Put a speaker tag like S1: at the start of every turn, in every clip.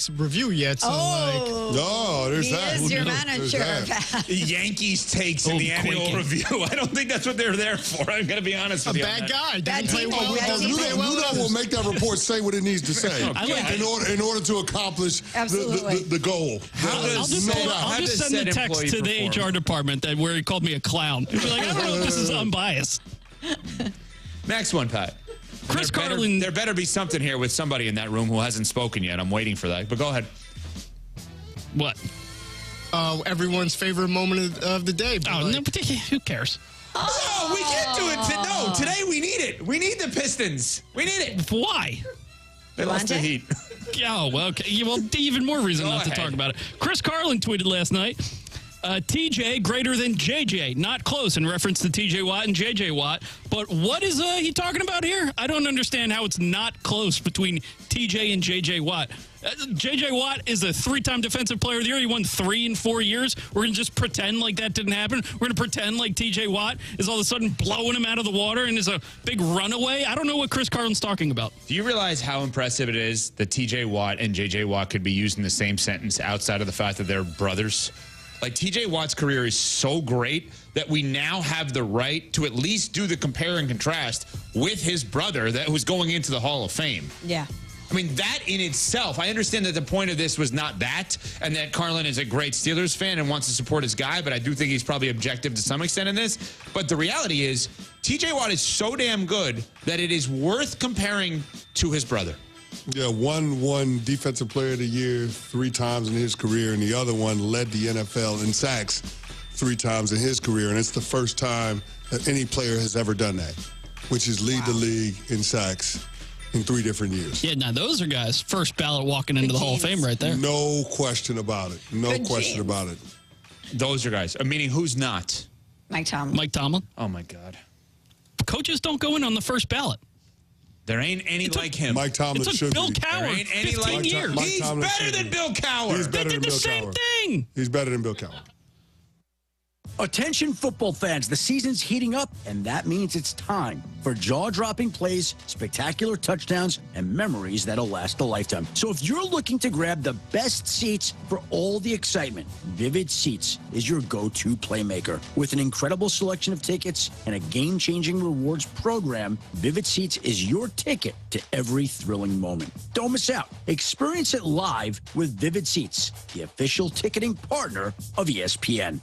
S1: review yet. So
S2: there's that.
S3: He is your manager.
S4: Yankees takes in the annual review. I don't think that's what they're there for. I'm going to be honest with you.
S1: A bad guy.
S3: Bad
S1: Didn't play well.
S2: Ludo will make that report say what it needs to say in order to accomplish the goal.
S5: I'll just send a text to the HR department where he called me a clown. He'll be like, I don't know if this is unbiased.
S4: Next one, Pat.
S5: Chris Carlin.
S4: There better be something here with somebody in that room who hasn't spoken yet. I'm waiting for that. But go ahead.
S5: What?
S1: Everyone's favorite moment of the day.
S5: Oh, no, who cares?
S4: No, we can't do it. No, today we need it. We need the Pistons. We need it.
S5: Why?
S4: They lost the Heat.
S5: Oh, well, okay. Well, even more reason not to talk about it. Chris Carlin tweeted last night, TJ greater than JJ. Not close in reference to TJ Watt and JJ Watt. But what is he talking about here? I don't understand how it's not close between TJ and JJ Watt. JJ Watt is a 3-time Defensive Player of the Year. He won 3 in 4 years. We're going to just pretend like that didn't happen. We're going to pretend like TJ Watt is all of a sudden blowing him out of the water and is a big runaway. I don't know what Chris Carlin's talking about.
S4: Do you realize how impressive it is that TJ Watt and JJ Watt could be used in the same sentence outside of the fact that they're brothers? Like, TJ Watt's career is so great that we now have the right to at least do the compare and contrast with his brother that was going into the Hall of Fame.
S3: Yeah.
S4: I mean, that in itself, I understand that the point of this was not that, and that Carlin is a great Steelers fan and wants to support his guy, but I do think he's probably objective to some extent in this. But the reality is, TJ Watt is so damn good that it is worth comparing to his brother.
S2: Yeah, one Defensive Player of the Year 3 times in his career, and the other one led the NFL in sacks 3 times in his career, and it's the first time that any player has ever done that, which is lead the league in sacks in 3 different years.
S5: Yeah, now those are guys first ballot walking into the Hall of Fame right there.
S2: No question about it. No question about it.
S4: Those are guys. Meaning who's not?
S3: Mike Tomlin.
S5: Mike Tomlin.
S4: Oh, my God.
S5: Coaches don't go in on the first ballot.
S4: There ain't any like him.
S2: Mike Tomlin should
S5: Bill
S2: be.
S5: Cowher.
S4: There ain't any
S5: 15
S4: like
S5: years.
S4: He's better than Bill Cowher.
S2: He's better than Bill Cowher.
S5: They did the same thing.
S2: He's better than Bill Cowher.
S6: Attention football fans, the season's heating up, and that means it's time for jaw-dropping plays, spectacular touchdowns, and memories that'll last a lifetime. So if you're looking to grab the best seats for all the excitement, Vivid Seats is your go-to playmaker. With an incredible selection of tickets and a game-changing rewards program, Vivid Seats is your ticket to every thrilling moment. Don't miss out. Experience it live with Vivid Seats, the official ticketing partner of ESPN.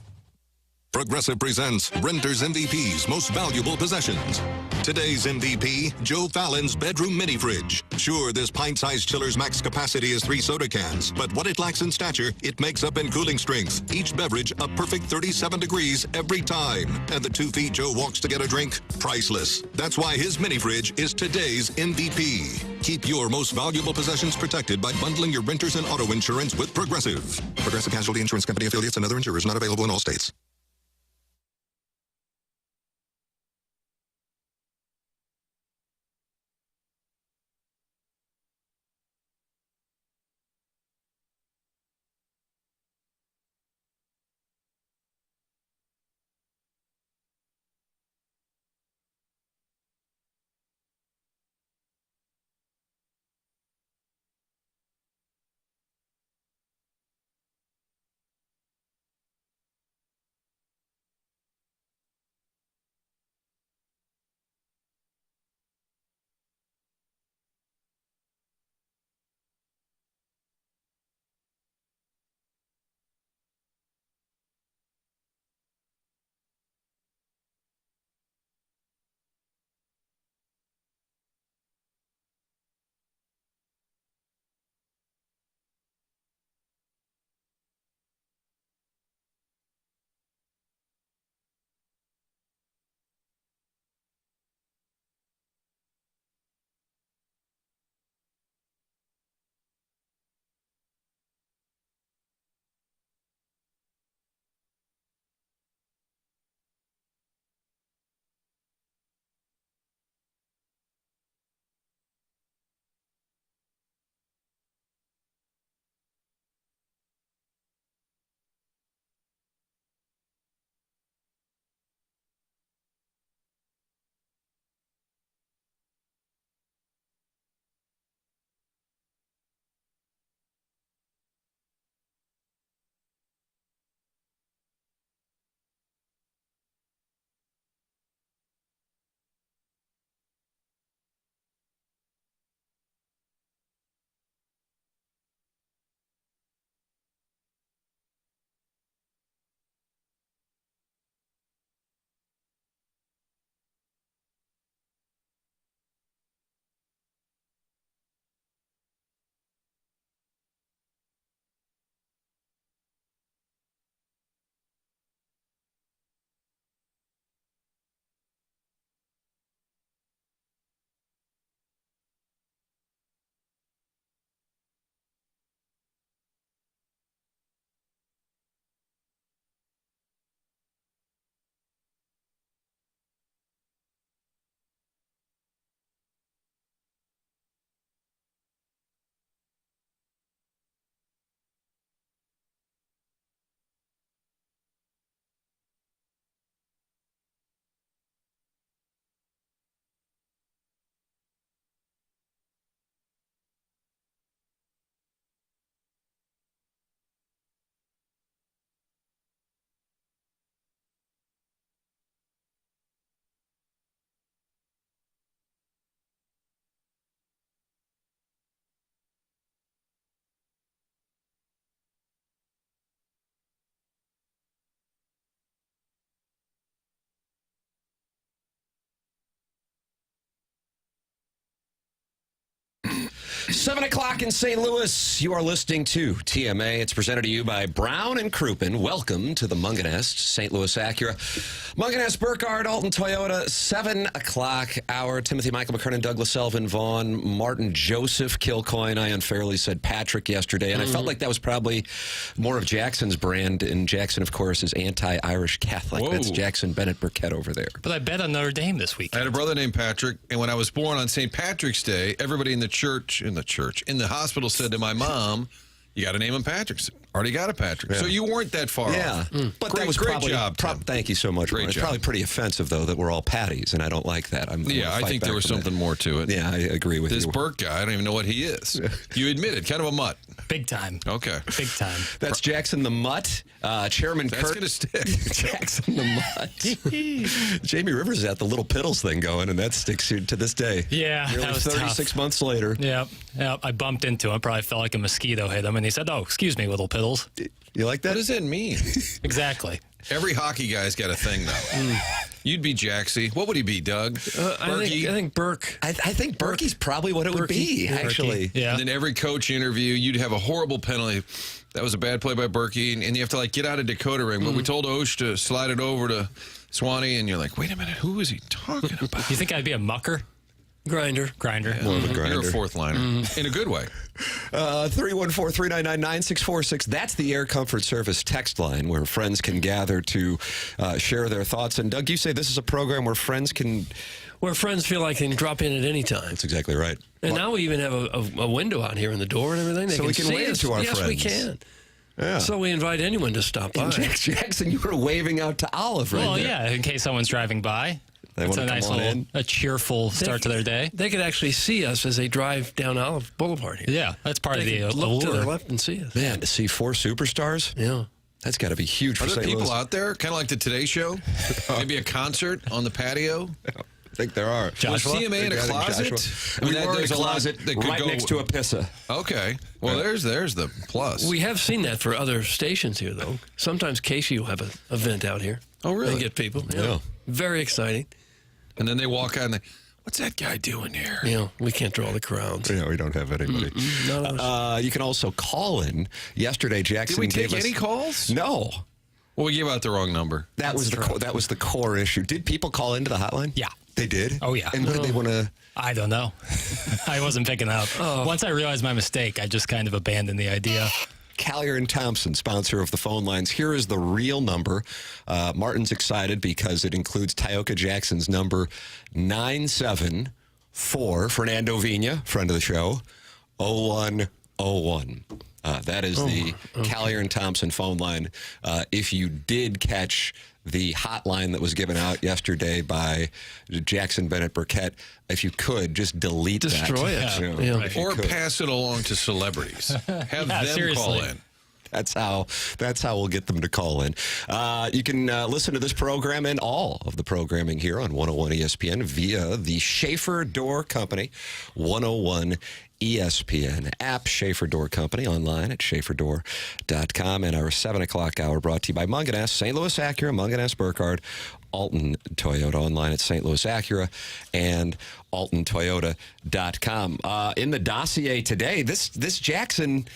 S7: Progressive presents Renter's MVP's Most Valuable Possessions. Today's MVP, Joe Fallon's bedroom mini fridge. Sure, this pint-sized chiller's max capacity is 3 soda cans, but what it lacks in stature, it makes up in cooling strength. Each beverage a perfect 37 degrees every time. And the 2 feet Joe walks to get a drink, priceless. That's why his mini fridge is today's MVP. Keep your most valuable possessions protected by bundling your renters and auto insurance with Progressive. Progressive Casualty Insurance Company affiliates and other insurers not available in all states.
S3: 7 o'clock in St. Louis. You are listening to TMA. It's presented to you by Brown and Krupin. Welcome to the Munganest St. Louis Acura. Munganest, Burkhardt, Alton Toyota. 7 o'clock hour. Timothy, Michael, McKernan, Douglas, Selvin, Vaughn, Martin, Joseph, Kilcoyne. I unfairly said Patrick yesterday, and I felt like that was probably more of Jackson's brand. And Jackson, of course, is anti-Irish Catholic.
S8: Whoa.
S3: That's Jackson Burkett over there.
S5: But I bet on Notre Dame this week.
S8: I had a brother named Patrick, and when I was born on St. Patrick's Day, everybody in the hospital said to my mom, "You got to name him Patrick." Already got a Patrick.
S3: Yeah.
S8: So you weren't that far off.
S3: But
S8: Great,
S3: that was
S8: great
S3: probably
S8: job, Tim.
S3: thank you so much.
S8: Great
S3: It's
S8: job.
S3: probably pretty offensive, though, that we're all Patties, and I don't like that.
S8: I think there was something more to it.
S3: Yeah, I agree with
S8: This
S3: you.
S8: Burke guy, I don't even know what he is. You admit it, kind of a mutt.
S5: Big time.
S8: Okay.
S5: Big time.
S3: That's Jackson the Mutt. Chairman
S8: That's
S3: Kurt.
S8: going to stick.
S3: Jackson the Mutt. Jamie Rivers has got the Little Piddles thing going, and that sticks to this day.
S5: Yeah,
S3: Nearly
S5: that was
S3: 36
S5: tough.
S3: months later.
S5: Yeah. I bumped into him. Probably felt like a mosquito hit him, and he said, "Oh, excuse me, little piddles."
S3: You like that?
S8: What does that mean?
S5: Exactly.
S8: Every hockey guy's got a thing, though. You'd be Jaxie. What would he be, Doug?
S9: I think Burke.
S3: I think Berkey's probably what it would be, actually.
S5: Yeah.
S8: And then every coach interview, you'd have a horrible penalty. That was a bad play by Berkey, and you have to get out of Dakota ring. But we told Osh to slide it over to Swanee, and you're like, wait a minute, who is he talking about?
S5: You think I'd be a mucker?
S9: Grinder.
S3: More of a grinder.
S8: You're a fourth liner in a good way.
S3: 314-399-9646. That's the Air Comfort Service text line where friends can gather to share their thoughts. And Doug, you say this is a program where friends can...
S9: Where friends feel like they can drop in at any time.
S3: That's exactly right.
S9: And now we even have a window out here in the door and everything. They
S3: So we can
S9: see
S3: wave
S9: us.
S3: to our
S9: yes, we
S3: friends.
S9: can.
S3: Yeah.
S9: So we invite anyone to stop by.
S3: And Jackson, you were waving out to Olive right
S5: Well,
S3: there.
S5: yeah, in case someone's driving by.
S3: They
S5: It's
S3: wanna
S5: a nice
S3: come on
S5: little,
S3: in.
S5: a cheerful start to their day.
S9: They could actually see us as they drive down Olive Boulevard here.
S5: Yeah, that's part
S9: They
S5: of the
S9: could look to
S5: allure.
S9: their left and see us.
S3: Man, to see 4 superstars?
S9: Yeah.
S3: That's got to be huge for
S8: Are there
S3: St.
S8: people
S3: Louis.
S8: out there, kind of like the Today Show? Maybe a concert on the patio?
S3: I think there are.
S8: Was TMA in a closet?
S3: Joshua. We were in a
S8: there's lot
S3: closet
S8: that could
S3: right
S8: go-
S3: next to a pissa.
S8: Okay. Well, there's the plus.
S9: We have seen that for other stations here, though. Sometimes Casey will have an event out here.
S8: Oh, really?
S9: They get people.
S3: Yeah.
S9: Very exciting.
S8: And then they walk out and they, what's that guy doing here?
S9: You know, we can't draw the crowds.
S3: Yeah, we don't have anybody.
S9: None of us.
S3: You can also call in. Yesterday, Jackson
S8: Did we
S3: gave
S8: take
S3: us...
S8: any calls?
S3: No.
S8: Well, we gave out the wrong number.
S3: That was the core issue. Did people call into the hotline?
S5: Yeah.
S3: They did?
S5: Oh, yeah.
S3: And what did they want to...
S5: I don't know. I wasn't picking up. Once I realized my mistake, I just kind of abandoned the idea.
S3: Callier and Thompson, sponsor of the phone lines. Here is the real number. Martin's excited because it includes Tioka Jackson's number 974, Fernando Vina, friend of the show, 0101. That is the Callier and Thompson phone line. If you did catch the hotline that was given out yesterday by Jackson Burkett, if you could, just delete
S9: Destroy
S3: that.
S9: it.
S3: You know,
S9: Yeah.
S3: if you
S8: Or
S3: could.
S8: pass it along to celebrities. Have
S5: Yeah,
S8: them
S5: seriously.
S8: call in.
S3: That's how we'll get them to call in. You can listen to this program and all of the programming here on 101 ESPN via the Schaeffer Door Company, 101 ESPN app, Schaeffer Door Company, online at schaefferdoor.com. And our 7 o'clock hour brought to you by Munganest, St. Louis Acura, Munganest Burkhardt, Alton Toyota, online at St. Louis Acura and altontoyota.com. In the dossier today, this Jackson...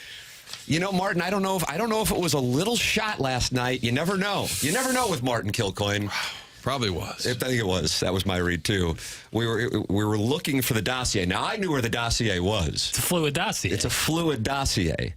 S3: You know, Martin, I don't know if it was a little shot last night. You never know. You never know with Martin Kilcoyne.
S8: Probably was.
S3: I think it was. That was my read, too. We were looking for the dossier. Now, I knew where the dossier was.
S5: It's a fluid dossier.
S3: It's a fluid dossier.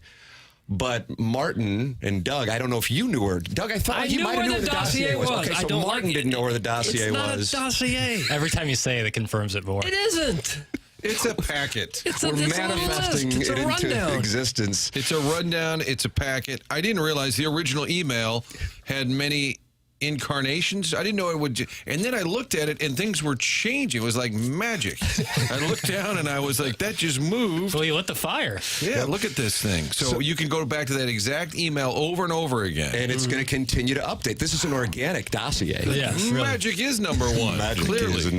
S3: But Martin and Doug, I don't know if you knew where. Doug, I thought you might have knew where the dossier was. Okay,
S9: I
S3: so
S9: don't
S3: Martin didn't know where the dossier
S9: it's not
S3: was.
S9: a dossier.
S5: Every time you say it, it confirms it more.
S9: It isn't.
S8: It's a packet.
S9: It's
S3: We're
S9: a little
S3: manifesting
S9: list. It's
S3: it
S9: a
S3: into
S9: rundown.
S3: existence.
S8: It's a rundown. It's a packet. I didn't realize the original email had many incarnations. I didn't know it would. And then I looked at it, and things were changing. It was like magic. I looked down, and I was like, that just moved.
S5: Well, you lit the fire.
S8: Yeah, look at this thing. So you can go back to that exact email over and over again.
S3: And it's going to continue to update. This is an organic dossier.
S5: Yes, really.
S8: Magic is number one.
S3: Magic
S8: clearly.
S3: is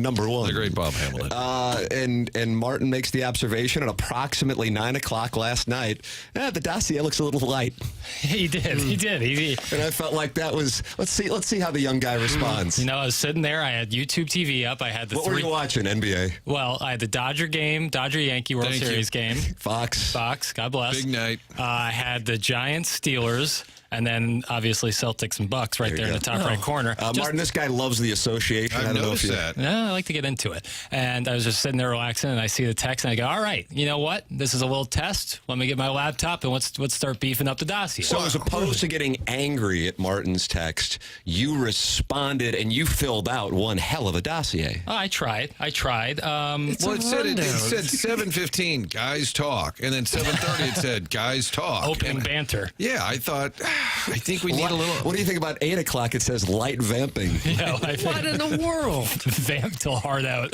S3: number one.
S8: The great Bob Hamilton.
S3: And Martin makes the observation at approximately 9 o'clock last night. The Dossier looks a little light.
S10: He did.
S3: And I felt like that was. Let's see how the young guy responds.
S10: You know, I was sitting there. I had YouTube TV up. I had the
S3: What were you watching? NBA.
S10: Well, I had the Dodger Yankee World Series game.
S3: Fox.
S10: God bless.
S8: Big night.
S10: I had the Giants Steelers. And then, obviously, Celtics and Bucks right there in the top right corner.
S3: Martin, this guy loves the association.
S8: I've noticed that.
S10: No, I like to get into it. And I was just sitting there relaxing, and I see the text, and I go, all right, you know what? This is a little test. Let me get my laptop, and let's start beefing up the Dossier.
S3: So as opposed to getting angry at Martin's text, you responded, and you filled out one hell of a dossier.
S10: Oh, I tried.
S8: It said 7:15, guys talk. And then 7:30, it said, guys talk.
S10: Open banter.
S8: Yeah, I thought... I think we need a little...
S3: What do you think about 8 o'clock? It says light vamping.
S10: Yeah,
S9: what in the world?
S10: Vamp till hard out.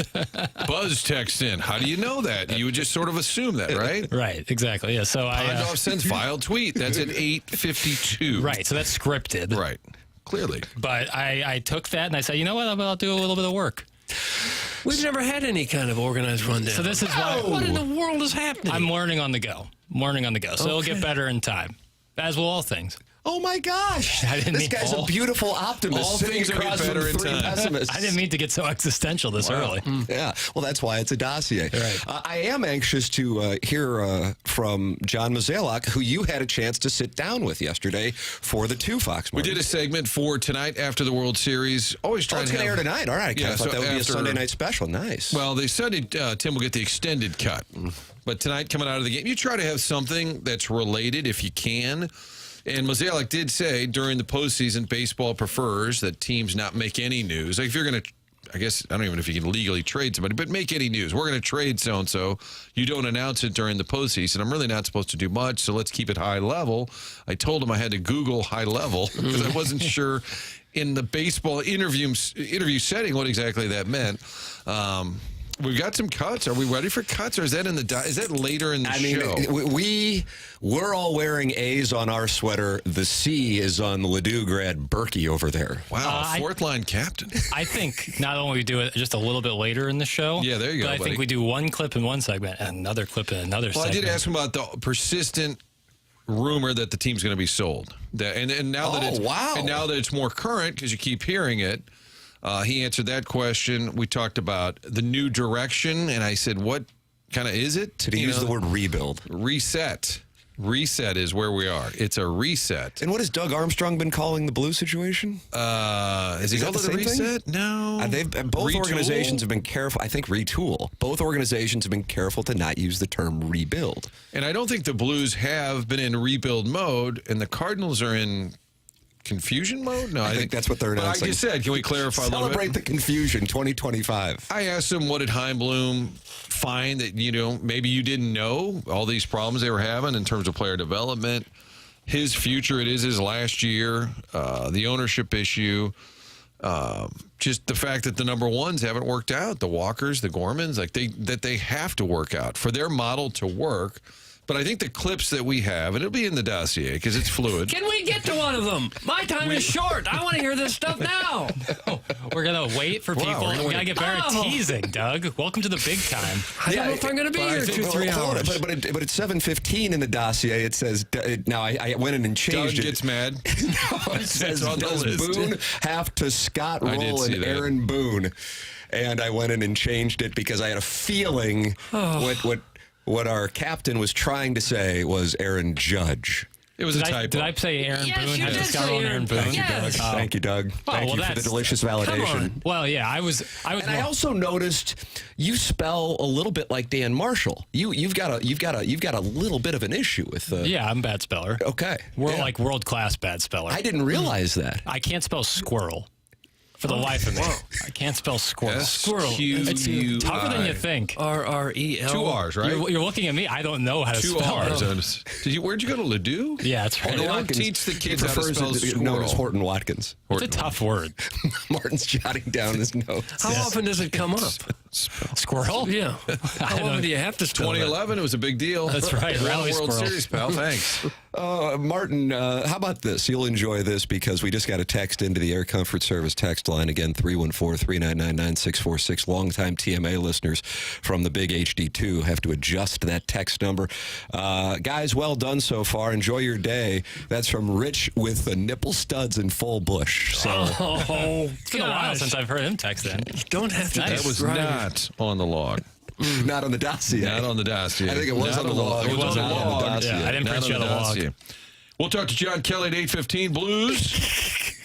S8: Buzz text in. How do you know that? You would just sort of assume that, right?
S10: Right, exactly. Yeah, so
S8: Pondorf sends filed tweet. That's at 8:52.
S10: Right, so that's scripted.
S8: Right, clearly.
S10: But I took that and I said, you know what? I'll do a little bit of work.
S9: We've never had any kind of organized rundown.
S10: So this is why...
S9: What in the world is happening?
S10: I'm learning on the go. So it'll get better in time. As will all things.
S3: Oh my gosh! This guy's a beautiful optimist.
S8: All things will get better in time.
S10: I didn't mean to get so existential this early.
S3: Yeah, well, that's why it's a dossier.
S10: Right.
S3: I am anxious to hear from John Mozeliak, who you had a chance to sit down with yesterday for the 2 Fox.
S8: We did a segment for tonight after the World Series. Always trying
S3: it's
S8: to
S3: going to air tonight. All right, I thought that would be a Sunday night special. Nice.
S8: Well, they said Tim will get the extended cut, but tonight coming out of the game, you try to have something that's related if you can. And Mozeliak did say during the postseason, baseball prefers that teams not make any news. Like if you're going to, I guess, I don't even know if you can legally trade somebody, but make any news. We're going to trade so-and-so. You don't announce it during the postseason. I'm really not supposed to do much, so let's keep it high level. I told him I had to Google high level because I wasn't sure in the baseball interview setting what exactly that meant. We've got some cuts. Are we ready for cuts, or is that is that later in the show?
S3: We're all wearing A's on our sweater. The C is on the Ladue grad Berkey over there.
S8: Wow, fourth line captain.
S10: I think not only we do it just a little bit later in the show.
S8: Yeah, there you go.
S10: But I think we do one clip in one segment and another clip in another segment.
S8: I did ask him about the persistent rumor that the team's going to be sold. And now that it's more current because you keep hearing it. He answered that question. We talked about the new direction, and I said, what kind of is it?
S3: Did he use the word rebuild?
S8: Reset. Reset is where we are. It's a reset.
S3: And what has Doug Armstrong been calling the blue situation?
S8: Is he called it a reset? Thing? No.
S3: Both organizations have been careful. I think retool. Both organizations have been careful to not use the term rebuild.
S8: And I don't think the Blues have been in rebuild mode, and the Cardinals are in confusion mode? No,
S3: I think that's what they're announcing.
S8: Like you said, can we clarify a little bit?
S3: Celebrate the confusion 2025.
S8: I asked him, what did Heimblum find that, maybe you didn't know all these problems they were having in terms of player development, his future, it is his last year, the ownership issue, just the fact that the number ones haven't worked out, the Walkers, the Gormans, that they have to work out for their model to work. But I think the clips that we have, and it'll be in the dossier because it's fluid.
S9: Can we get to one of them? My time is short. I want to hear this stuff now.
S10: We're going to wait for people. We got to get better at teasing, Doug. Welcome to the big time.
S9: I don't know if I'm going to be here 2-3 hours.
S3: But it's 7:15 in the dossier. It says, now I went in and changed
S8: Doug gets mad.
S3: It says, does Boone have to Scott Roll and Aaron Boone? And I went in and changed it because I had a feeling what our captain was trying to say was Aaron Judge.
S8: It was a typo.
S10: Did I say Aaron Boone?
S9: You did say Aaron Boone.
S3: Thank you, Doug. Thank you for the delicious validation.
S10: Well, yeah, I was.
S3: And I also noticed you spell a little bit like Dan Marshall. You've got a little bit of an issue with.
S10: Yeah, I'm a bad speller.
S3: Okay,
S10: Like world class bad speller.
S3: I didn't realize that.
S10: I can't spell squirrel. For the life of me. I can't spell squirrel.
S8: Squirrel.
S10: It's tougher than you think.
S9: R-R-E-L.
S8: 2 R's, right?
S10: You're looking at me. I don't know how to spell it.
S8: 2 R's. Where'd you go to Ladue?
S10: Yeah, that's right.
S8: I don't teach the kids how to spell squirrel.
S3: Known as Horton Watkins.
S10: It's a tough word.
S3: Martin's jotting down his notes.
S9: How often does it come up?
S10: Squirrel?
S9: Yeah. How often do you have to spell
S8: 2011, it was a big deal.
S10: That's right. Rally
S8: World
S10: squirrel.
S8: Series, pal. Thanks.
S3: Martin, how about this? You'll enjoy this because we just got a text into the Air Comfort Service text line. Again, 314-399-9646. Longtime TMA listeners from the Big HD2 have to adjust that text number. Guys, well done so far. Enjoy your day. That's from Rich with the nipple studs in full bush. So,
S10: It's been a while since I've heard him text in.
S9: You don't have to.
S8: That was not on the log.
S3: not on the dossier.
S8: Not on the dossier.
S3: I think it was
S8: Not
S3: on the log.
S8: It was on the log.
S3: Dossier.
S10: Yeah, I didn't print you the log.
S8: We'll talk to John Kelly at 8:15. Blues,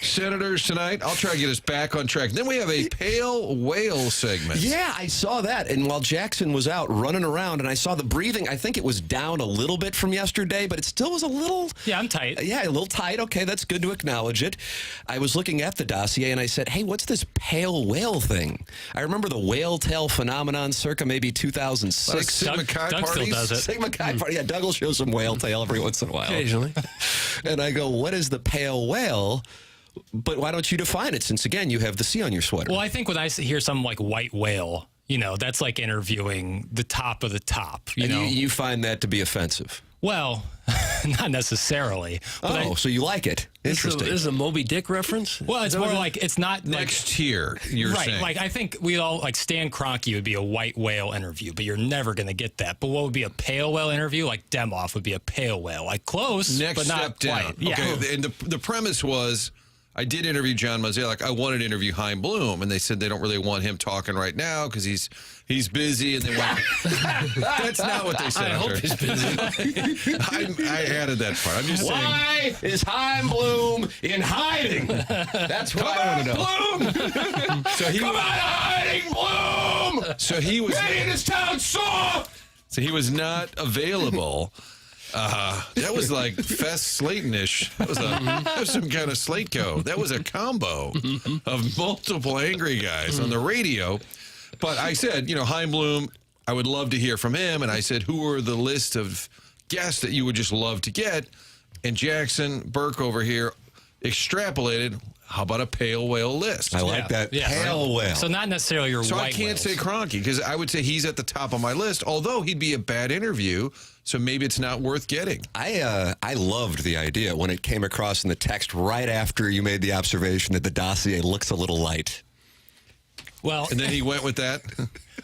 S8: Senators tonight. I'll try to get us back on track. Then we have a pale whale segment.
S3: Yeah, I saw that. And while Jackson was out running around, and I saw the breathing, I think it was down a little bit from yesterday, but it still was a little...
S10: Yeah, I'm tight.
S3: Yeah, a little tight. Okay, that's good to acknowledge it. I was looking at the dossier, and I said, hey, what's this pale whale thing? I remember the whale tail phenomenon circa maybe 2006.
S8: Sigma Chi
S10: Doug still
S8: parties.
S10: does it.
S3: Sigma Chi party. Yeah, Doug will show some whale tail every once in a while.
S9: Occasionally.
S3: And I go, what is the pale whale? But why don't you define it, since, again, you have the C on your sweater?
S10: Well, I think when I hear something like white whale, that's like interviewing the top of the top.
S3: You find that to be offensive?
S10: Well, not necessarily. But
S3: so you like it. Interesting.
S9: This is a Moby Dick reference?
S10: Well, it's more like it's not
S8: Next tier, you're
S10: right.
S8: saying.
S10: Like I think we all like Stan Kroenke would be a white whale interview, but you're never going to get that. But what would be a pale whale interview? Like Demoff would be a pale whale, like close,
S8: Next
S10: but
S8: step
S10: not
S8: down.
S10: white. Yeah.
S8: Okay, and the premise was, I did interview John Mozeliak. I wanted to interview Chaim Bloom, and they said they don't really want him talking right now because he's busy. And they went, that's not what they said.
S9: I hope he's busy.
S8: I added that part. I'm just saying.
S3: Why is Chaim Bloom in hiding? That's what I want to know.
S8: Bloom! Come out of hiding, Bloom! So he was
S3: in this town soft.
S8: So he was not available. That was like Fest Slayton-ish. That was some kind of Slate-co. That was a combo of multiple angry guys on the radio. But I said, Chaim Bloom, I would love to hear from him. And I said, who are the list of guests that you would just love to get? And Jackson Burke over here extrapolated, how about a pale whale list?
S3: I like that.
S10: Yeah.
S3: Pale whale.
S10: So not necessarily your
S8: So
S10: white
S8: I can't
S10: whales.
S8: say Kroenke because I would say he's at the top of my list, although he'd be a bad interview, so maybe it's not worth getting.
S3: I loved the idea when it came across in the text right after you made the observation that the dossier looks a little light.
S10: Well,
S8: And then he went with that.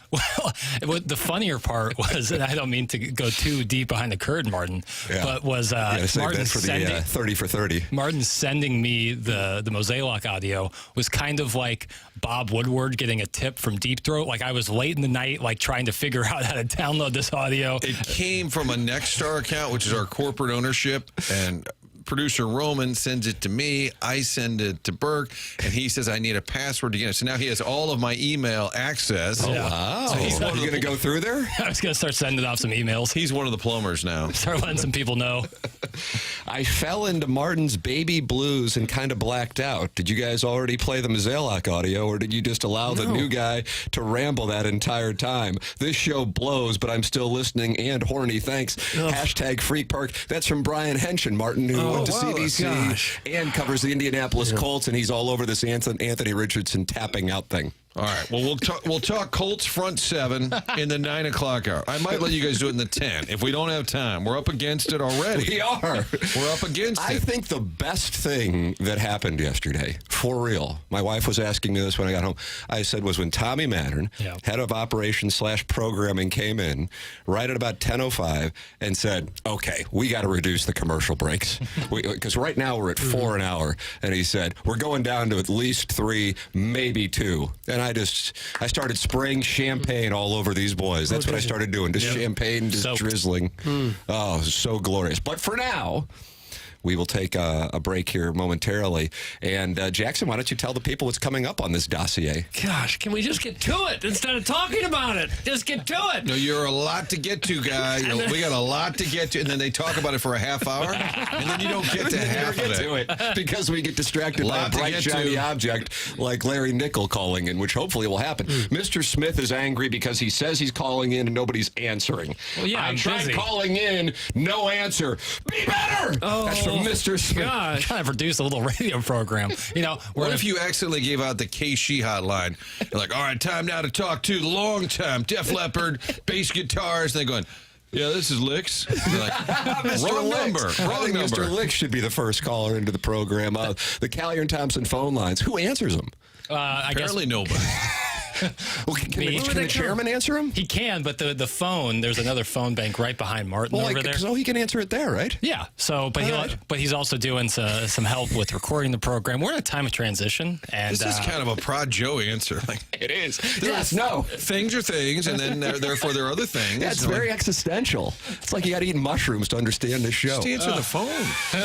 S10: Well, the funnier part was, and I don't mean to go too deep behind the curtain, Martin, but was Martin
S3: for the 30 for 30.
S10: Martin sending me the Mozeliak audio was kind of like Bob Woodward getting a tip from Deep Throat. Like I was late in the night, like trying to figure out how to download this audio.
S8: It came from a Nexstar account, which is our corporate ownership, and producer Roman sends it to me. I send it to Burke, and he says I need a password to get it. So now he has all of my email access.
S3: Oh, wow. So he's going to go through there?
S10: I was going to start sending off some emails.
S8: He's one of the plumbers now.
S10: Start letting some people know.
S3: I fell into Martin's Baby Blues and kind of blacked out. Did you guys already play the Mozeliak audio, or did you just allow the new guy to ramble that entire time? This show blows, but I'm still listening and horny. Thanks. Hashtag Freak Park. That's from Brian Henshin, Martin, who went to CBC and covers the Indianapolis Colts, and he's all over this Anthony Richardson tapping out thing.
S8: All right. Well, we'll talk Colts front seven in the 9 o'clock hour. I might let you guys do it in the 10 if we don't have time. We're up against it already.
S3: We are.
S8: We're up against it.
S3: I think the best thing that happened yesterday, for real, my wife was asking me this when I got home, I said, was when Tommy Mattern, head of operations / programming, came in right at about 10:05 and said, okay, we got to reduce the commercial breaks. Because right now we're at 4 an hour. And he said, we're going down to at least 3, maybe 2. And I started spraying champagne all over these boys. That's what I started doing. Just champagne, just drizzling. Oh, it was so glorious. But for now, we will take a break here momentarily. And Jackson, why don't you tell the people what's coming up on this dossier?
S9: Gosh, can we just get to it instead of talking about it? Just get to it.
S8: No, you're a lot to get to, guy. We got a lot to get to, and then they talk about it for a half hour, and then you don't get to half of it.
S3: Because we get distracted by a bright, shiny object like Larry Nickel calling in, which hopefully will happen. Mr. Smith is angry because he says he's calling in and nobody's answering.
S10: Well, yeah,
S3: I tried calling in, no answer. Be better! That's from Mr. Smith.
S10: God, kind of produce a little radio program. You know,
S8: What if you accidentally gave out the KC hotline? You're like, all right, time now to talk to the long time Def Leppard bass guitars. And they're going, yeah, this is Licks. You're like, wrong number. Wrong number.
S3: Mr. Licks should be the first caller into the program. The Callier and Thompson phone lines. Who answers them?
S8: Apparently nobody.
S3: Well, can the chairman answer him?
S10: He can, but the phone, there's another phone bank right behind Martin over there.
S3: So he can answer it there, right?
S10: Yeah. So, but he's also doing some help with recording the program. We're in a time of transition, and
S8: this is kind of a Prod Joe answer. Like,
S3: it is. Yes. No.
S8: Things are things, and then therefore there are other things.
S3: Yeah, it's very existential. It's like you got to eat mushrooms to understand this show.
S8: Just answer the phone.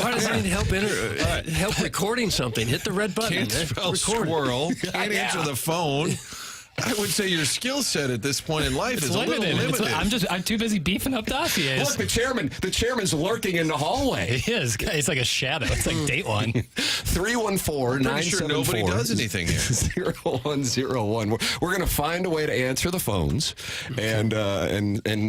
S9: Why does he need help recording something? Hit the red button.
S8: Can't spell squirrel. Can't answer the phone. I would say your skill set at this point in life is limited. A little limited.
S10: I'm too busy beefing up dossiers.
S3: Look, the chairman's lurking in the hallway.
S10: He is. It's like a shadow. It's like Dateline.
S3: 314-974.
S8: Sure nobody does anything here.
S3: 0101. We're going to find a way to answer the phones, and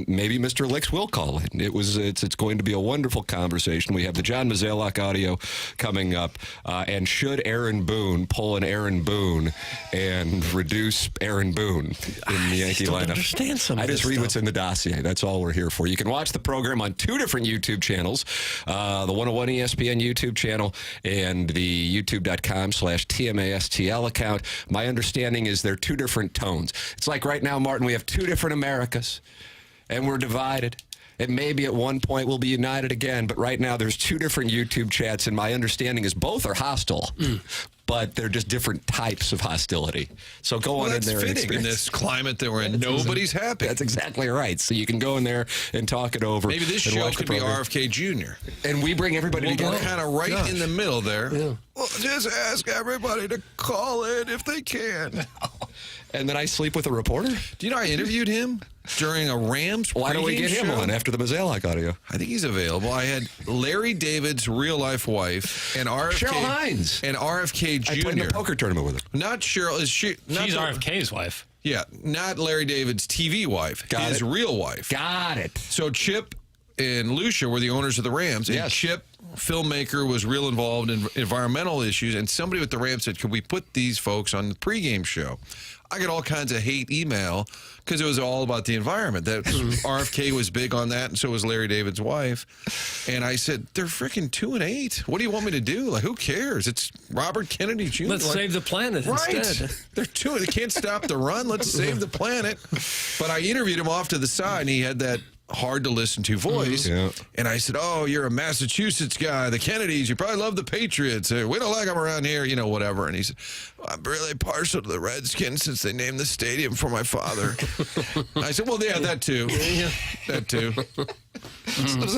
S3: maybe Mr. Licks will call in. It's going to be a wonderful conversation. We have the John Mazalak audio coming up, and should Aaron Boone pull an Aaron Boone and reduce Aaron Boone in the Yankee lineup?
S9: Understand some of
S3: I just
S9: this
S3: read
S9: stuff.
S3: what's in the dossier. That's all we're here for. You can watch the program on two different YouTube channels, the 101 ESPN YouTube channel and the youtube.com/TMASTL account. My understanding is they're two different tones. It's like right now, Martin, we have two different Americas, and we're divided. And maybe at one point we'll be united again, but right now there's two different YouTube chats, and my understanding is both are hostile. But they're just different types of hostility. So go on in there and experience.
S8: In this climate that we're in, nobody's happy.
S3: That's exactly right. So you can go in there and talk it over.
S8: Maybe this show could be RFK Jr.
S3: And we bring everybody together.
S8: We're kind of right in the middle there. Yeah. Well, just ask everybody to call in if they can.
S3: And then I sleep with a reporter?
S8: Do you know I interviewed him during a Rams
S3: Why don't we get him on after the Mazalak audio?
S8: I think he's available. I had Larry David's real-life wife and RFK.
S3: Cheryl Hines.
S8: And RFK Jr.
S3: I played in a poker tournament with her.
S8: Not Cheryl. She's
S10: RFK's wife.
S8: Yeah, not Larry David's TV wife. His real wife.
S3: Got it.
S8: So Chip and Lucia were the owners of the Rams. And Chip, filmmaker, was real involved in environmental issues. And somebody with the Rams said, could we put these folks on the pregame show? I got all kinds of hate email because it was all about the environment. That RFK was big on that, and so was Larry David's wife. And I said, they're freaking 2-8. What do you want me to do? Like, who cares? It's Robert Kennedy Jr.
S9: Let's save the planet instead.
S8: They're they can't stop the run. Let's save the planet. But I interviewed him off to the side, and he had that hard to listen to voice. And I said, oh, you're a Massachusetts guy, the Kennedys, you probably love the Patriots. We don't like them around here, whatever. And he said, I'm really partial to the Redskins since they named the stadium for my father. I said, well, yeah, that too. That too.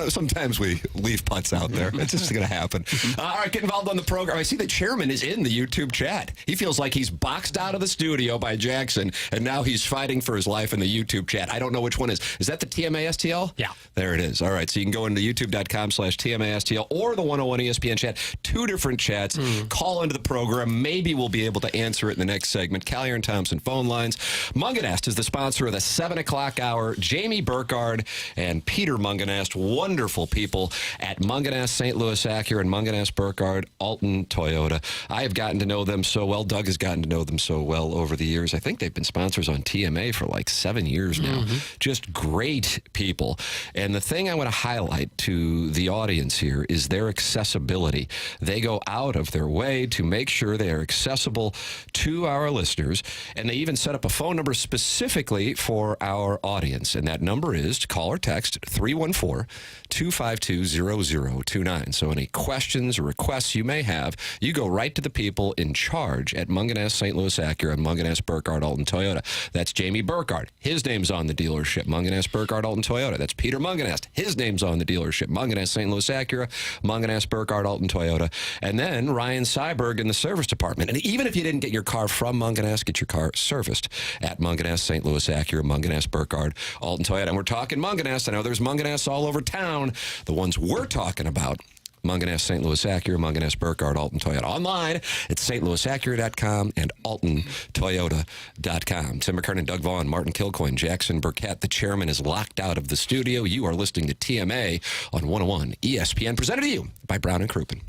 S3: Sometimes we leave putts out there. It's just going to happen. All right, get involved on the program. I see the chairman is in the YouTube chat. He feels like he's boxed out of the studio by Jackson, and now he's fighting for his life in the YouTube chat. I don't know which one is. Is that the TMASTL?
S10: Yeah.
S3: There it is. All right, so you can go into youtube.com/TMASTL or the 101 ESPN chat. Two different chats. Call into the program. Maybe we'll be able to answer it in the next segment. Callier and Thompson phone lines. Munganast is the sponsor of the 7 o'clock hour. Jamie Burkhardt and Peter Munganast, wonderful people at Munganast St. Louis Acura and Munganast Burkhardt Alton Toyota. I have gotten to know them so well. Doug has gotten to know them so well over the years. I think they've been sponsors on TMA for like 7 years now. Just great people. And the thing I want to highlight to the audience here is their accessibility. They go out of their way to make sure they are accessible to our listeners, and they even set up a phone number specifically for our audience. And that number is to call or text 314-252-0029. So any questions or requests you may have, you go right to the people in charge at Munganast St. Louis Acura and Munganast Burkhardt Alton Toyota. That's Jamie Burkhardt. His name's on the dealership, Munganast Burkhardt Alton Toyota. That's Peter Munganast. His name's on the dealership, Munganast St. Louis Acura, Munganast Burkhardt Alton Toyota. And then Ryan Seiberg in the service department. And even if you didn't get your car from Munganast, get your car serviced at Munganast St. Louis Acura, Munganast Burkhardt Alton Toyota. And we're talking Munganast. I know there's Munganast all over town. The ones we're talking about, Munganess, St. Louis Acura, Munganess, Burkhardt, Alton Toyota. Online at stlouisacura.com and altontoyota.com. Tim McKernan, Doug Vaughn, Martin Kilcoyne, Jackson Burkett. The chairman is locked out of the studio. You are listening to TMA on 101 ESPN, presented to you by Brown and Krupin.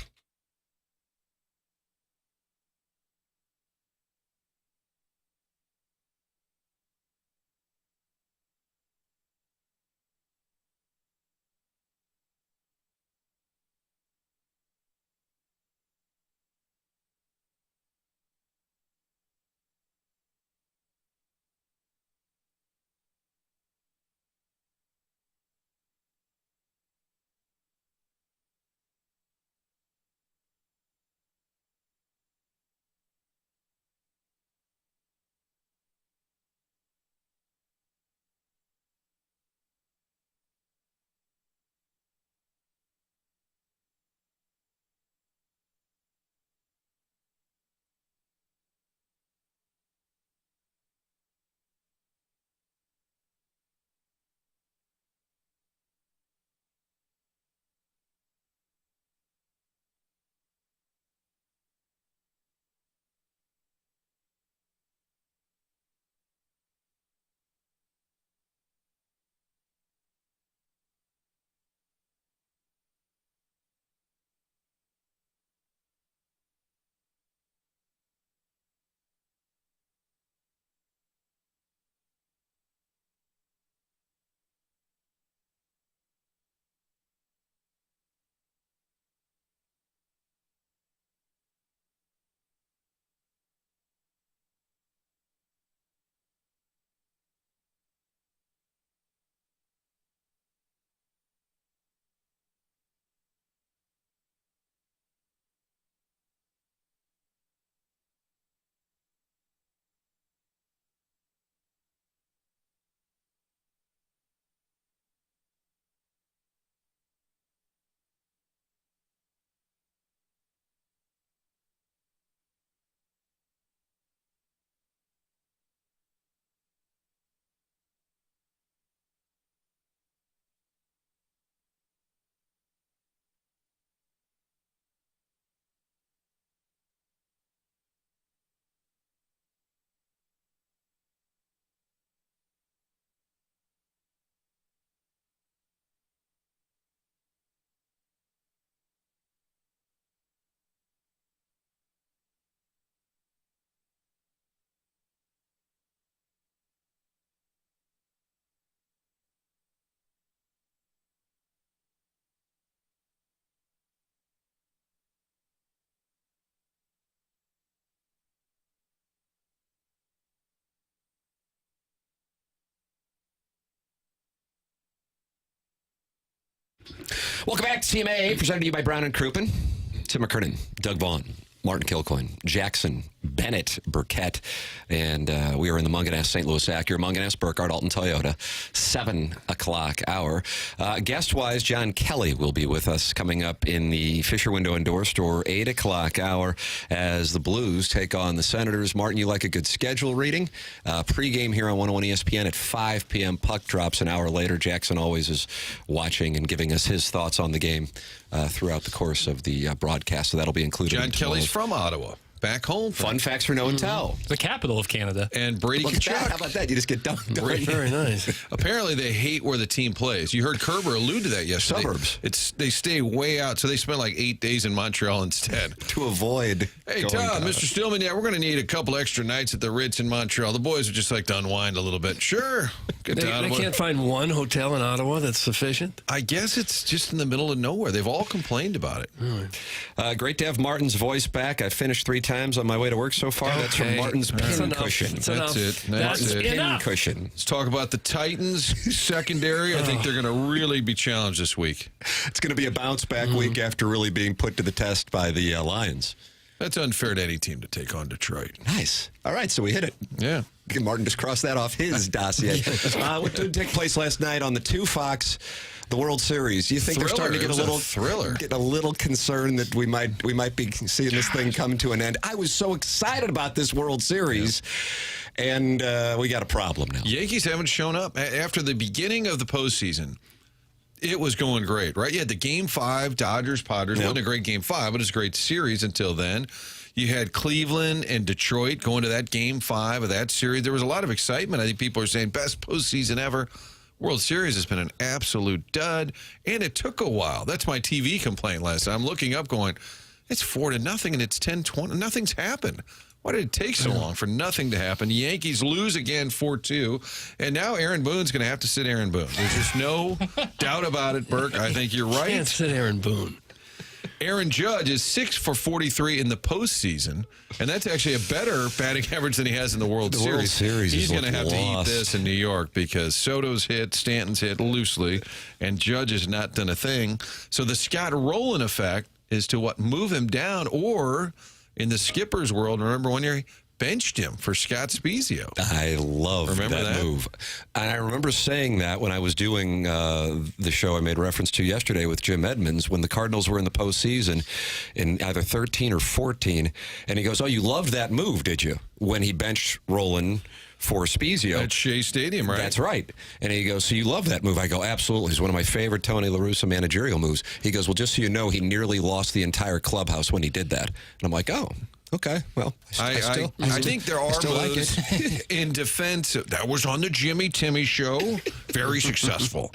S3: Welcome back to TMA, presented to you by Brown and Krupin. Tim McKernan, Doug Vaughn, Martin Kilcoyne, Jackson Bennett, Burkett, and we are in the Munganess, St. Louis Acura, Munganess, Burkhardt, Alton Toyota, 7 o'clock hour. Guest-wise, John Kelly will be with us coming up in the Fisher Window and Door Store, 8 o'clock hour, as the Blues take on the Senators. Martin, you like a good schedule reading? Pre-game here on 101 ESPN at 5 p.m. Puck drops an hour later. Jackson always is watching and giving us his thoughts on the game throughout the course of the broadcast, so that'll be included.
S8: John Kelly's from Ottawa. Back home.
S3: Fun facts for no and tell.
S10: The capital of Canada.
S8: And Brady Tkachuk.
S3: How about that? You just get done.
S9: Very nice.
S8: Apparently, they hate where the team plays. You heard Kerber allude to that yesterday.
S3: Suburbs.
S8: They stay way out, so they spend like 8 days in Montreal instead.
S3: To avoid.
S8: Hey, Tom, Mr. Stillman, yeah, we're going to need a couple extra nights at the Ritz in Montreal. The boys would just like to unwind a little bit. Sure. Get to Ottawa.
S9: They can't find one hotel in Ottawa that's sufficient?
S8: I guess it's just in the middle of nowhere. They've all complained about it.
S3: Great to have Martin's voice back. I finished 3 times on my way to work so far. That's from Martin's pin cushion.
S8: That's it. That's it.
S3: Pin cushion.
S8: Let's talk about the Titans secondary. I think they're going to really be challenged this week.
S3: It's going to be a bounce back week after really being put to the test by the Lions.
S8: That's unfair to any team to take on Detroit.
S3: Nice. All right, so we hit it.
S8: Yeah.
S3: Martin just crossed that off his dossier. What did take place last night on the 2 Fox, the World Series? You think they're starting to get getting a little concerned that we might be seeing this thing come to an end? I was so excited about this World Series, and we got a problem now.
S8: Yankees haven't shown up after the beginning of the postseason. It was going great, right? You had the Game 5, Dodgers-Padres. It wasn't a great Game 5, but it was a great series until then. You had Cleveland and Detroit going to that Game 5 of that series. There was a lot of excitement. I think people are saying best postseason ever. World Series has been an absolute dud, and it took a while. That's my TV complaint last night. I'm looking up going, it's 4-0, and it's 10-20. Nothing's happened. Why did it take so long for nothing to happen? The Yankees lose again 4-2, and now Aaron Boone's going to have to sit Aaron Boone. There's just no doubt about it, Burke. I think you're right.
S9: Can't sit Aaron Boone.
S8: Aaron Judge is 6 for 43 in the postseason, and that's actually a better batting average than he has in the World Series.
S3: World Series
S8: He's going to have
S3: lost.
S8: to eat this in New York because Soto's hit, Stanton's hit loosely, and Judge has not done a thing. So the Scott Rowland effect is to move him down, or in the skipper's world, remember one year he benched him for Scott Spiezio.
S3: I love that move. And I remember saying that when I was doing the show I made reference to yesterday with Jim Edmonds when the Cardinals were in the postseason in either 13 or 14. And he goes, oh, you loved that move, did you? When he benched Rowland for Spiezio.
S8: At Shea Stadium, right?
S3: That's right. And he goes, so you love that move? I go, absolutely. It's one of my favorite Tony La Russa managerial moves. He goes, well, just so you know, he nearly lost the entire clubhouse when he did that. And I'm like, oh, okay. Well, I
S8: think there are moves in defense. That was on the Jimmy Timmy show. Very successful.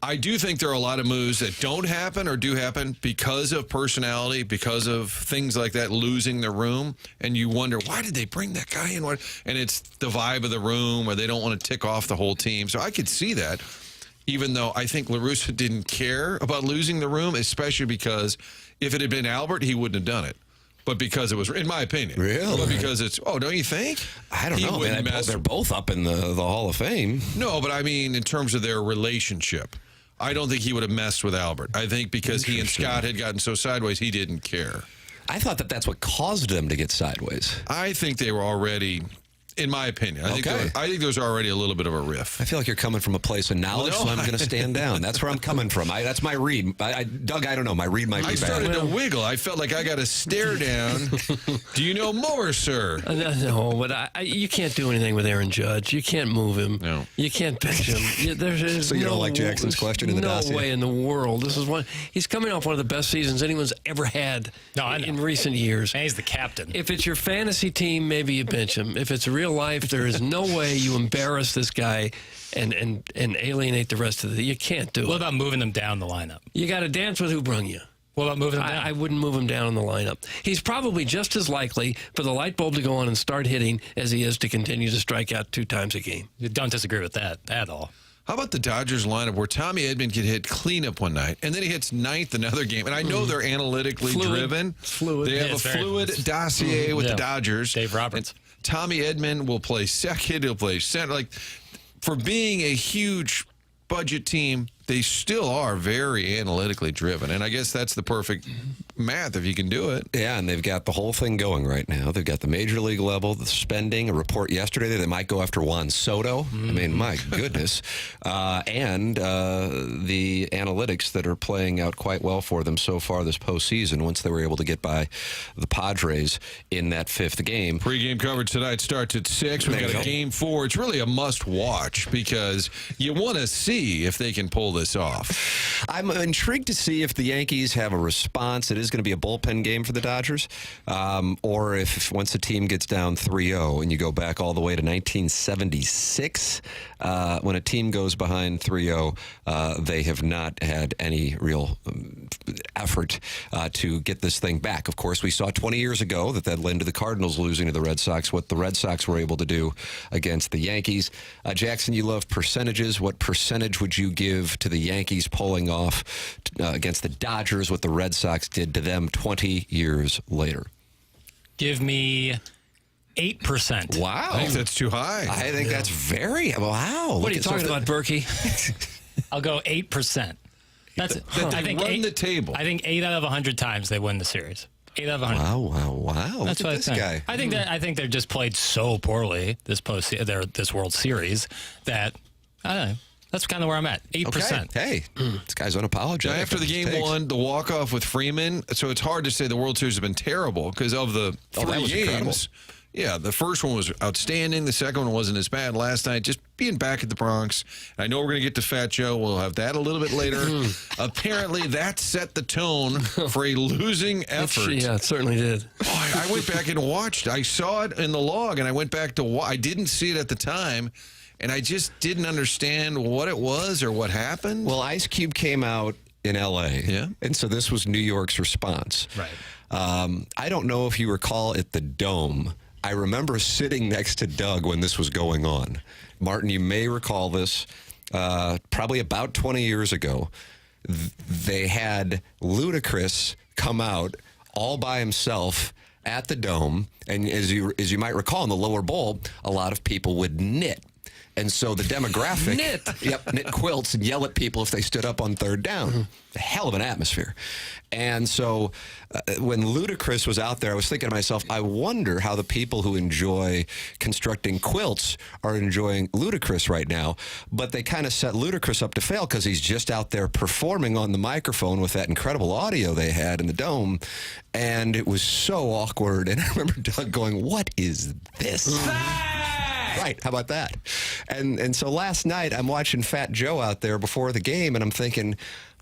S8: I do think there are a lot of moves that don't happen or do happen because of personality, because of things like that, losing the room. And you wonder, why did they bring that guy in? And it's the vibe of the room, or they don't want to tick off the whole team. So I could see that, even though I think La Russa didn't care about losing the room, especially because if it had been Albert, he wouldn't have done it. But because it was, in my opinion.
S3: Really?
S8: But because it's, don't you think?
S3: I don't know. Man, they're both up in the Hall of Fame.
S8: No, but I mean, in terms of their relationship, I don't think he would have messed with Albert. I think because he and Scott had gotten so sideways, he didn't care.
S3: I thought that's what caused them to get sideways.
S8: I think they were already, in my opinion, I think there was already a little bit of a riff.
S3: I feel like you're coming from a place of knowledge, so I'm going to stand down. That's where I'm coming from. That's my read. Doug, I don't know. My read might be bad.
S8: I started to wiggle. I felt like I got to stare down. Do you know more, sir?
S9: No, but you can't do anything with Aaron Judge. You can't move him. No. You can't bench him.
S3: So you don't like Jackson's question in the Dossier?
S9: No way in the world. This is he's coming off one of the best seasons anyone's ever had in recent years.
S10: And he's the captain.
S9: If it's your fantasy team, maybe you bench him. If it's real life, there is no way you embarrass this guy and alienate the rest of you can't do it.
S10: What about moving them down the lineup?
S9: You got to dance with who brung you.
S10: What about moving them down?
S9: I wouldn't move him down in the lineup. He's probably just as likely for the light bulb to go on and start hitting as he is to continue to strike out 2 times a game.
S10: You don't disagree with that at all.
S8: How about the Dodgers lineup where Tommy Edman could hit cleanup one night, and then he hits 9th another game? And I know they're analytically driven.
S9: Fluid.
S8: They have a fluid dossier with the Dodgers.
S10: Dave Roberts.
S8: And Tommy Edman will play second. He'll play center. Like, for being a huge budget team, they still are very analytically driven. And I guess that's the perfect math if you can do it.
S3: Yeah, and they've got the whole thing going right now. They've got the major league level, the spending, a report yesterday that they might go after Juan Soto. I mean, my goodness. And the analytics that are playing out quite well for them so far this postseason once they were able to get by the Padres in that 5th game.
S8: Pre-game coverage tonight starts at 6. We've got a Game 4. It's really a must-watch because you want to see if they can pull this off.
S3: I'm intrigued to see if the Yankees have a response. It is going to be a bullpen game for the Dodgers, or if once the team gets down 3-0 and you go back all the way to 1976, when a team goes behind 3-0, they have not had any real effort to get this thing back. Of course, we saw 20 years ago that led to the Cardinals losing to the Red Sox, what the Red Sox were able to do against the Yankees. Jackson, you love percentages. What percentage would you give to the Yankees pulling off against the Dodgers what the Red Sox did to them 20 years later?
S10: Give me 8%.
S3: Wow.
S8: I think that's too high.
S3: I think that's very, wow.
S9: What are you talking about, Berkey?
S10: I'll go 8%. That's it. I think
S8: run the table.
S10: I think 8 out of 100 times they win the series. 8 out of 100.
S3: Wow.
S10: That's what I think.
S3: Guy.
S10: I think they're just played so poorly this World Series that I don't know. That's kind of where I'm at. 8%.
S3: Okay. Hey, this guy's unapologetic.
S8: Now, after the game 1, the walk-off with Freeman, so it's hard to say the World Series has been terrible because of the 3 games. Yeah, the first one was outstanding. The second one wasn't as bad last night. Just being back at the Bronx. I know we're going to get to Fat Joe. We'll have that a little bit later. Apparently, that set the tone for a losing effort.
S9: Yeah, it certainly did.
S8: Oh, I went back and watched. I saw it in the log, and I went back to watch. I didn't see it at the time, and I just didn't understand what it was or what happened.
S3: Well, Ice Cube came out in L.A., and so this was New York's response.
S10: Right.
S3: I don't know if you recall at the Dome. I remember sitting next to Doug when this was going on. Martin, you may recall this, probably about 20 years ago. They had Ludacris come out all by himself at the Dome, and as you might recall, in the lower bowl, a lot of people would knit. And so the demographic, knit quilts and yell at people if they stood up on third down. A hell of an atmosphere. And so when Ludacris was out there, I was thinking to myself, I wonder how the people who enjoy constructing quilts are enjoying Ludacris right now. But they kind of set Ludacris up to fail because he's just out there performing on the microphone with that incredible audio they had in the Dome. And it was so awkward. And I remember Doug going, what is this? Right, how about that? And so last night, I'm watching Fat Joe out there before the game, and I'm thinking,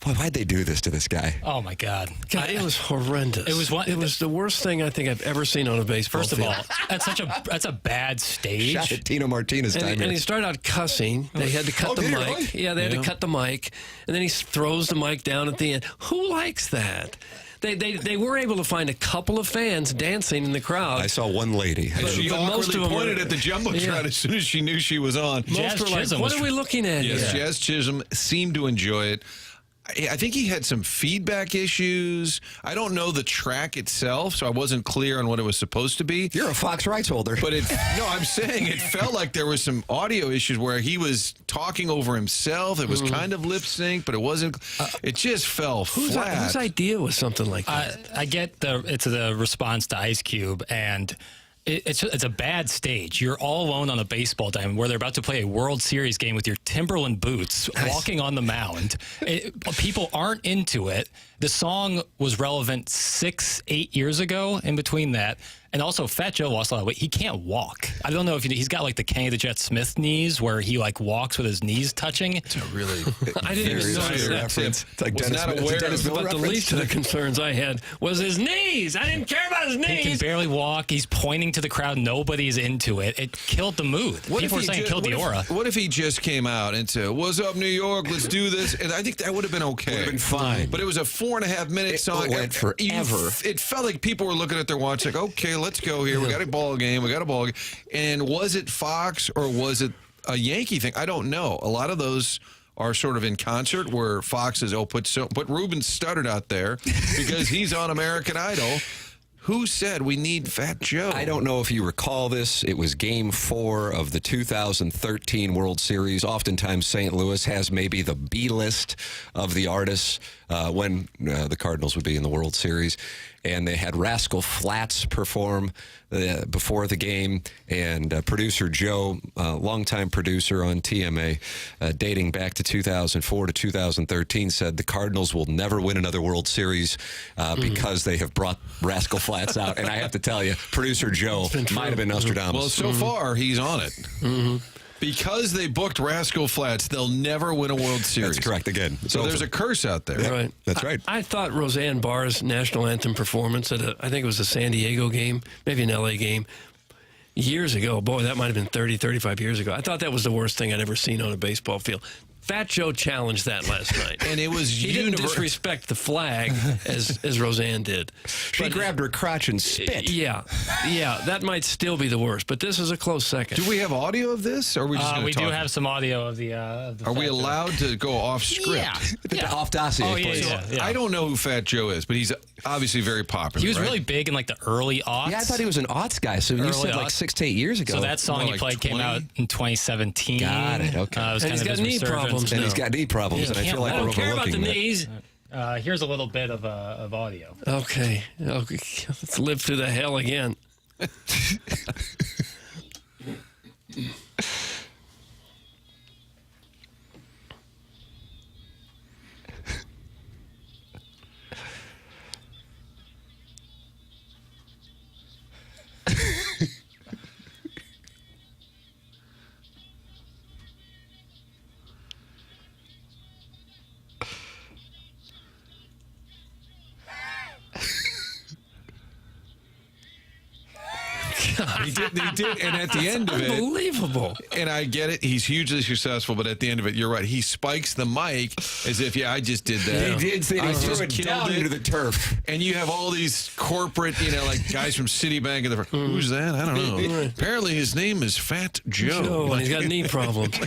S3: boy, why'd they do this to this guy?
S10: Oh, my God.
S9: It was horrendous.
S10: It was
S9: the worst thing I think I've ever seen on a baseball
S10: field. First of all, that's a bad stage.
S3: Shot at Tino Martinez time.
S9: And he started out cussing. They had to cut the mic. Really? Yeah, they had to cut the mic. And then he throws the mic down at the end. Who likes that? They were able to find a couple of fans dancing in the crowd.
S3: I saw one lady.
S8: And she awkwardly pointed at the Jumbotron as soon as she knew she was on.
S9: Most were like, what are we looking at here?
S8: Yes, Jazz Chisholm seemed to enjoy it. I think he had some feedback issues. I don't know the track itself, so I wasn't clear on what it was supposed to be.
S3: You're a Fox rights holder.
S8: But I'm saying it felt like there was some audio issues where he was talking over himself. It was kind of lip sync, but it wasn't. It just fell flat.
S9: Whose idea was something like that?
S10: I get it's the response to Ice Cube, and it's a bad stage. You're all alone on a baseball diamond where they're about to play a World Series game with your Timberland boots, walking on the mound. People aren't into it. The song was relevant 6-8 years ago. In between that, and also Fat Joe lost a lot of weight. He can't walk. I don't know if he's got like the Kenny the Jet Smith knees, where he like walks with his knees touching.
S8: It's a really
S9: I didn't even notice that
S3: reference. It's like
S8: was not aware
S3: of
S8: it.
S9: But the least of the concerns I had was his knees. I didn't care about his knees.
S10: He can barely walk. He's pointing to the crowd. Nobody's into it. It killed the mood. People were saying it killed the aura.
S8: What if he just came out and said, "What's up, New York? Let's do this"? And I think that would have been okay.
S3: Would have been fine.
S8: But it was a 4.5-minute song.
S3: It went forever.
S8: It felt like people were looking at their watch like, okay, let's go here. We got a ball game. And was it Fox or was it a Yankee thing? I don't know. A lot of those are sort of in concert where Fox says, put Ruben Studdard out there because he's on American Idol. Who said we need Fat Joe?
S3: I don't know if you recall this. It was Game 4 of the 2013 World Series. Oftentimes, St. Louis has maybe the B list of the artists when the Cardinals would be in the World Series. And they had Rascal Flatts perform before the game. And producer Joe, longtime producer on TMA, dating back to 2004 to 2013, said the Cardinals will never win another World Series because they have brought Rascal Flatts out. And I have to tell you, producer Joe might have been Nostradamus.
S8: Well, so far, he's on it. Because they booked Rascal Flatts, they'll never win a World Series.
S3: That's correct, again.
S8: So there's a curse out there.
S3: Yeah,
S9: right.
S3: That's right.
S9: I thought Roseanne Barr's national anthem performance at I think it was a San Diego game, maybe an LA game, years ago. Boy, that might have been 30, 35 years ago. I thought that was the worst thing I'd ever seen on a baseball field. Fat Joe challenged that last night.
S8: And it was
S9: he didn't disrespect the flag as Roseanne did.
S3: She grabbed her crotch and spit.
S9: Yeah, that might still be the worst, but this is a close second.
S8: Do we have audio of this? Or are we just
S10: We do have some audio of the
S8: Are we allowed to go off script?
S10: Yeah.
S3: Off Dossier.
S10: Oh, yeah.
S8: I don't know who Fat Joe is, but he's obviously very popular.
S10: He was
S8: right?
S10: really big in like the early aughts.
S3: Yeah, I thought he was an aughts guy. So you said like 6 to 8 years ago.
S10: So that song he played came out in 2017.
S3: Got it. Okay.
S10: It was
S9: And
S10: kind
S9: he's
S10: of
S9: got
S10: his
S9: knee
S10: resurgence.
S9: problems
S3: And
S9: now.
S3: he's got knee problems, and I feel like
S9: I
S3: we're
S9: don't care about the
S3: overlooking that.
S9: knees.
S10: Here's a little bit of audio.
S9: Okay, let's live through the hell again.
S8: He did, and at the end of it,
S9: unbelievable.
S8: And I get it, he's hugely successful, but at the end of it, you're right. He spikes the mic as if, I just did that.
S3: He did. He threw it down into the turf.
S8: And you have all these corporate, like guys from Citibank, and who's that? I don't know. Apparently, his name is Fat Joe.
S9: And he's got knee problems.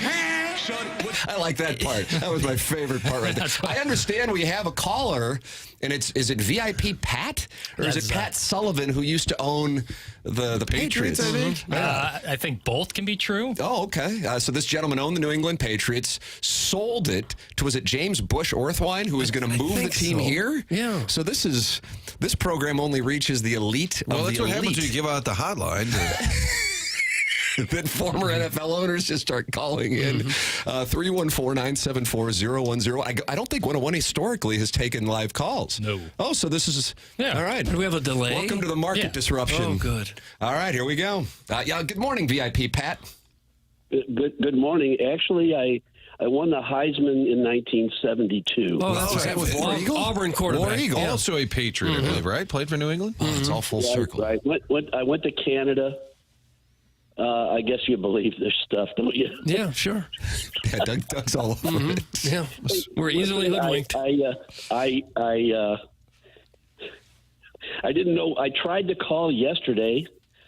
S3: I like that part. That was my favorite part right there. I understand we have a caller, and is it VIP Pat? Or is it Pat Sullivan, who used to own the Patriots, I think?
S10: I think both can be true.
S3: Oh, okay. So this gentleman owned the New England Patriots, sold it to, was it James Bush Orthwine, who was going to move the team here?
S9: Yeah.
S3: So this program only reaches the elite
S8: Well,
S3: of
S8: that's
S3: the
S8: what
S3: elite.
S8: happens when you give out the hotline.
S3: Then former NFL owners just start calling in. 314-974-010. I don't think 101 historically has taken live calls.
S10: No.
S3: Oh, so this is...
S9: Yeah.
S3: All right.
S9: Do we have a delay?
S3: Welcome to the market disruption.
S9: Oh, good.
S3: All right, here we go. Good morning, VIP Pat.
S11: Good morning. Actually, I won the Heisman in 1972.
S9: Oh, that's right.
S3: with War Eagle?
S9: Auburn quarterback.
S3: War Eagle.
S8: Also a Patriot, I believe, right? Played for New England?
S3: It's all full circle.
S11: Right. I went to Canada. I guess you believe this stuff, don't you?
S9: Yeah, sure.
S3: Yeah, Doug's all over it.
S9: Yeah, we're easily hoodwinked.
S11: I didn't know. I tried to call yesterday,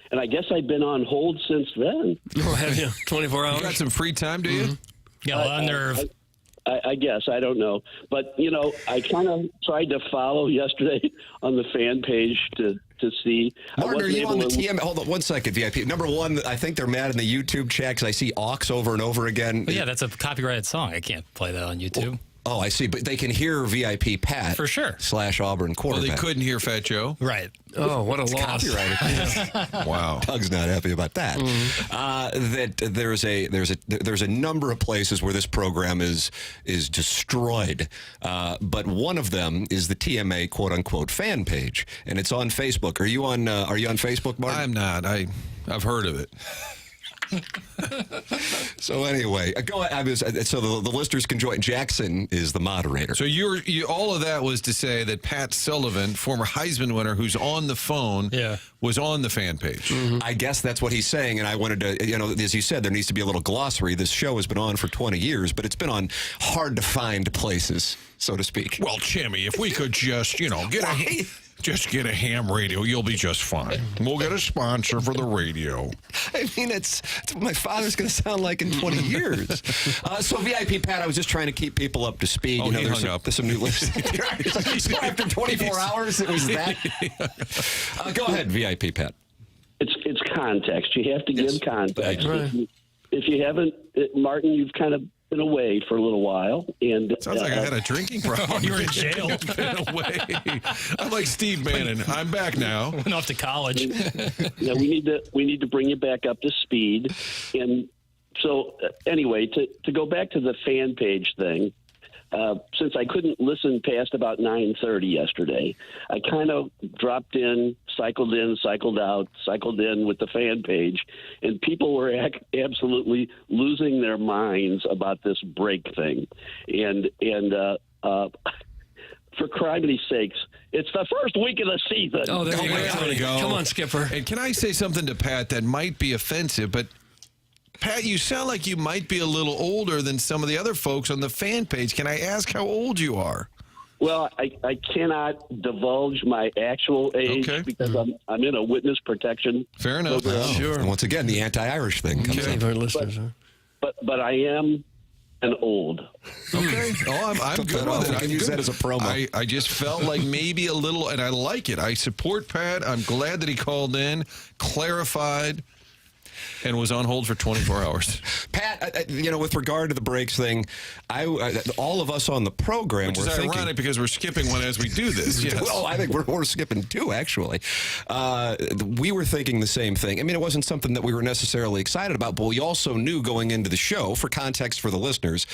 S11: and I guess I've been on hold since then.
S9: Oh, have you? 24 hours?
S8: You got some free time, do you?
S10: Got a lot of nerve.
S11: I guess. I don't know. But, I kind of tried to follow yesterday on the fan page to see.
S3: Martin, are you on the TM? Hold on 1 second, VIP. Number one, I think they're mad in the YouTube chat because I see aux over and over again.
S10: But yeah, that's a copyrighted song. I can't play that on YouTube.
S3: Oh, I see. But they can hear VIP Pat.
S10: For sure.
S3: / Auburn quarterback.
S8: Well, they couldn't hear Fat Joe.
S10: Right.
S9: Oh, what a loss.
S3: Copyrighted.
S8: Wow.
S3: Doug's not happy about that. That there's a number of places where this program is destroyed, but one of them is the TMA quote unquote fan page, and it's on Facebook. Are you on Facebook, Martin?
S8: I'm not. I've heard of it.
S3: So anyway, go ahead. So the listeners can join. Jackson is the moderator.
S8: So you all of that was to say that Pat Sullivan, former Heisman winner, who's on the phone, was on the fan page.
S3: I guess that's what he's saying, and I wanted to, as you said, there needs to be a little glossary. This show has been on for 20 years, but it's been on hard to find places, so to speak.
S8: Well, Jimmy, if we could just, get a ham radio, you'll be just fine. We'll get a sponsor for the radio.
S3: I mean, it's what my father's going to sound like in 20 years. So VIP Pat, I was just trying to keep people up to speed.
S8: Oh, he hung up.
S3: There's some new listeners. After 24 hours, it was that. Go ahead, VIP Pat.
S11: It's context. You have to give context.
S9: Right.
S11: If you haven't, Martin, you've kind of been away for a little while, and
S8: sounds like I had a drinking problem.
S10: You were in jail.
S8: Been away. I'm like Steve Bannon. I'm back now.
S10: Went off to college.
S11: we need to bring you back up to speed. And so, anyway, to go back to the fan page thing, since I couldn't listen past about 9:30 yesterday, I kind of dropped in, cycled out, cycled in with the fan page, and people were absolutely losing their minds about this break thing. And for criminy sakes, it's the first week of the season.
S9: Oh, there you go. Come on, Skipper.
S8: And can I say something to Pat that might be offensive, but Pat, you sound like you might be a little older than some of the other folks on the fan page. Can I ask how old you are?
S11: Well, I cannot divulge my actual age because I'm in a witness protection.
S8: Fair enough.
S3: Sure. And once again, the anti-Irish thing comes up.
S9: Our listeners,
S11: but I am an old.
S8: Okay. Oh, I'm good with it.
S3: I can use that as a promo.
S8: I just felt like maybe a little, and I like it. I support Pat. I'm glad that he called in, clarified, and was on hold for 24 hours.
S3: Pat, with regard to the breaks thing, all of us on the program
S8: Which
S3: were
S8: is
S3: thinking...
S8: ironic because we're skipping one as we do this. Yes.
S3: Well, I think we're skipping two, actually. We were thinking the same thing. I mean, it wasn't something that we were necessarily excited about, but we also knew going into the show, for context for the listeners,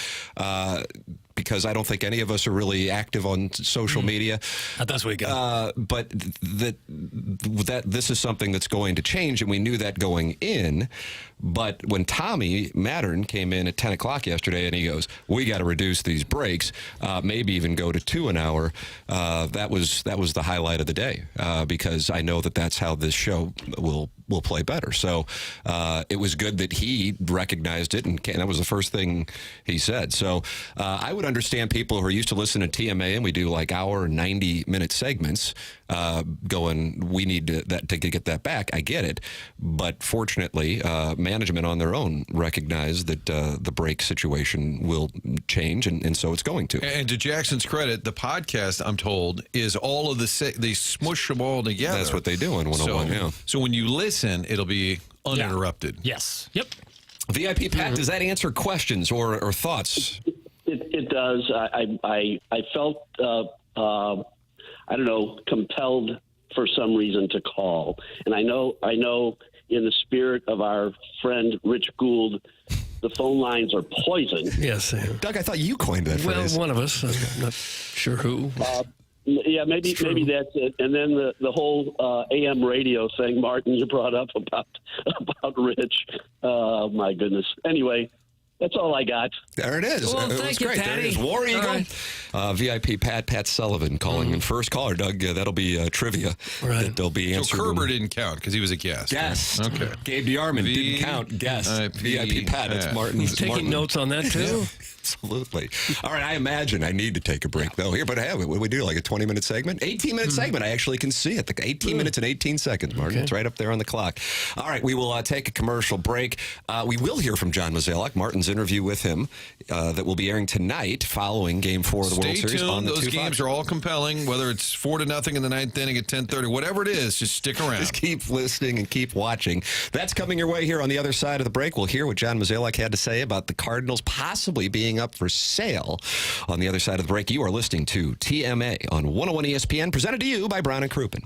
S3: because I don't think any of us are really active on social media.
S10: Not this weekend.
S3: But that this is something that's going to change, and we knew that going in. But when Tommy Mattern came in at 10 o'clock yesterday and he goes, we got to reduce these breaks, maybe even go to 2 an hour, that was the highlight of the day, because I know that's how this show will will play better. So it was good that he recognized it, and that was the first thing he said. So I would understand people who are used to listening to TMA, and we do like hour 90-minute segments, going, we need to get that back. I get it. But fortunately, management on their own recognized that the break situation will change, and so it's going to.
S8: And to Jackson's credit, the podcast, I'm told, is all of they smush them all together.
S3: That's what they do in 101,
S8: So when you listen, it'll be uninterrupted.
S10: Yes. Yep.
S3: VIP Pat, does that answer questions or thoughts?
S11: It does. I felt I don't know, compelled for some reason to call, and I know in the spirit of our friend Rich Gould, the phone lines are poison.
S9: Yes,
S3: Doug, I thought you coined that phrase.
S9: Well, one of us. I'm not sure who.
S11: Yeah, maybe that's it. And then the whole AM radio thing, Martin, you brought up about Rich. Oh my goodness. Anyway, that's all I got.
S3: There it is.
S9: Well,
S3: it
S9: thank
S3: was
S9: you,
S3: great.
S9: Patty.
S3: There it is. War Eagle.
S9: Right.
S3: VIP Pat Sullivan calling in first caller. Doug, that'll be trivia.
S9: Right.
S3: That they'll be
S8: So
S3: answered.
S8: Kerber didn't count because he was a guest.
S3: Guest.
S8: Okay.
S3: Gabe DeArmond didn't count. Guest. VIP Pat. It's Martin.
S9: He's taking notes on that, too?
S3: Absolutely. All right, I imagine I need to take a break, though, here. But hey, what do we do, like a 20-minute segment? 18-minute segment. I actually can see it. 18 minutes and 18 seconds, Martin.
S9: Okay.
S3: It's right up there on the clock. All right, we will take a commercial break. We will hear from John Mozeliak, Martin's interview with him, that will be airing tonight following Game 4 of the World Series.
S8: Stay tuned.
S3: On the
S8: Those games are all compelling, whether it's 4-0 in the ninth inning at 10:30, whatever it is, just stick around.
S3: Just keep listening and keep watching. That's coming your way here on the other side of the break. We'll hear what John Mozeliak had to say about the Cardinals possibly being up for sale. On the other side of the break, you are listening to TMA on 101 ESPN, presented to you by Brown and Krupin.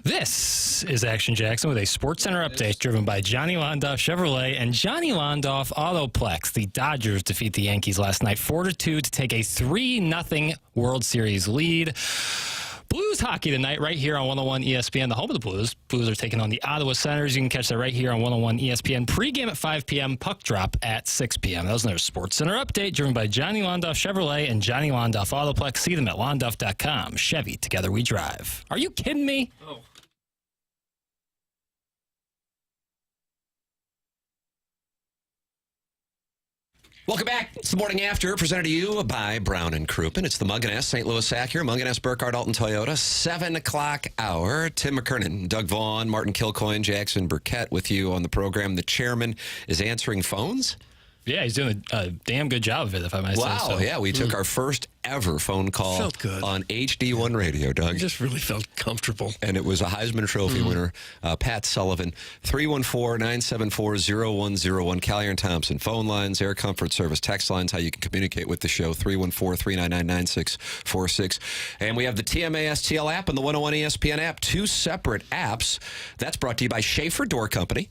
S10: This is Action Jackson with a Sports Center update driven by Johnny Londoff Chevrolet and Johnny Londoff Autoplex. The Dodgers defeat the Yankees last night 4-2 to take a 3-0 World Series lead. Blues hockey tonight right here on 101 ESPN, the home of the Blues. Blues are taking on the Ottawa Senators. You can catch that right here on 101 ESPN. Pre-game at 5 p.m., puck drop at 6 p.m. That was another Sports Center update driven by Johnny Londoff Chevrolet and Johnny Londoff Autoplex. See them at londoff.com. Chevy, together we drive. Are you kidding me? Oh.
S3: Welcome back. It's the Morning After, presented to you by Brown and Krupin. It's the Mungan St. Louis Acura, Mungan Burkett, Alton Toyota, 7 o'clock hour. Tim McKernan, Doug Vaughn, Martin Kilcoyne, Jackson Burkett with you on the program. The chairman is answering phones.
S10: Yeah, he's doing a damn good job of it, if I might say so.
S3: Wow, yeah, we took our first ever phone call
S9: Felt good.
S3: on HD1 radio, Doug.
S9: I just really felt comfortable.
S3: And it was a Heisman Trophy winner, Pat Sullivan. 314-974-0101. Callier and Thompson. Phone lines, Air Comfort Service, text lines, how you can communicate with the show, 314-399-9646. And we have the TMA STL app and the 101 ESPN app, 2 separate apps. That's brought to you by Schaeffer Door Company.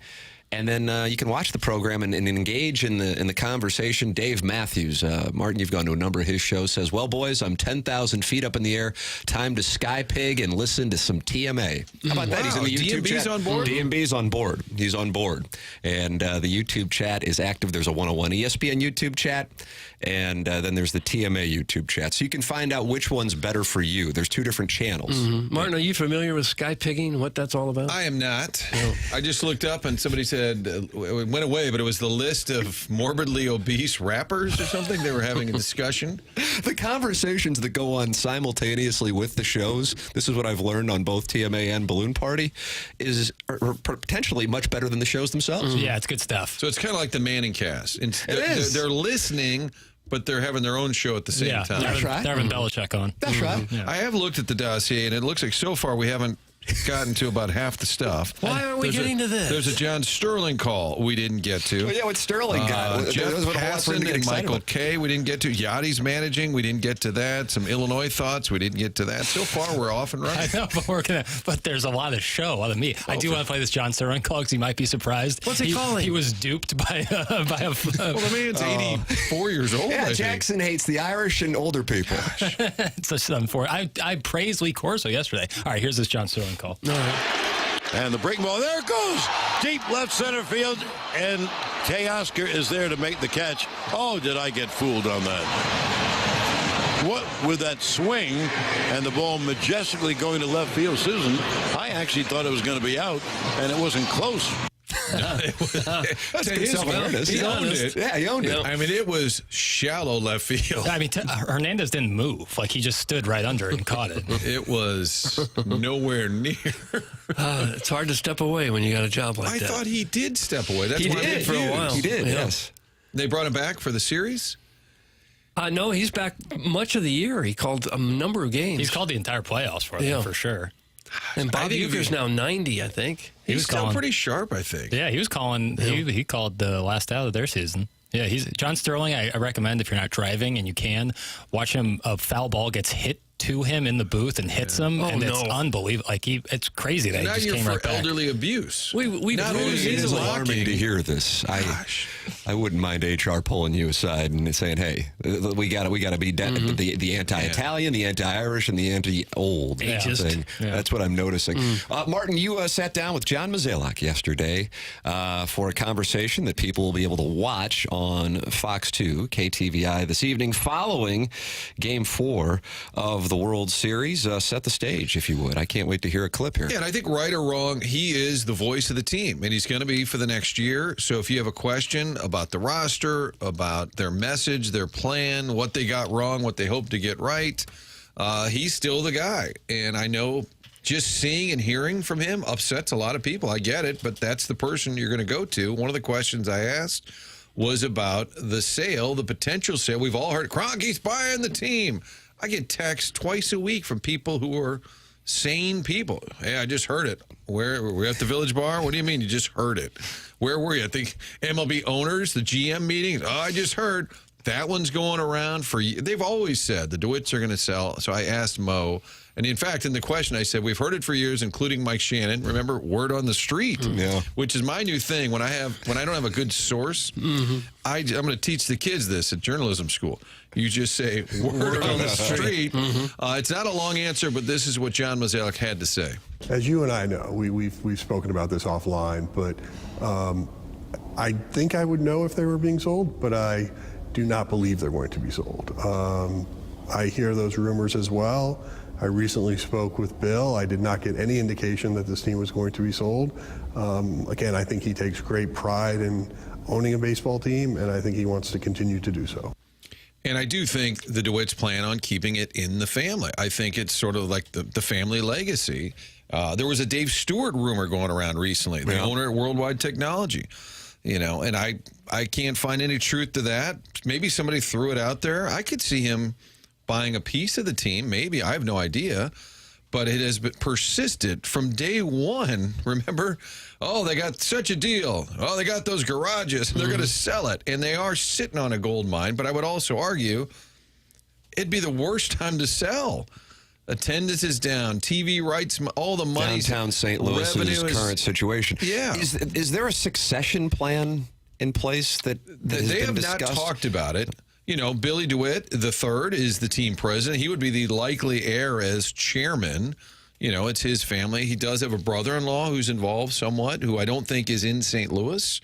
S3: And then you can watch the program and engage in the conversation. Dave Matthews, Martin, you've gone to a number of his shows, says, well, boys, I'm 10,000 feet up in the air. Time to sky pig and listen to some TMA. How about that? He's in the YouTube
S8: DMB's
S3: chat.
S8: on board?
S3: DMB's on board. He's on board. And the YouTube chat is active. There's a 101 ESPN YouTube chat. And then there's the TMA YouTube chat. So you can find out which one's better for you. There's 2 different channels.
S9: Mm-hmm. Martin, are you familiar with sky pigging, what that's all about?
S8: I am not. No. I just looked up and somebody said, it went away, but it was the list of morbidly obese rappers or something. They were having a discussion.
S3: The conversations that go on simultaneously with the shows, this is what I've learned on both TMA and Balloon Party, are potentially much better than the shows themselves.
S10: Yeah, it's good stuff.
S8: So it's kind of like the Manning cast. They're listening, but they're having their own show at the same time.
S10: That's right. They're having Belichick on.
S3: That's right.
S8: Yeah. I have looked at the dossier, and it looks like so far we haven't gotten to about half the stuff.
S9: Why aren't we getting to this?
S8: There's a John Sterling call we didn't get to.
S3: Well, yeah, what Sterling got.
S8: Jeff Passan and Michael Kay we didn't get to. Yachty's managing, we didn't get to that. Some Illinois thoughts, we didn't get to that. So far, we're off and running.
S10: I know, but there's a lot of show, a lot of meat. I do want to play this John Sterling call because he might be surprised.
S9: What's he calling?
S10: He was duped by a
S8: well, the man's 84 years old.
S3: Yeah, Jackson hates the Irish and older people.
S10: It's just unfortunate. I praised Lee Corso yesterday. All right, here's this John Sterling call.
S9: All right.
S12: And the breaking ball, there it goes. Deep left center field, and Kay Oscar is there to make the catch. Oh, did I get fooled on that? What with that swing and the ball majestically going to left field, Susan, I actually thought it was going to be out, and it wasn't close.
S3: That's good self-awareness.
S8: He owned it.
S3: Yeah, he owned it.
S8: I mean, it was shallow left field.
S10: I mean, Hernandez didn't move. Like, he just stood right under it and caught it.
S8: It was nowhere near.
S9: It's hard to step away when you got a job like that.
S8: I thought he did step away. That's
S9: He
S8: why
S9: did for a while.
S3: He did, yes.
S8: They brought him back for the series?
S9: No, he's back much of the year. He called a number of games.
S10: He's called the entire playoffs for them, for sure.
S9: And Bob Uecker's now 90, I think.
S8: He's still pretty sharp, I think.
S10: Yeah, he was calling. He called the last out of their season. Yeah, he's John Sterling. I recommend if you're not driving and you can watch him. A foul ball gets hit to him in the booth and hits him, and it's unbelievable. Like it's crazy that he just came right back.
S8: Elderly abuse.
S9: It
S3: is alarming to hear this. I wouldn't mind HR pulling you aside and saying, "Hey, we got to be the anti-Italian, the anti-Irish, and the anti-old thing." Yeah. That's what I'm noticing. Martin, you sat down with John Mozeliak yesterday for a conversation that people will be able to watch on Fox 2, KTVI this evening, following Game 4 of the World Series. Set the stage, if you would. I can't wait to hear a clip here.
S8: Yeah, and I think right or wrong, he is the voice of the team, and he's going to be for the next year. So if you have a question about the roster, about their message, their plan, what they got wrong, what they hope to get right, he's still the guy. And I know just seeing and hearing from him upsets a lot of people. I get it, but that's the person you're going to go to. One of the questions I asked was about the sale, the potential sale. We've all heard, Kroenke's buying the team. I get texts twice a week from people who are sane people. Hey, I just heard it. Where were we at the Village Bar? What do you mean you just heard it? Where were you? I think MLB owners, the GM meetings. Oh, I just heard. That one's going around for you. They've always said the DeWitts are going to sell. So I asked Mo, and in fact, in the question, I said, we've heard it for years, including Mike Shannon. Remember, word on the street, which is my new thing. When I don't have a good source, I'm going to teach the kids this at journalism school. You just say word on the street. It's not a long answer, but this is what John Mozeliak had to say.
S13: As you and I know, we've spoken about this offline, but I think I would know if they were being sold, but I do not believe they're going to be sold. I hear those rumors as well. I recently spoke with Bill. I did not get any indication that this team was going to be sold. Again, I think he takes great pride in owning a baseball team, and I think he wants to continue to do so.
S8: And I do think the DeWitts plan on keeping it in the family. I think it's sort of like the family legacy. There was a Dave Stewart rumor going around recently, the owner at Worldwide Technology. And I can't find any truth to that. Maybe somebody threw it out there. I could see him buying a piece of the team. Maybe. I have no idea. But it has persisted from day one. Remember? Oh, they got such a deal. Oh, they got those garages. They're going to sell it. And they are sitting on a gold mine. But I would also argue it'd be the worst time to sell. Attendance is down. TV rights, all the money.
S3: Downtown St. Louis's current situation.
S8: Yeah.
S3: Is there a succession plan in place that has
S8: they
S3: been
S8: have
S3: discussed?
S8: not talked about it. Billy DeWitt III is the team president. He would be the likely heir as chairman. It's his family. He does have a brother-in-law who's involved somewhat, who I don't think is in St. Louis,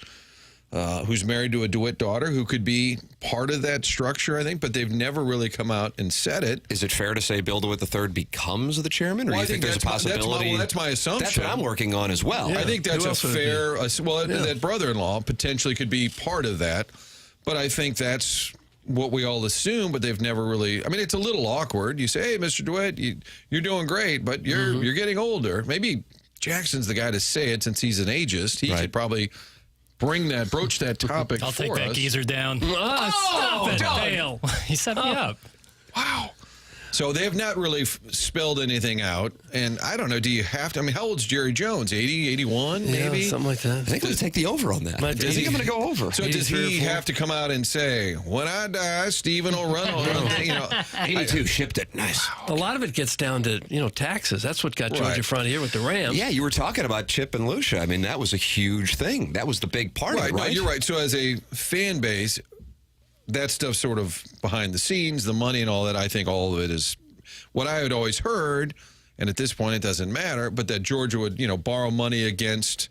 S8: who's married to a DeWitt daughter who could be part of that structure, I think, but they've never really come out and said it.
S3: Is it fair to say Bill DeWitt III becomes the chairman, or do you think there's a possibility?
S8: That's my assumption.
S3: That's what I'm working on as well.
S8: Yeah. I think that's a fair, that brother-in-law potentially could be part of that, but I think that's what we all assume, but they've never really. It's a little awkward. You say, hey, Mr. DeWitt, you're doing great, but you're getting older. Maybe Jackson's the guy to say it since he's an ageist. He could probably broach that topic
S10: I'll take that geezer down.
S8: Oh,
S10: stop it, Dale. He set me up.
S8: Wow. So they have not really spelled anything out. And I don't know, do you have to? How old's Jerry Jones? 80, 81, maybe?
S9: Yeah, something like that.
S3: I think I'm going to take the over on that. I think I'm going to go over.
S8: So does he have to come out and say, when I die, Stephen will run on?
S3: 82 shipped it. Nice.
S9: A lot of it gets down to, taxes. That's what got Georgia Front here with the Rams.
S3: Yeah, you were talking about Chip and Lucia. That was a huge thing. That was the big part of it, right?
S8: No, you're right. So as a fan base, that stuff sort of behind the scenes, the money and all that, I think all of it is what I had always heard, and at this point it doesn't matter, but that Georgia would, borrow money against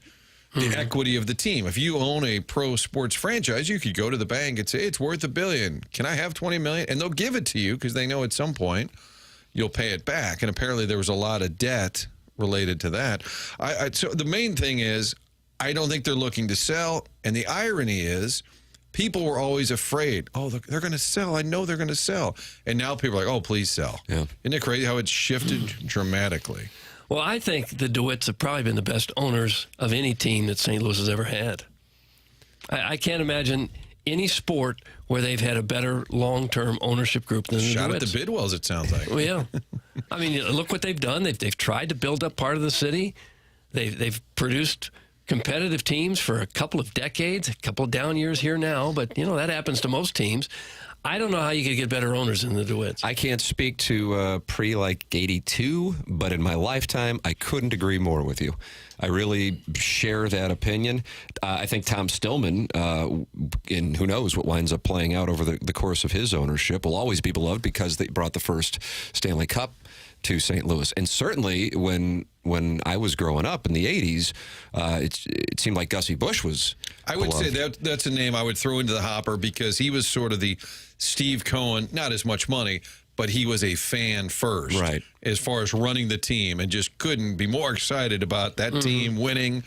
S8: the equity of the team. If you own a pro sports franchise, you could go to the bank and say, it's worth $1 billion. Can I have $20 million? And they'll give it to you because they know at some point you'll pay it back. And apparently there was a lot of debt related to that. So the main thing is, I don't think they're looking to sell. And the irony is, people were always afraid. Oh, they're going to sell. I know they're going to sell. And now people are like, oh, please sell.
S3: Yeah.
S8: Isn't it crazy how it's shifted dramatically?
S9: Well, I think the DeWitts have probably been the best owners of any team that St. Louis has ever had. I can't imagine any sport where they've had a better long-term ownership group than the DeWitts.
S8: Shot at the Bidwells, it sounds like.
S9: Well, yeah. Look what they've done. They've tried to build up part of the city. They've produced competitive teams for a couple of decades, a couple of down years here now, but, that happens to most teams. I don't know how you could get better owners than the DeWitts.
S3: I can't speak to pre-like 82, but in my lifetime, I couldn't agree more with you. I really share that opinion. I think Tom Stillman, and who knows what winds up playing out over the course of his ownership, will always be beloved because they brought the first Stanley Cup to St. Louis. And certainly when I was growing up in the 80s, it seemed like Gussie Busch was
S8: I would
S3: beloved.
S8: say that's a name I would throw into the hopper because he was sort of the Steve Cohen, not as much money, but he was a fan first.
S3: Right.
S8: As far as running the team and just couldn't be more excited about that team winning.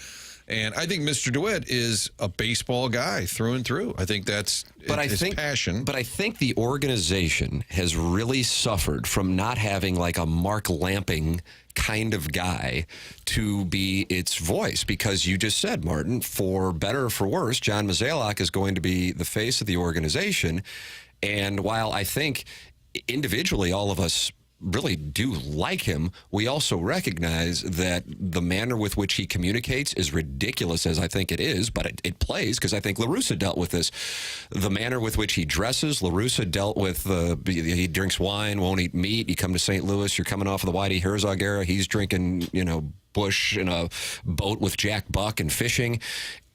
S8: And I think Mr. DeWitt is a baseball guy through and through. I think that's his passion.
S3: But I think the organization has really suffered from not having like a Mark Lamping kind of guy to be its voice because you just said, Martin, for better or for worse, John Mozeliak is going to be the face of the organization. And while I think individually all of us really do like him, we also recognize that the manner with which he communicates is ridiculous as I think it is, but it plays because I think La Russa dealt with this. The manner with which he dresses, La Russa dealt with he drinks wine, won't eat meat. You come to St. Louis, you're coming off of the Whitey Herzog era. He's drinking, Bush in a boat with Jack Buck and fishing.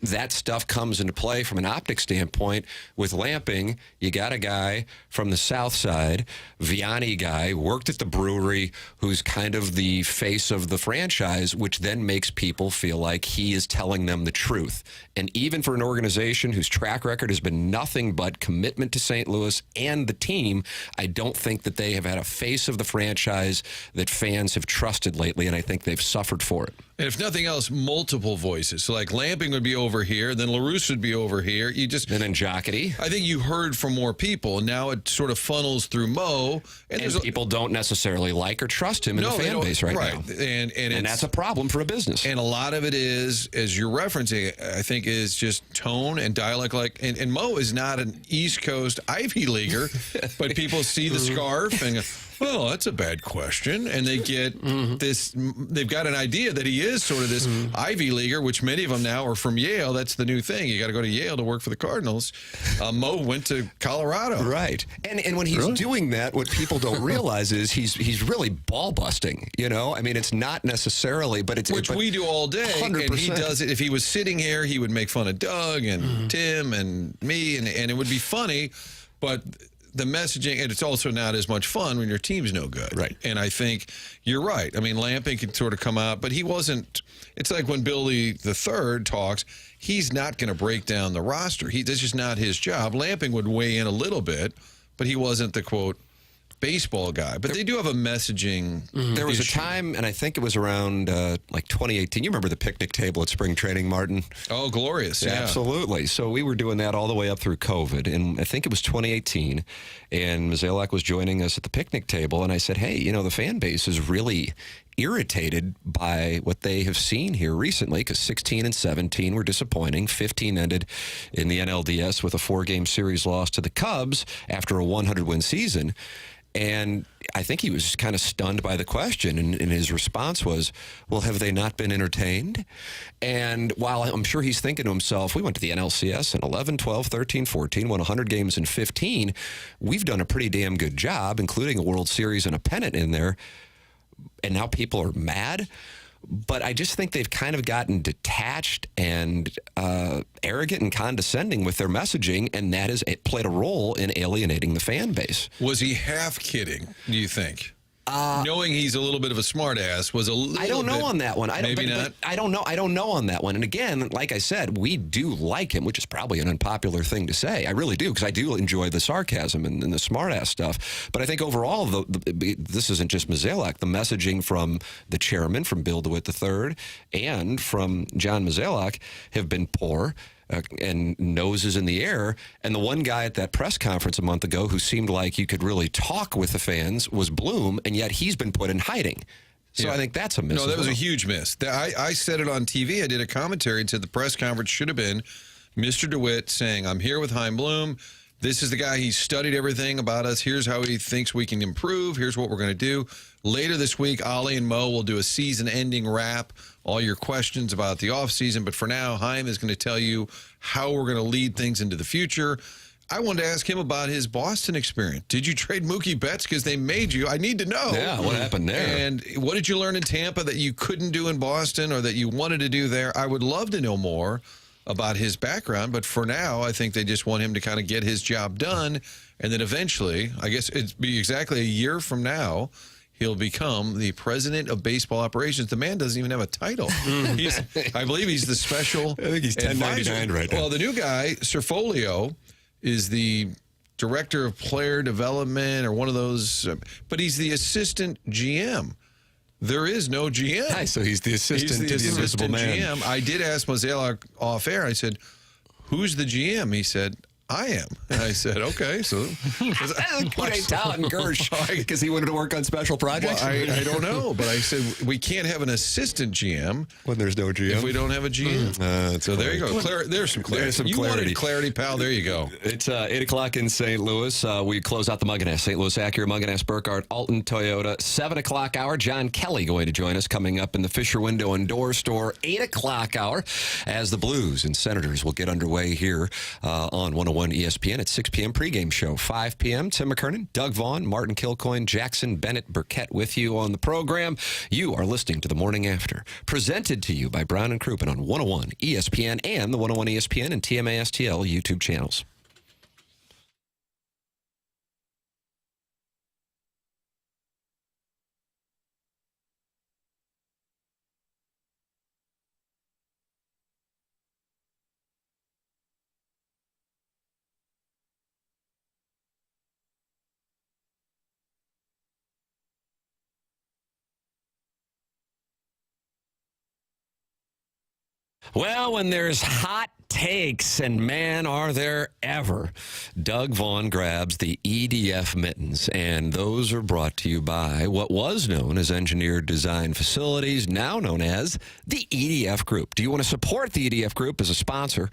S3: That stuff comes into play from an optic standpoint. With Lamping, you got a guy from the South Side, Vianney guy, worked at the brewery, who's kind of the face of the franchise, which then makes people feel like he is telling them the truth. And even for an organization whose track record has been nothing but commitment to St. Louis and the team, I don't think that they have had a face of the franchise that fans have trusted lately, and I think they've suffered for it.
S8: And if nothing else, multiple voices. So like Lamping would be over here, then LaRousse would be over here.
S3: And then Jocketty.
S8: I think you heard from more people. And now it sort of funnels through Mo.
S3: And people don't necessarily like or trust him in the fan base right now.
S8: And
S3: that's a problem for a business.
S8: And a lot of it is, as you're referencing, I think is just tone and dialect. And Mo is not an East Coast Ivy Leaguer, but people see the scarf and go, well, that's a bad question. And they get this, they've got an idea that he is sort of this Ivy Leaguer, which many of them now are from Yale. That's the new thing. You got to go to Yale to work for the Cardinals. Mo went to Colorado.
S3: Right. And when he's doing that, what people don't realize is he's really ball busting. I mean, it's not necessarily, but it's.
S8: Which we do all day.
S3: 100%.
S8: And he does it. If he was sitting here, he would make fun of Doug and Tim and me, and it would be funny, but the messaging, and it's also not as much fun when your team's no good.
S3: Right.
S8: And I think you're right. I mean, Lamping could sort of come out, but he wasn't. It's like when Billy the Third talks, he's not going to break down the roster. That's just not his job. Lamping would weigh in a little bit, but he wasn't the, quote, baseball guy. But they do have a messaging
S3: There was
S8: issue.
S3: a time, and I think it was around like 2018. You remember the picnic table at spring training, Martin?
S8: Oh, glorious. Yeah.
S3: Absolutely. So we were doing that all the way up through COVID, and I think it was 2018, and Mzalek was joining us at the picnic table, and I said, hey, the fan base is really irritated by what they have seen here recently, because 16 and 17 were disappointing. 15 ended in the NLDS with a 4-game series loss to the Cubs after a 100-win season. And I think he was kind of stunned by the question, and his response was, well, have they not been entertained? And while I'm sure he's thinking to himself, we went to the NLCS in 11, 12, 13, 14, won 100 games in 15. We've done a pretty damn good job, including a World Series and a pennant in there. And now people are mad. But I just think they've kind of gotten detached and arrogant and condescending with their messaging, and that has played a role in alienating the fan base.
S8: Was he half kidding, do you think? Knowing he's a little bit of a smartass was a little
S3: I don't know
S8: bit,
S3: on that one.
S8: Maybe not.
S3: I don't know. I don't know on that one. And again, like I said, we do like him, which is probably an unpopular thing to say. I really do, because I do enjoy the sarcasm and the smartass stuff. But I think overall, this isn't just Mzalek. The messaging from the chairman, from Bill DeWitt III, and from John Mzalek have been poor. And noses in the air. And the one guy at that press conference a month ago who seemed like you could really talk with the fans was Bloom, and yet he's been put in hiding. So I think that's a miss.
S8: No, that was a huge miss. I said it on TV. I did a commentary and said the press conference should have been Mr. DeWitt saying, I'm here with Chaim Bloom. This is the guy. He's studied everything about us. Here's how he thinks we can improve. Here's what we're going to do. Later this week, Ollie and Mo will do a season-ending wrap, all your questions about the offseason. But for now, Chaim is going to tell you how we're going to lead things into the future. I wanted to ask him about his Boston experience. Did you trade Mookie Betts because they made you? I need to know.
S3: Yeah, what happened there?
S8: And what did you learn in Tampa that you couldn't do in Boston or that you wanted to do there? I would love to know more about his background, but for now, I think they just want him to kind of get his job done, and then eventually, I guess it'd be exactly a year from now, he'll become the president of baseball operations. The man doesn't even have a title. I believe he's the special
S3: I think he's 1099 right now.
S8: Well, the new guy, Serfolio, is the director of player development or one of those, but he's the assistant GM. There is no GM.
S3: Hi, so he's the assistant to the invisible man.
S8: GM. I did ask Mozeliak off air. I said, who's the GM? He said, I am. And I said, okay, so.
S3: Put a Town Gersh because he wanted to work on special projects?
S8: Well, I don't know, but I said we can't have an assistant GM
S3: when there's no GM.
S8: If we don't have a GM. So there you go. There's some clarity.
S3: There's some
S8: you
S3: clarity.
S8: wanted clarity, pal. There you go.
S3: It's 8 o'clock in St. Louis. We close out the Munganess. St. Louis Acura, Munganess, Burkhardt, Alton, Toyota. 7 o'clock hour. John Kelly going to join us coming up in the Fisher Window and Door Store. 8 o'clock hour as the Blues and Senators will get underway here on 101 ESPN at 6 p.m. pregame show. 5 p.m. Tim McKernan, Doug Vaughn, Martin Kilcoyne, Jackson Burkett with you on the program. You are listening to the Morning After, presented to you by Brown and Krupin on 101 ESPN and the 101 ESPN and TMA STL YouTube channels. Well, when there's hot takes, and man, are there ever, Doug Vaughn grabs the EDF mittens, and those are brought to you by what was known as Engineered Design Facilities, now known as the EDF Group. Do you want to support the EDF Group as a sponsor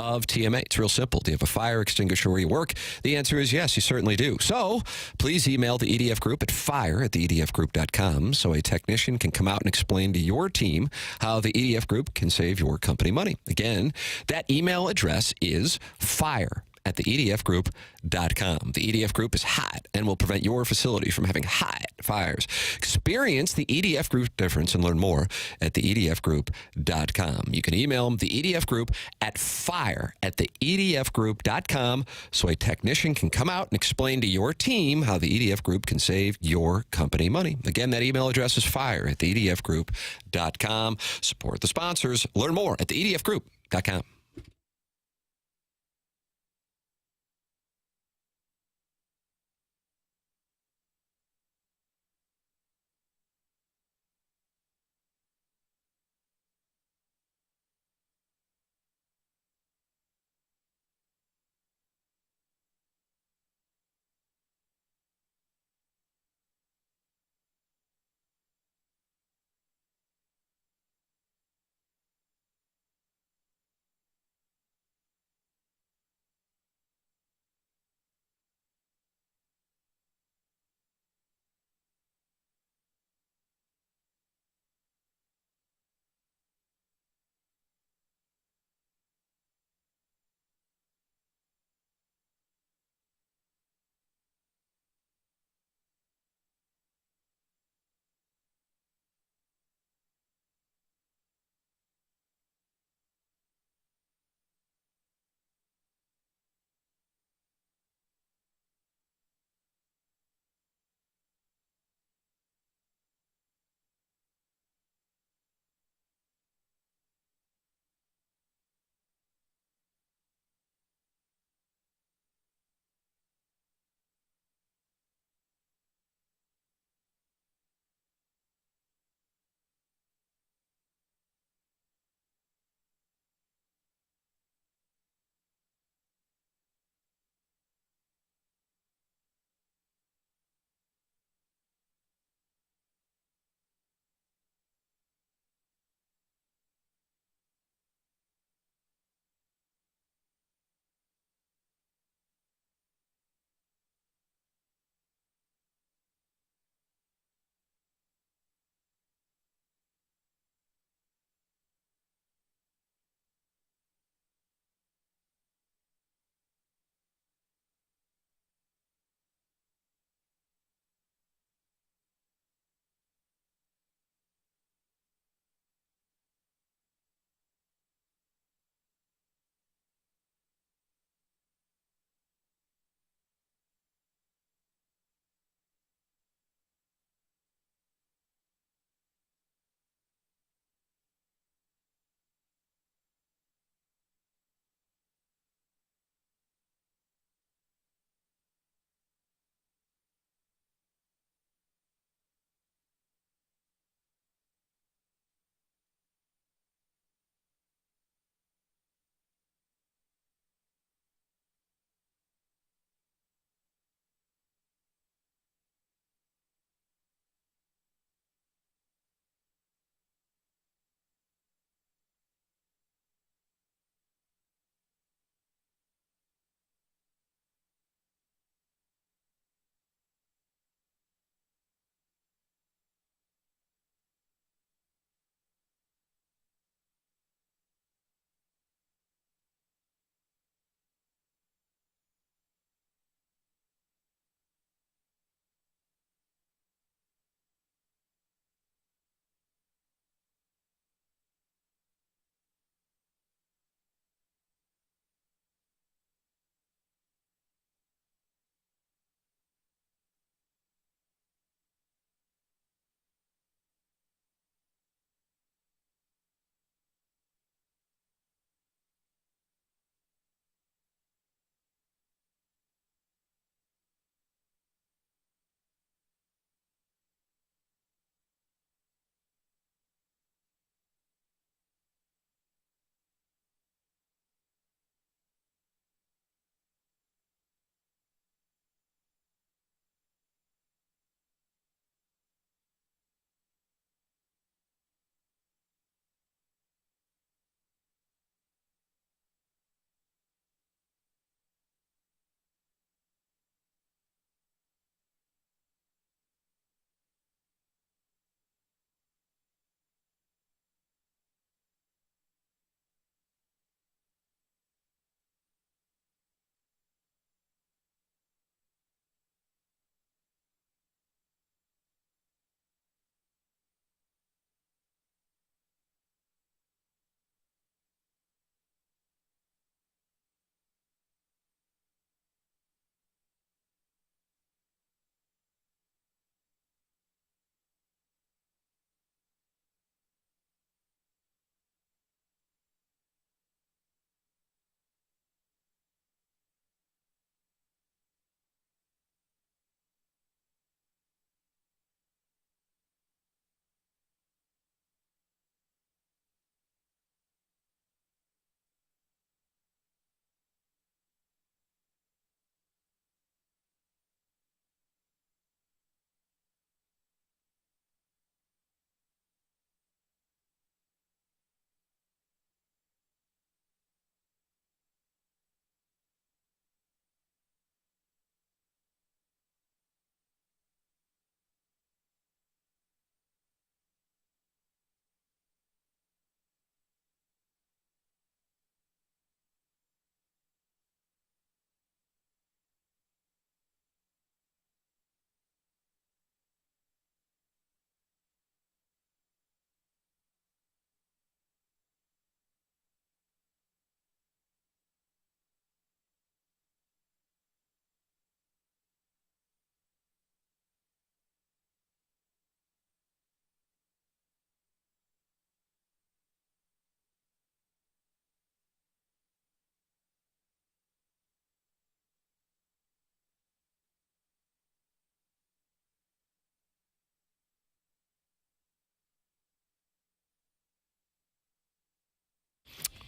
S3: of TMA? It's real simple. Do you have a fire extinguisher where you work? The answer is yes, you certainly do. So please email the EDF Group at fire@theedfgroup.com so a technician can come out and explain to your team how the EDF Group can save your company money. Again, that email address is fire@theedfgroup.com. The EDF Group is hot and will prevent your facility from having hot fires. Experience the EDF Group difference and learn more at theedfgroup.com. You can email them, the EDF Group, at fire@theedfgroup.com so a technician can come out and explain to your team how the EDF Group can save your company money. Again, that email address is fire@theedfgroup.com. Support the sponsors. Learn more at theedfgroup.com.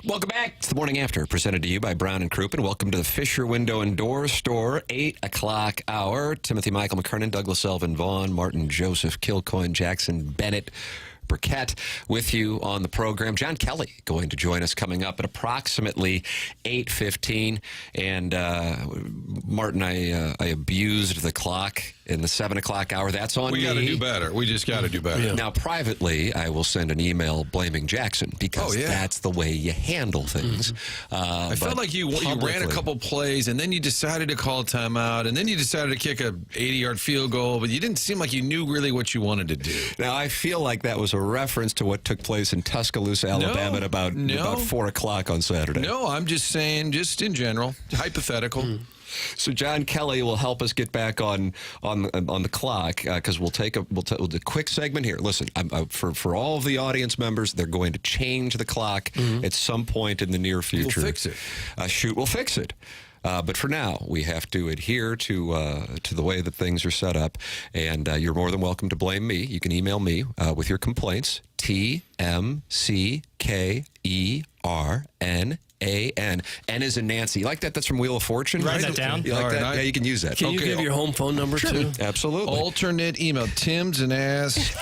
S3: Welcome back. It's the Morning After, presented to you by Brown and Krupin. Welcome to the Fisher Window and Door Store, 8 o'clock hour. Timothy, Michael, McKernan, Douglas, Elvin, Vaughn, Martin, Joseph, Kilcoyne, Jackson, Bennett, Burkett with you on the program. John Kelly going to join us coming up at approximately 8:15. And Martin, I abused the clock in the 7 o'clock hour. That's on me.
S8: We got to do better. We just got to do better.
S3: Yeah. Now, privately, I will send an email blaming Jackson because that's the way you handle things.
S8: I felt like you ran a couple plays, and then you decided to call a timeout, and then you decided to kick a 80-yard field goal, but you didn't seem like you knew really what you wanted to do.
S3: Now, I feel like that was a reference to what took place in Tuscaloosa, Alabama at about 4 o'clock on Saturday.
S8: No, I'm just saying, just in general, hypothetical.
S3: So John Kelly will help us get back on the clock because we'll do a quick segment here. Listen, for all of the audience members, they're going to change the clock at some point in the near future.
S8: We'll fix it.
S3: We'll fix it. But for now, we have to adhere to the way that things are set up. And you're more than welcome to blame me. You can email me with your complaints. TMCKERNAN. N is in Nancy. You like that? That's from Wheel of Fortune.
S10: Write that down.
S3: You like that? Yeah, you can use that.
S9: Can you give your home phone number too?
S3: Absolutely.
S8: Alternate email, timsanass.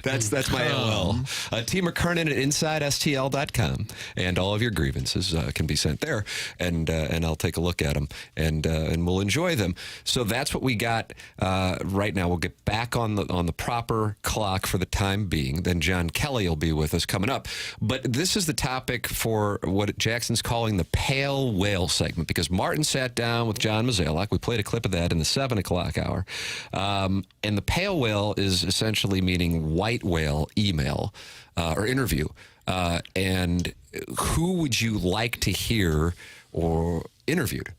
S3: That's my AOL. T. McKernan at InsideSTL.com. And all of your grievances can be sent there. And I'll take a look at them. And we'll enjoy them. So that's what we got right now. We'll get back on the proper clock for the time being. Then John Kelly will be with us coming up. But this is the topic for what Jackson's calling the Pale Whale segment, because Martin sat down with John Mozeliak. We played a clip of that in the 7 o'clock hour. And the Pale Whale is essentially meaning white whale email or interview. And who would you like to hear or interviewed?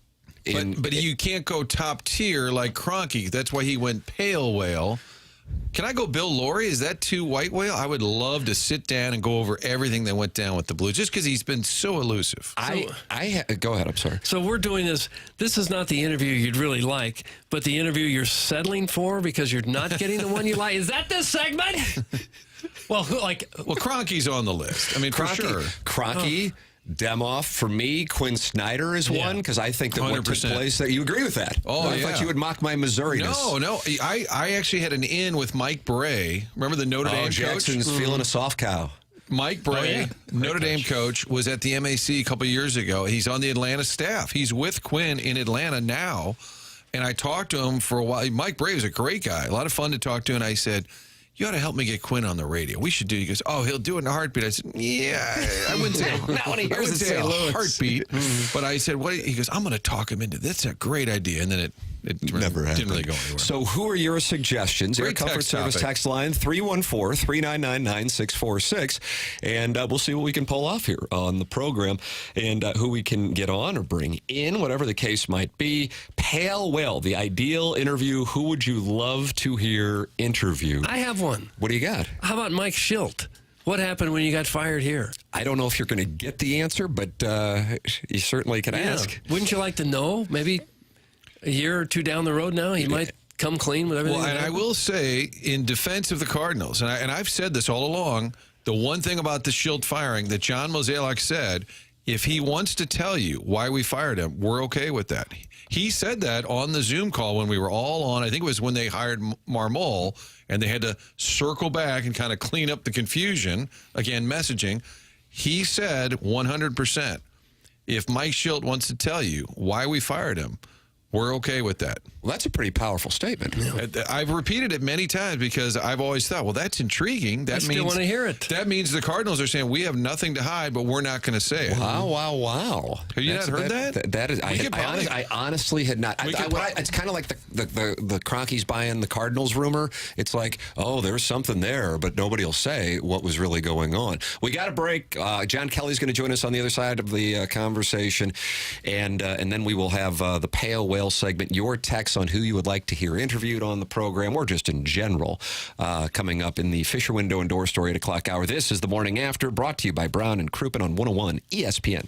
S8: But you can't go top tier like Kroenke. That's why he went Pale Whale. Can I go Bill Laurie? Is that too white whale? I would love to sit down and go over everything that went down with the Blues, just because he's been so elusive.
S3: Go ahead. I'm sorry.
S9: So we're doing this. This is not the interview you'd really like, but the interview you're settling for because you're not getting the one you like. Is that this segment?
S8: Well, Kroenke's on the list. I mean, for sure.
S3: Kroenke. Demoff, for me, Quinn Snyder is one, because I think that 100%. What took place, that you agree with that. I thought you would mock my Missouri-ness.
S8: No. I actually had an in with Mike Bray. Remember the Notre Dame coach?
S3: Jackson's feeling a soft cow.
S8: Mike Bray, Notre Dame coach, was at the MAC a couple years ago. He's on the Atlanta staff. He's with Quinn in Atlanta now, and I talked to him for a while. Mike Bray was a great guy, a lot of fun to talk to, and I said, you ought to help me get Quinn on the radio. We should do it. He goes, he'll do it in a heartbeat. I said, yeah, I wouldn't say
S3: not when he hears it say a
S8: heartbeat. But I said, what? He goes, I'm going to talk him into this. That's a great idea. And then it
S3: never happened.
S8: Didn't really go anywhere.
S3: So who are your suggestions? Air Comfort Service text line 314-399-9646. And we'll see what we can pull off here on the program and who we can get on or bring in, whatever the case might be. Pale Whale, the ideal interview. Who would you love to hear interview?
S9: I have one.
S3: What do you got?
S9: How about Mike Schilt? What happened when you got fired here?
S3: I don't know if you're going to get the answer, but you certainly can ask.
S9: Wouldn't you like to know? Maybe a year or two down the road now, he might come clean with everything.
S8: Well, and I will say, in defense of the Cardinals, and I've said this all along, the one thing about the Schilt firing that John Mozeliak said, if he wants to tell you why we fired him, we're okay with that. He said that on the Zoom call when we were all on. I think it was when they hired Marmol, and they had to circle back and kind of clean up the confusion, again, messaging. He said 100%, if Mike Schilt wants to tell you why we fired him, we're okay with that.
S3: Well, that's a pretty powerful statement.
S8: Yeah. I've repeated it many times because I've always thought, well, that's intriguing.
S9: I still want to hear it.
S8: That means the Cardinals are saying we have nothing to hide, but we're not going to say it.
S3: Wow.
S8: Have you not heard that?
S3: That is. I honestly had not. It's kind of like the Kroenke's buying the Cardinals rumor. It's like, there's something there, but nobody will say what was really going on. We got a break. John Kelly's going to join us on the other side of the conversation, and then we will have the Pale Whale segment. Your text on who you would like to hear interviewed on the program, or just in general, coming up in the Fisher Window and Door Store 8 o'clock hour. This is the Morning After, brought to you by Brown and Krupin on 101 ESPN.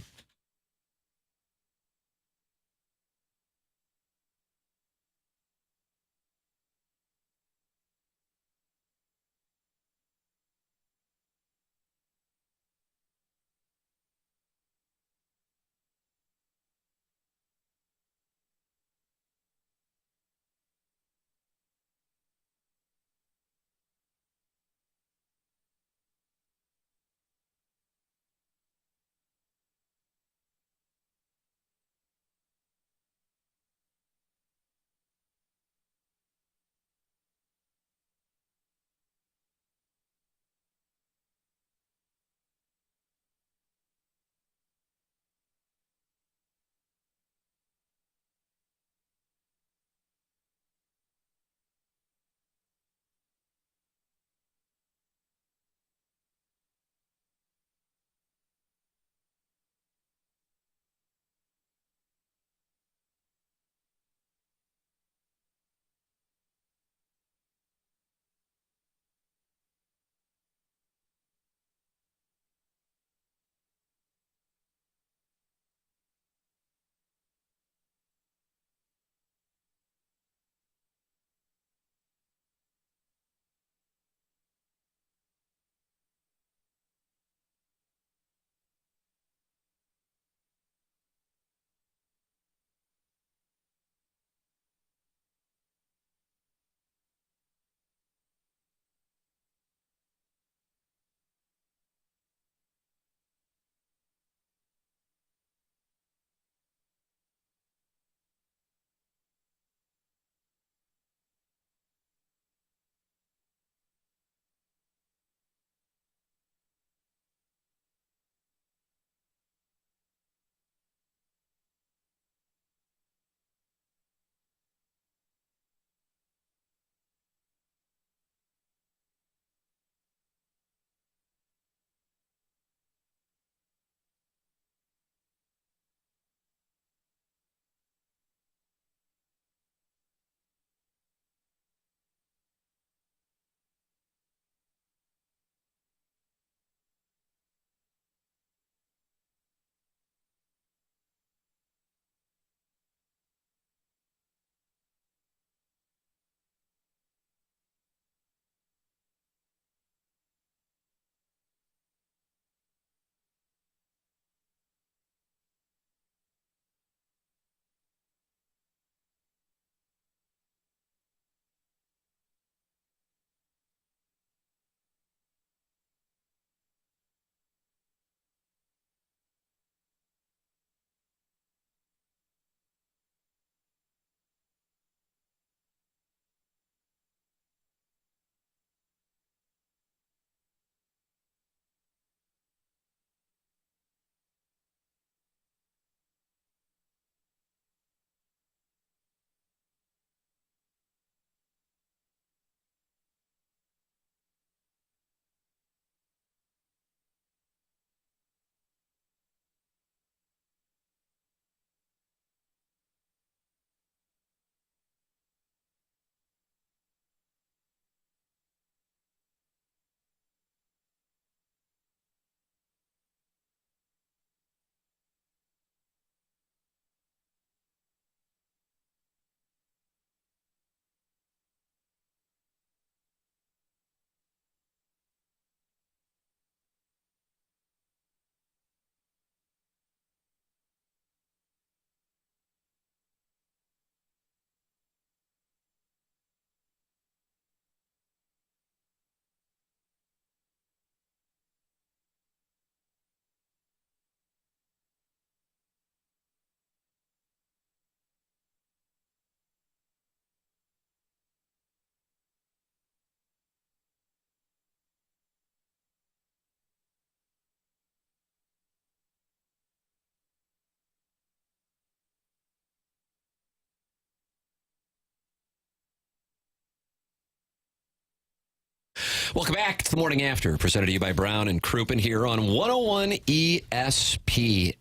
S3: Welcome back to the Morning After, presented to you by Brown and Krupin here on 101 ESPN.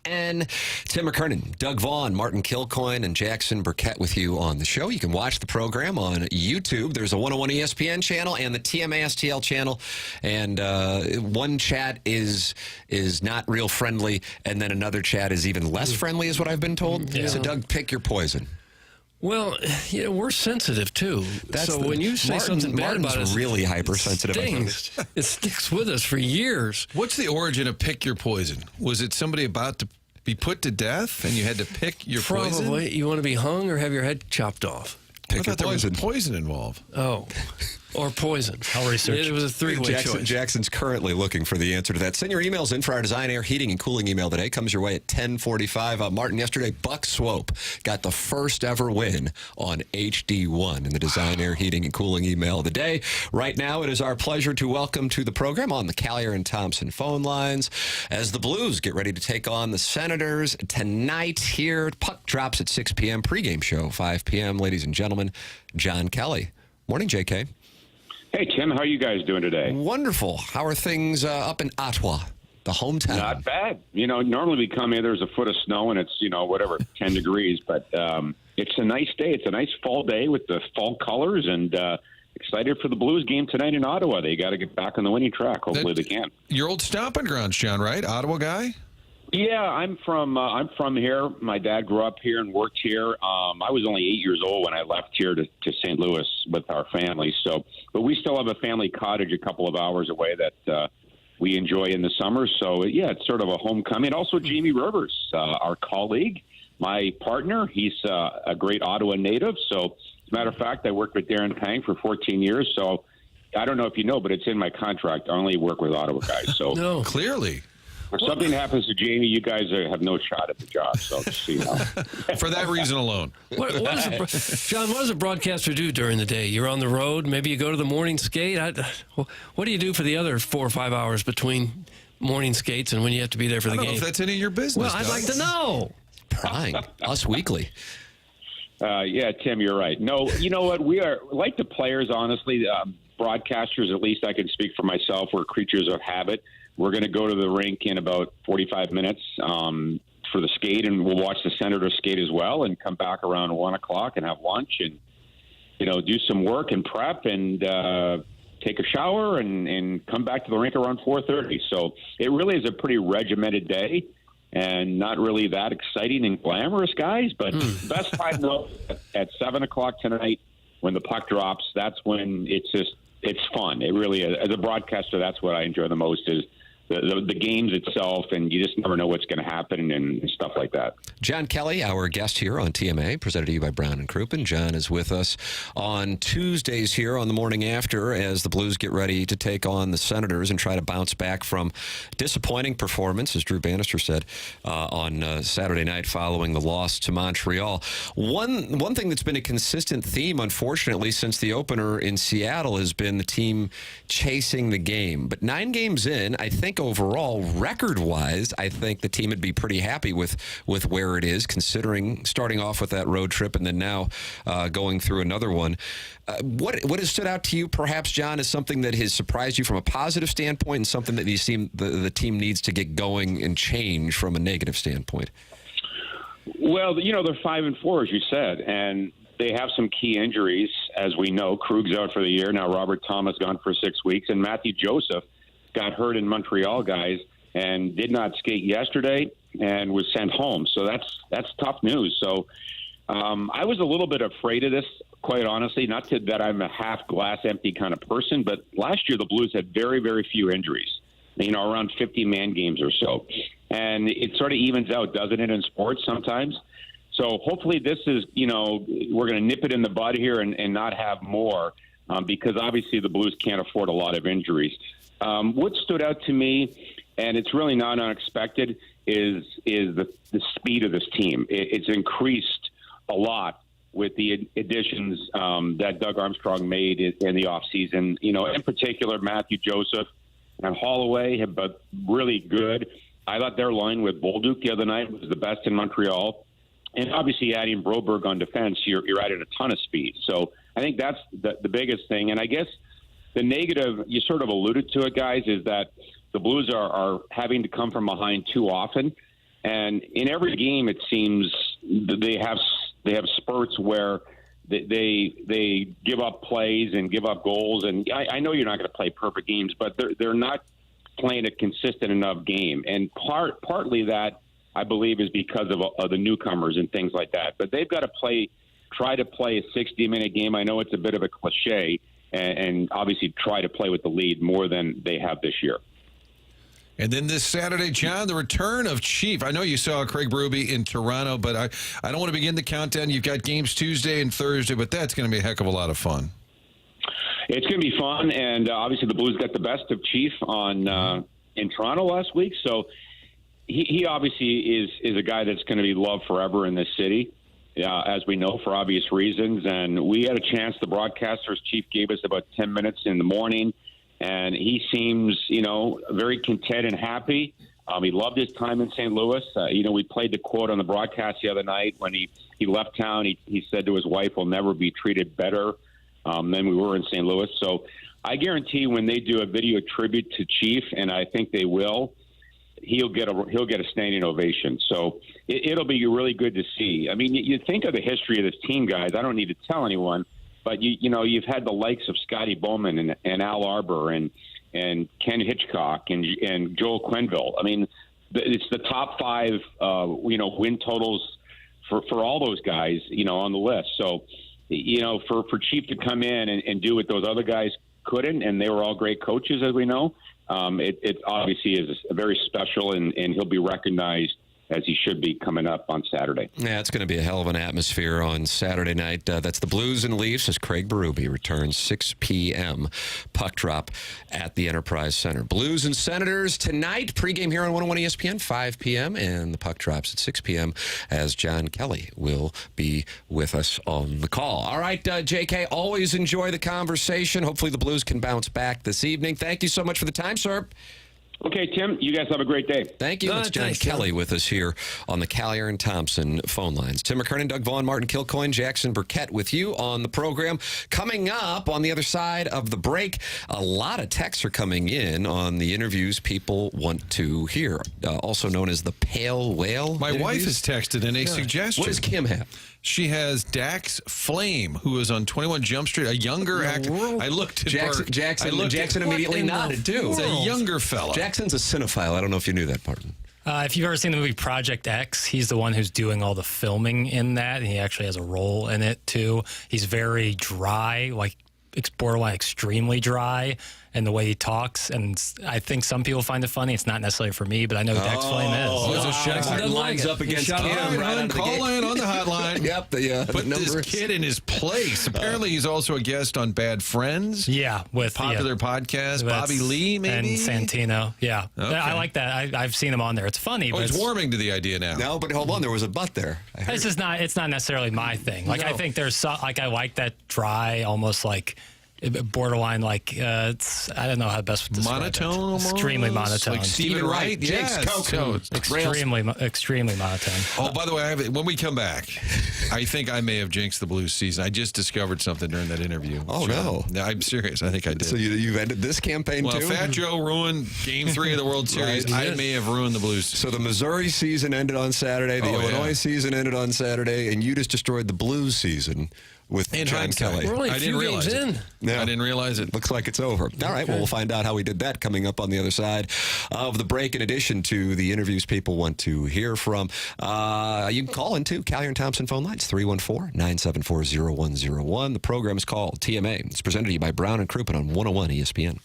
S3: Tim McKernan, Doug Vaughn, Martin Kilcoyne, and Jackson Burkett with you on the show. You can watch the program on YouTube. There's a 101 ESPN channel and the TMA STL channel. And one chat is not real friendly, and then another chat is even less friendly, is what I've been told.
S9: Yeah.
S3: So, Doug, pick your poison.
S9: Well, we're sensitive too. When you say something bad about us,
S3: really hypersensitive.
S9: It sticks with us for years.
S8: What's the origin of pick your poison? Was it somebody about to be put to death and you had to pick your poison?
S9: Probably. You want to be hung or have your head chopped off?
S8: I thought there was poison involved.
S9: Oh. Or poison.
S10: I'll research.
S9: It was a three-way choice.
S3: Jackson's currently looking for the answer to that. Send your emails in for our Design Air Heating and Cooling email today. Comes your way at 10:45. Martin, yesterday, Buck Swope got the first ever win on HD1 in the Design Air Heating and Cooling email of the day. Right now, it is our pleasure to welcome to the program on the Callier and Thompson phone lines as the Blues get ready to take on the Senators tonight here. Puck drops at 6 p.m. Pregame show, 5 p.m. Ladies and gentlemen, John Kelly. Morning, JK.
S14: Hey, Tim, how are you guys doing today?
S3: Wonderful. How are things up in Ottawa, the hometown?
S14: Not bad. Normally we come in, there's a foot of snow, and it's, 10 degrees. But it's a nice day. It's a nice fall day with the fall colors, and excited for the Blues game tonight in Ottawa. They got to get back on the winning track. Hopefully they can.
S8: Your old stomping grounds, John, right? Ottawa guy?
S14: Yeah, I'm from here. My dad grew up here and worked here. I was only 8 years old when I left here to St. Louis with our family. But we still have a family cottage a couple of hours away that we enjoy in the summer. So yeah, it's sort of a homecoming. Also, Jamie Rivers, our colleague, my partner. He's a great Ottawa native. So as a matter of fact, I worked with Darren Pang for 14 years. So I don't know if you know, but it's in my contract. I only work with Ottawa guys. So
S8: no, clearly.
S14: If something happens to Jamie, you guys have no shot at the job. So just so you know.
S8: For that reason alone.
S9: John, what does a broadcaster do during the day? You're on the road. Maybe you go to the morning skate. What do you do for the other 4 or 5 hours between morning skates and when you have to be there for the game?
S8: I don't know if that's any of your business.
S9: Well, I'd like to know.
S3: Prying. Us weekly.
S14: Yeah, Tim, you're right. No, you know what? We are like the players, honestly. Broadcasters, at least I can speak for myself, we're creatures of habit. We're going to go to the rink in about 45 minutes for the skate, and we'll watch the Senators skate as well and come back around 1 o'clock and have lunch and, do some work and prep and take a shower and come back to the rink around 4:30. So it really is a pretty regimented day and not really that exciting and glamorous, guys. But best time, though, at 7 o'clock tonight when the puck drops, that's when it's fun. It really is. As a broadcaster, that's what I enjoy the most is the games itself, and you just never know what's going to happen and stuff like that.
S3: John Kelly, our guest here on TMA, presented to you by Brown and Krupin. John is with us on Tuesdays here on the Morning After as the Blues get ready to take on the Senators and try to bounce back from disappointing performance, as Drew Bannister said, on Saturday night following the loss to Montreal. One thing that's been a consistent theme, unfortunately, since the opener in Seattle has been the team chasing the game. But 9 games in, I think overall, record-wise, I think the team would be pretty happy with where it is, considering starting off with that road trip and then now going through another one. What has stood out to you, perhaps, John, is something that has surprised you from a positive standpoint and something that you seem the team needs to get going and change from a negative standpoint?
S14: Well, they're 5-4, as you said, and they have some key injuries, as we know. Krug's out for the year. Now Robert Thomas gone for 6 weeks, and Matthew Joseph got hurt in Montreal, guys, and did not skate yesterday and was sent home. So that's tough news. So I was a little bit afraid of this, quite honestly, not that I'm a half glass empty kind of person, but last year the Blues had very, very few injuries, around 50 man games or so. And it sort of evens out, doesn't it, in sports sometimes? So hopefully this is, we're going to nip it in the bud here and not have more because obviously the Blues can't afford a lot of injuries. What stood out to me, and it's really not unexpected, is the speed of this team. It's increased a lot with the additions that Doug Armstrong made in the offseason. In particular, Matthew Joseph and Holloway have been really good. I thought their line with Bolduc the other night was the best in Montreal. And obviously adding Broberg on defense, you're adding a ton of speed. So I think that's the biggest thing. And I guess The negative, you sort of alluded to it, guys, is that the Blues are having to come from behind too often. And in every game, it seems they have spurts where they give up plays and give up goals. And I know you're not going to play perfect games, but they're not playing a consistent enough game. And partly that, I believe, is because of the newcomers and things like that. But they've got to try to play a 60-minute game. I know it's a bit of a cliche, and obviously try to play with the lead more than they have this year.
S8: And then this Saturday, John, the return of Chief. I know you saw Craig Berube in Toronto, but I don't want to begin the countdown. You've got games Tuesday and Thursday, but that's going to be a heck of a lot of fun.
S14: It's going to be fun, and obviously the Blues got the best of Chief in Toronto last week, so he obviously is a guy that's going to be loved forever in this city, as we know, for obvious reasons. And we had a chance, the broadcasters, Chief gave us about 10 minutes in the morning, and he seems, very content and happy. He loved his time in St. Louis. We played the quote on the broadcast the other night when he left town. He said to his wife, "We'll never be treated better than we were in St. Louis." So I guarantee when they do a video tribute to Chief, and I think they will, he'll get a standing ovation. So it'll be really good to see. I mean, you think of the history of this team, guys. I don't need to tell anyone. But, you've had the likes of Scotty Bowman and Al Arbor and Ken Hitchcock and Joel Quenneville. I mean, it's the top 5, win totals for all those guys, on the list. So, for Chief to come in and do what those other guys couldn't, and they were all great coaches, as we know, it obviously is very special, and he'll be recognized as he should be coming up on Saturday.
S3: Yeah, it's going to be a hell of an atmosphere on Saturday night. That's the Blues and Leafs as Craig Berube returns 6 p.m. puck drop at the Enterprise Center. Blues and Senators tonight, pregame here on 101 ESPN, 5 p.m., and the puck drops at 6 p.m. as John Kelly will be with us on the call. All right, J.K., always enjoy the conversation. Hopefully the Blues can bounce back this evening. Thank you so much for the time, sir.
S14: Okay, Tim, you guys have a great day.
S3: Thank you. It's John Kelly with us here on the Callier and Thompson phone lines. Tim McKernan, Doug Vaughn, Martin Kilcoyne, Jackson Burkett with you on the program. Coming up on the other side of the break, a lot of texts are coming in on the interviews people want to hear, also known as the Pale Whale.
S8: My wife has texted in a suggestion.
S3: What does Kim have?
S8: She has Dax Flame, who is on 21 Jump Street, a younger actor. I looked at
S3: Jackson immediately nodded, too.
S8: It's a younger fella.
S3: Jackson's a cinephile. I don't know if you knew that, Martin.
S10: If you've ever seen the movie Project X, he's the one who's doing all the filming in that, and he actually has a role in it, too. He's very dry, borderline extremely dry, and the way he talks, and I think some people find it funny. It's not necessarily for me, but I know who Dax Flame is.
S3: Jackson lines up against Kim right on the
S8: call in on the hotline.
S3: Yep,
S8: put this kid in his place. Apparently, he's also a guest on Bad Friends.
S10: Yeah, with
S8: popular podcast. Bobby Lee, maybe,
S10: and Santino. Yeah,
S8: okay.
S10: I like that. I've seen him on there. It's funny.
S8: But he's warming to the idea now.
S3: No, but hold on, there was a but there.
S10: It's not necessarily my thing. I think there's I like that dry, almost borderline it's I don't know how best to describe
S8: monotone
S10: it.
S8: Almost?
S10: Extremely monotone.
S8: Like Stephen Wright,
S3: Jake's Coke.
S10: Extremely monotone.
S8: Oh, by the way, when we come back, I think I may have jinxed the Blues season. I just discovered something during that interview.
S3: Oh, no.
S8: I'm serious. I think I did.
S3: So you've ended this campaign, too?
S8: Well, Fat Joe ruined Game 3 of the World Series.
S3: Right.
S8: I may have ruined the Blues.
S3: So the Missouri season ended on Saturday. The Illinois season ended on Saturday. And you just destroyed the Blues season with John Kelly.
S9: We're only a few games in.
S3: Yeah.
S8: I didn't realize it.
S3: Looks like it's over. All right, well, we'll find out how we did that coming up on the other side of the break, in addition to the interviews people want to hear from. You can call into Callier and Thompson phone lines, 314-974-0101. The program is called TMA. It's presented to you by Brown and Krupin on 101 ESPN.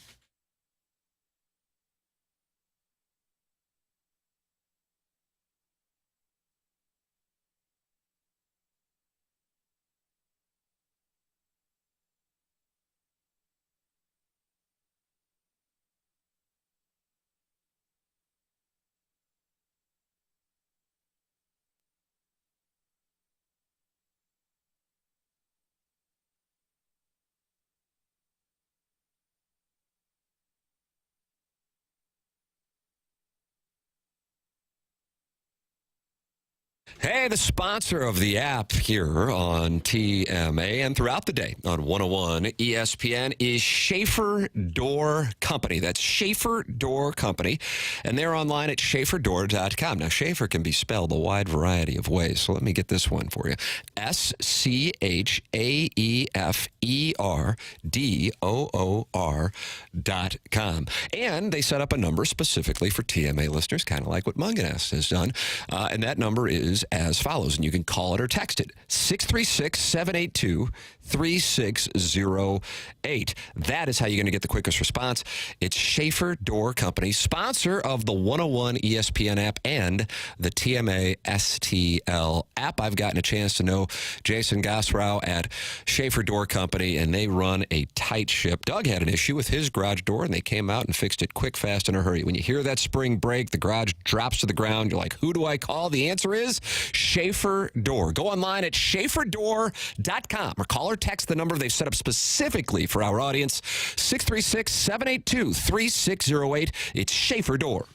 S3: Hey, the sponsor of the app here on TMA and throughout the day on 101 ESPN is Schaeffer Door Company. That's Schaeffer Door Company, and they're online at schaefferdoor.com. Now, Schaeffer can be spelled a wide variety of ways, so let me get this one for you. SCHAEFERDOOR.com. And they set up a number specifically for TMA listeners, kind of like what Munganess has done, and that number is as follows, and you can call it or text it, 636-782-3608. That is how you're going to get the quickest response. It's Schaeffer Door Company, sponsor of the 101 ESPN app and the TMA STL app. I've gotten a chance to know Jason Gosrow at Schaeffer Door Company, and they run a tight ship. Doug had an issue with his garage door, and they came out and fixed it quick, fast, in a hurry. When you hear that spring break, the garage drops to the ground, you're like, who do I call? The answer is Schaeffer Door. Go online at schaefferdoor.com or call or text the number they've set up specifically for our audience, 636-782-3608. It's Schaeffer Door.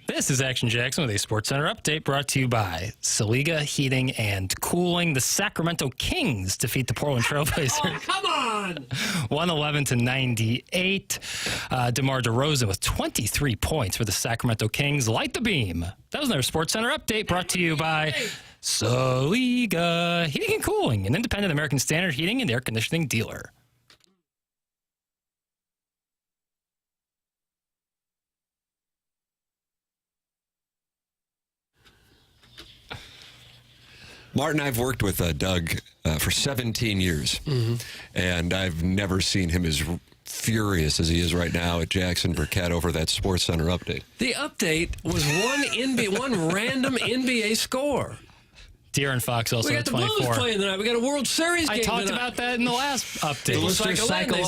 S10: This is Action Jackson with a SportsCenter update brought to you by Saliga Heating and Cooling. The Sacramento Kings defeat the Portland Trailblazers.
S5: Oh, come on!
S10: 111-98. DeMar DeRozan with 23 points for the Sacramento Kings. Light the beam. That was another SportsCenter update brought to you by Saliga Heating and Cooling, an independent American Standard heating and air conditioning dealer.
S3: Martin, I've worked with Doug for 17 years, and I've never seen him as furious as he is right now at Jackson Burkett over that Sports Center update.
S9: The update was one random NBA score.
S10: De'Aaron Fox also
S9: we got the
S10: 24.
S9: Blues playing tonight. We got a World Series game
S10: I talked
S9: tonight.
S10: about that in the last update.
S3: The listeners cycle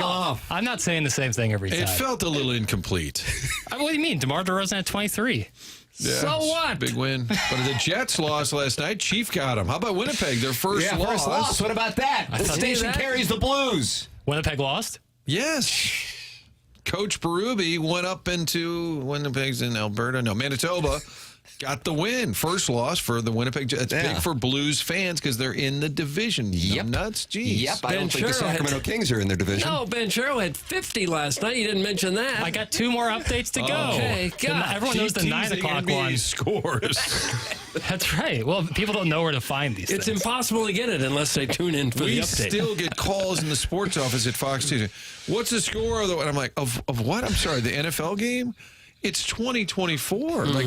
S3: off.
S10: I'm not saying the same thing every time.
S8: It felt a little incomplete.
S10: What do you mean? DeMar DeRozan had 23.
S8: Yeah,
S9: so what?
S8: Big win. But the Jets lost last night. Chief got them. How about Winnipeg? Their first loss.
S3: What about that? The station carries the Blues.
S10: Winnipeg lost?
S8: Yes. Coach Berube went up into Winnipeg's in Alberta. No, Manitoba. Got the win. First loss for the Winnipeg Jets. It's big for Blues fans because they're in the division.
S3: Yep.
S8: Nuts. Jeez.
S3: Yep. I don't think the Sacramento Kings are in their division.
S9: No, Ben Sherrill had 50 last night. You didn't mention that.
S10: I got 2 more updates to go.
S9: Okay, God.
S10: Everyone knows the 9 o'clock one.
S8: Scores.
S10: That's right. Well, people don't know where to find these
S9: It's
S10: things.
S9: impossible to get it unless they tune in for the update.
S8: We still get calls in the sports office at Fox News. What's the score? And I'm like, of what? I'm sorry, the NFL game? It's 2024. Like,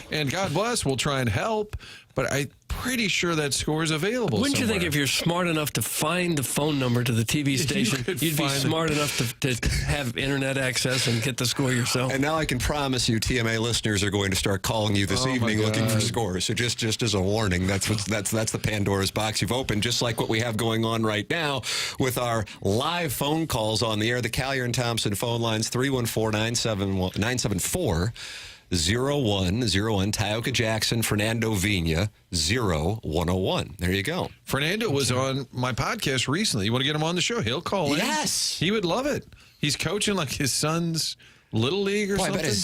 S8: and God bless, we'll try and help, but I'm pretty sure that score is available.
S9: Wouldn't you think if you're smart enough to find the phone number to the TV station, you'd be smart enough to have internet access and get the score yourself?
S3: And now I can promise you, TMA listeners are going to start calling you this evening looking for scores. So just as a warning, that's the Pandora's box you've opened. Just like what we have going on right now with our live phone calls on the air. The Callier and Thompson phone lines 314-974. 0101, Tioga Jackson, Fernando Vina, 0101. There you go.
S8: Fernando was on my podcast recently. You want to get him on the show? He'll call in.
S3: Yes.
S8: He would love it. He's coaching like his son's little league or something.
S3: I bet the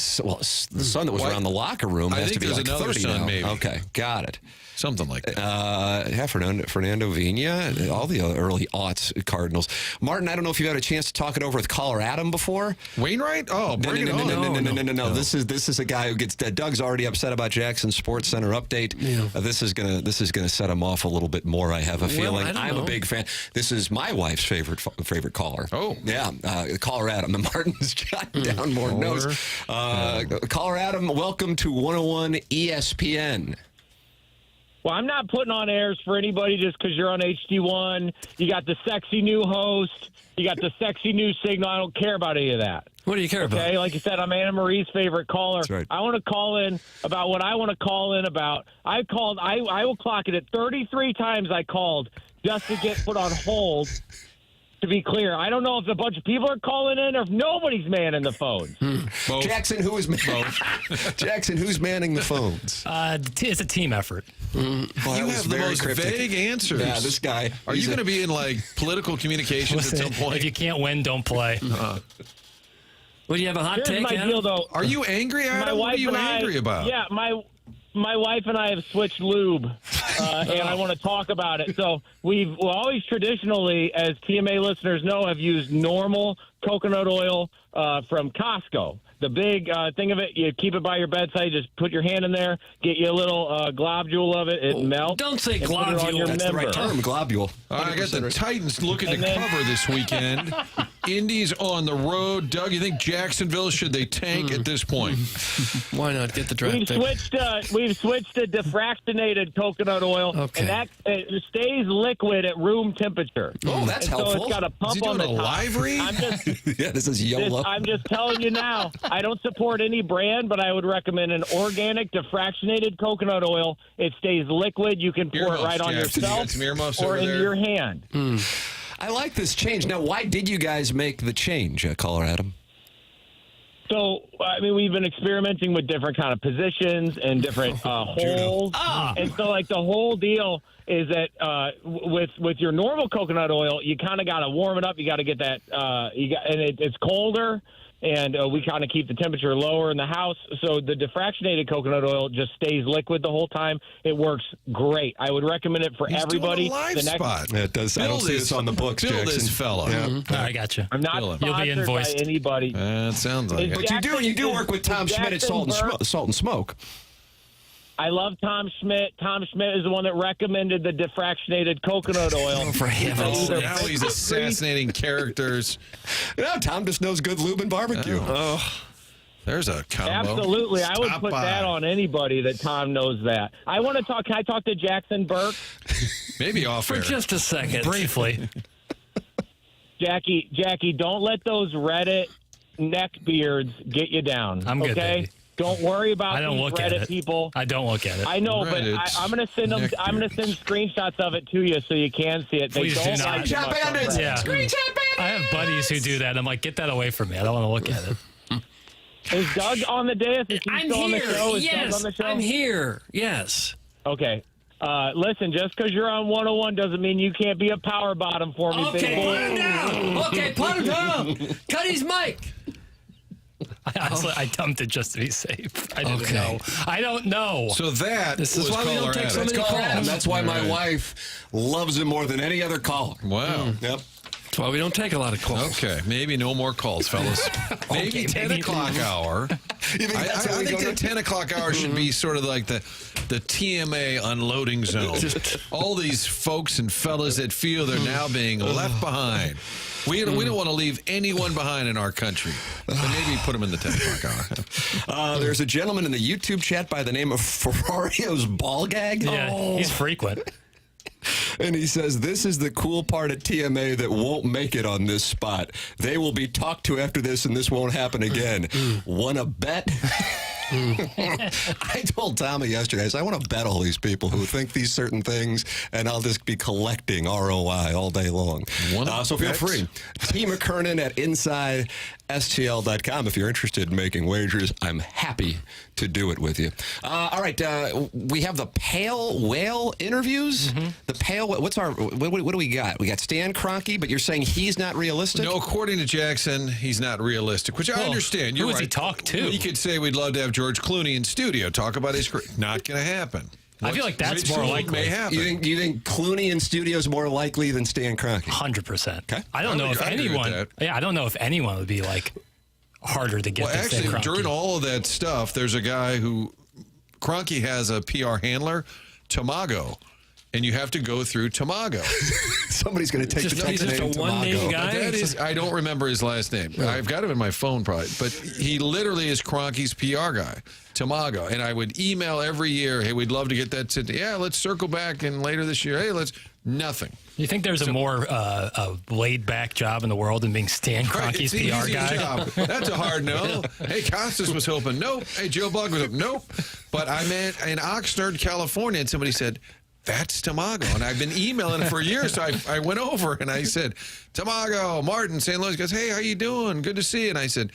S3: son that was around the locker room has to be like 30
S8: son,
S3: now.
S8: maybe.
S3: Okay, got it.
S8: Something like that.
S3: Yeah, Fernando Vina, all the early aughts Cardinals. Martin, I don't know if you had a chance to talk it over with caller Adam before.
S8: Wainwright? Oh, bring it on.
S3: No. This is a guy who gets. Doug's already upset about Jackson Sports Center update.
S9: Yeah.
S3: This is gonna set him off a little bit more. I have a feeling. I'm a big fan. This is my wife's favorite caller.
S8: Oh,
S3: yeah, caller Adam. And Martin's jotting down more notes. Caller Adam, welcome to 101 ESPN.
S15: Well, I'm not putting on airs for anybody just because you're on HD1. You got the sexy new host. You got the sexy new signal. I don't care about any of that.
S9: What do you care about?
S15: Okay, like you said, I'm Anna Marie's favorite caller.
S3: That's right.
S15: I want to call in about what I want to call in about. I will clock it at 33 times I called just to get put on hold. To be clear, I don't know if a bunch of people are calling in or if nobody's manning the phone.
S3: Both. Jackson, who's manning the phones?
S10: It's a team effort.
S8: You have the most vague answers.
S3: Yeah, this guy.
S8: Are you going to be in like political communications at some point?
S10: If you can't win, don't play.
S9: Well, you have a hot
S15: Here's
S9: take,
S15: my
S9: Adam?
S15: deal, though.
S8: Are you angry, Adam? What are you angry about?
S15: Yeah, my wife and I have switched lube, and I want to talk about it. So we've always traditionally, as TMA listeners know, have used normal coconut oil from Costco. The big thing of it, you keep it by your bedside, just put your hand in there, get you a little globule of it, it melts.
S9: Don't say
S15: globule.
S3: That's the right term, globule.
S8: I got the Titans looking to cover this weekend. Indy's on the road. Doug, you think Jacksonville, should they tank at this point?
S9: Why not get the draft
S15: We've switched to defractionated coconut oil,
S9: Okay.
S15: and that it stays liquid at room temperature.
S3: Oh, that's
S15: and
S3: helpful.
S15: So it's got a pump on the top.
S8: live read?
S3: Yeah, this is YOLO.
S15: I'm just telling you now. I don't support any brand, but I would recommend an organic defractionated coconut oil. It stays liquid. You can pour it right on
S8: Jackson. You
S15: yourself
S8: got some earmuffs
S15: or
S8: over
S15: in
S8: there?
S15: your hand.
S3: I like this change. Now, why did you guys make the change, caller Adam?
S15: So, I mean, we've been experimenting with different kind of positions and different holes. And so, like, the whole deal is that with your normal coconut oil, you kind of got to warm it up. You got to get that, it's colder. And we kind of keep the temperature lower in the house. So the defractionated coconut oil just stays liquid the whole time. It works great. I would recommend it for everybody.
S8: Doing a live spot.
S3: Yeah, it does. I don't see this on the books,
S8: Bill
S3: Jackson.
S8: this fella.
S3: Yeah.
S10: I got you.
S15: I'm not
S8: You'll
S10: be
S15: sponsored by
S10: invoiced.
S15: anybody.
S8: That sounds like
S15: Is
S8: it.
S3: But you do work with Tom Schmidt at Salt and Smoke.
S15: I love Tom Schmidt. Tom Schmidt is the one that recommended the defractionated coconut oil.
S3: For heaven's
S8: Now he's assassinating characters.
S3: No, Tom just knows good lube and barbecue.
S8: There's a combo.
S15: Absolutely. I would
S8: Stop
S15: put
S8: by.
S15: that on anybody that Tom knows that. I want to talk. Can I talk to Jackson Burke?
S8: Maybe off
S9: For
S8: air.
S9: just a second.
S10: Briefly.
S15: Jackie, don't let those Reddit neck beards get you down.
S10: I'm good,
S15: okay?
S10: baby.
S15: Don't worry about
S10: I don't
S15: these
S10: look at
S15: Reddit
S10: it.
S15: people.
S10: I don't look at it.
S15: I know,
S8: Reddit
S15: but I'm going to send them. I'm going to send screenshots of it to you so you can see it. They
S10: Please do
S15: don't
S10: not.
S15: like it much on Reddit.
S10: Yeah. I have buddies who do that. I'm like, get that away from me. I don't want to look at it.
S15: Is Doug on the dais? Is he
S9: I'm
S15: still on the
S9: here.
S15: show? Is Doug
S9: Yes,
S15: on the show?
S9: I'm here. Yes.
S15: Okay. Listen, just because you're on 101 doesn't mean you can't be a power bottom for me, big
S9: Okay,
S15: boy.
S9: put him down. Okay, put him down. Cut his mic.
S10: I dumped it just to be safe. I didn't
S9: Okay.
S10: know. I don't know.
S8: So that
S9: This is
S8: was
S9: why we don't
S8: caller
S9: take so
S8: Adam.
S9: many calls.
S3: And that's why my wife loves him more than any other caller.
S8: Wow.
S3: Yep.
S9: That's why we don't take a lot of calls.
S8: Okay, maybe no more calls, fellas. Maybe 10 o'clock hour. I think the 10 o'clock hour should be sort of like the TMA unloading zone. All these folks and fellas that feel they're now being left behind. We don't want to leave anyone behind in our country. So maybe put them in the 10 o'clock hour.
S3: There's a gentleman in the YouTube chat by the name of Ferrario's Ball Gag.
S10: Yeah, he's frequent.
S3: And he says, this is the cool part at TMA that won't make it on this spot. They will be talked to after this, and this won't happen again. Want to bet? I told Tommy yesterday, I said, I want to bet all these people who think these certain things, and I'll just be collecting ROI all day long. So feel free. T. McKernan at InsideSTL.com. If you're interested in making wagers, I'm happy to do it with you. All right, we have the Pale Whale interviews. The Pale Whale, what do we got? We got Stan Kroenke, but you're saying he's not realistic?
S8: No, according to Jackson, he's not realistic, which I understand. You're
S10: who
S8: right.
S10: does he talk to?
S8: We could say we'd love to have George Clooney in studio, talk about his career. Not going to happen.
S10: I feel like that's more likely.
S8: May happen.
S3: You think Clooney in studio is more likely than Stan Kroenke?
S10: 100%.
S3: Okay.
S10: I don't know if anyone. Yeah, I don't know if anyone would be like harder to get.
S8: Well,
S10: than Stan
S8: actually,
S10: Kroenke.
S8: during all of that stuff, there's a guy who Kroenke has a PR handler, Tamago, and you have to go through Tamago.
S3: Somebody's going to take the
S9: He's
S3: text
S9: just
S3: name
S9: a one-name
S3: Tamago.
S9: guy.
S8: That is, I don't remember his last name. I've got him in my phone probably, but he literally is Kroenke's PR guy, Tamago. And I would email every year, hey, we'd love to get that sent. Yeah, let's circle back and later this year. Hey, nothing.
S10: You think there's a more laid-back job in the world than being Stan Kroenke's
S8: It's the
S10: PR
S8: easiest
S10: guy?
S8: job. That's a hard no. Hey, Costas was hoping. Nope. Hey, Joe Bug was hoping. Nope. But I meant in Oxnard, California, and somebody said, that's Tamago. And I've been emailing him for years. So I went over and I said, Tamago, Martin, St. Louis. He goes, hey, how you doing? Good to see you. And I said,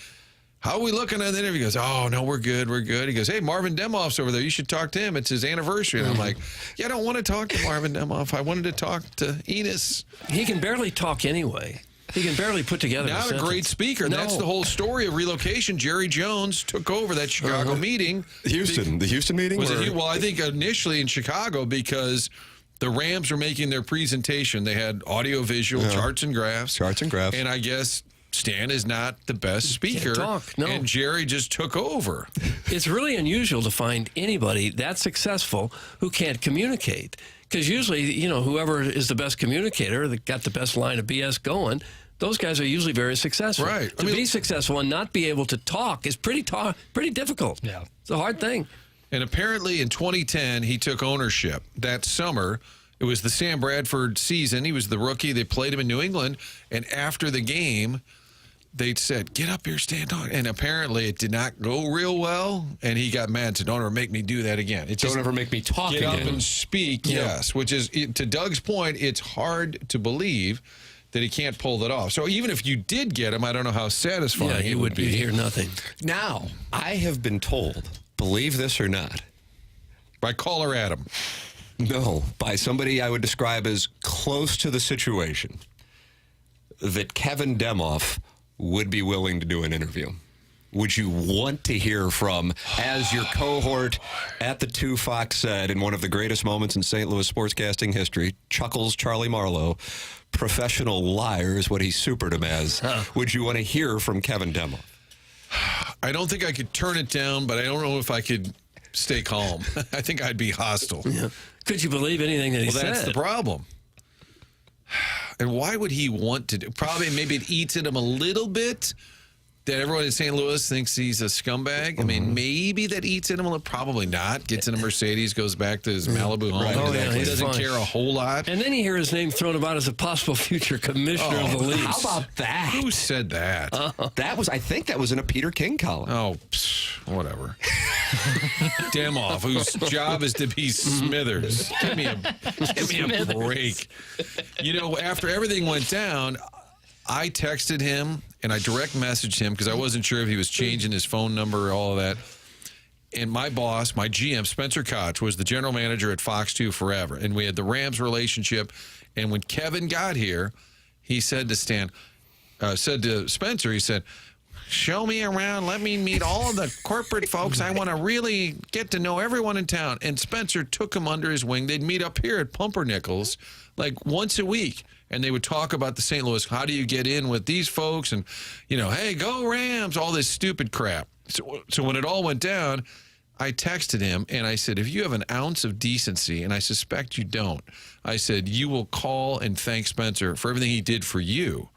S8: how are we looking at the interview? He goes, oh, no, we're good. We're good. He goes, hey, Marvin Demoff's over there. You should talk to him. It's his anniversary. And I'm like, yeah, I don't want to talk to Marvin Demoff. I wanted to talk to Enos.
S9: He can barely talk anyway. He can barely put together
S8: Not a great speaker.
S9: No.
S8: That's the whole story of relocation. Jerry Jones took over that Chicago meeting.
S3: The Houston meeting?
S8: Was it, well, I think initially in Chicago because the Rams were making their presentation. They had audio-visual charts and graphs. And I guess Stan is not the best speaker.
S9: Can't talk, no.
S8: And Jerry just took over.
S9: It's really unusual to find anybody that successful who can't communicate. Because usually, whoever is the best communicator, that got the best line of BS going, those guys are usually very successful.
S8: Right.
S9: To be successful and not be able to talk is pretty difficult.
S10: Yeah.
S9: It's a hard thing.
S8: And apparently in 2010, he took ownership. That summer, it was the Sam Bradford season. He was the rookie. They played him in New England. And after the game, they said, get up here, stand on. And apparently it did not go real well. And he got mad and said, don't ever make me do that again.
S3: Don't ever make me talk
S8: get
S3: again.
S8: Get up and speak, yes. Which is, to Doug's point, it's hard to believe that he can't pull that off. So even if you did get him, I don't know how satisfying it would be.
S9: You'd hear nothing.
S3: Now, I have been told, believe this or not,
S8: by caller Adam.
S3: No, by somebody I would describe as close to the situation, that Kevin Demoff would be willing to do an interview. Would you want to hear from, as your cohort at the 2 Fox said in one of the greatest moments in St. Louis sportscasting history, chuckles Charlie Marlowe, professional liar is what he supered him as. Would you want to hear from Kevin Demoff?
S8: I don't think I could turn it down, but I don't know if I could stay calm. I think I'd be hostile.
S9: Yeah. Could you believe anything that he said?
S8: Well, that's the problem. And why would he want to do? Probably maybe it eats at him a little bit, that everyone in St. Louis thinks he's a scumbag. I mean, maybe that eats in him. Probably not. Gets in a Mercedes, goes back to his Malibu home.
S9: Right. Oh, yeah,
S8: he
S9: he's
S8: doesn't
S9: fine.
S8: care a whole lot.
S9: And then you hear his name thrown about as a possible future commissioner of the league.
S3: How about that?
S8: Who said that?
S3: I think that was in a Peter King column.
S8: Oh, whatever. Demoff, whose job is to be Smithers. Give me a break. You know, after everything went down, I texted him and I direct messaged him because I wasn't sure if he was changing his phone number or all of that. And my boss, my GM, Spencer Koch, was the general manager at Fox 2 forever. And we had the Rams relationship. And when Kevin got here, he said to Spencer, he said, show me around. Let me meet all of the corporate folks. I want to really get to know everyone in town. And Spencer took him under his wing. They'd meet up here at Pumpernickel's like once a week. And they would talk about the St. Louis, how do you get in with these folks? And, you know, hey, go Rams, all this stupid crap. So when it all went down, I texted him and I said, if you have an ounce of decency, and I suspect you don't, I said, you will call and thank Spencer for everything he did for you.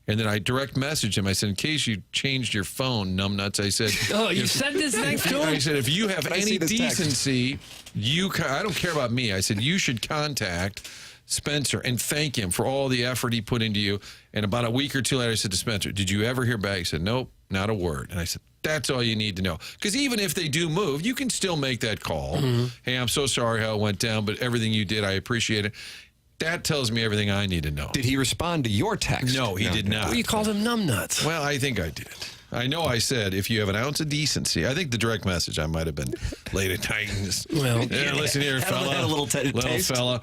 S8: And then I direct messaged him. I said, in case you changed your phone, numbnuts, I said.
S9: Oh, you said this next to him?
S8: I said, if you have any decency, I don't care about me. I said, you should contact Spencer and thank him for all the effort he put into you. And about a week or two later, I said to Spencer, did you ever hear back? He said, nope, not a word. And I said, that's all you need to know. Because even if they do move, you can still make that call. Hey, I'm so sorry how it went down, but everything you did, I appreciate it. That tells me everything I need to know.
S3: Did he respond to your text?
S8: No, he did not.
S9: Well, you called him numbnuts.
S8: Well, I think I did. I know I said, if you have an ounce of decency, I think the direct message, I might have been late at night and just, listen here, fella.
S3: Had a little taste.
S8: Fella.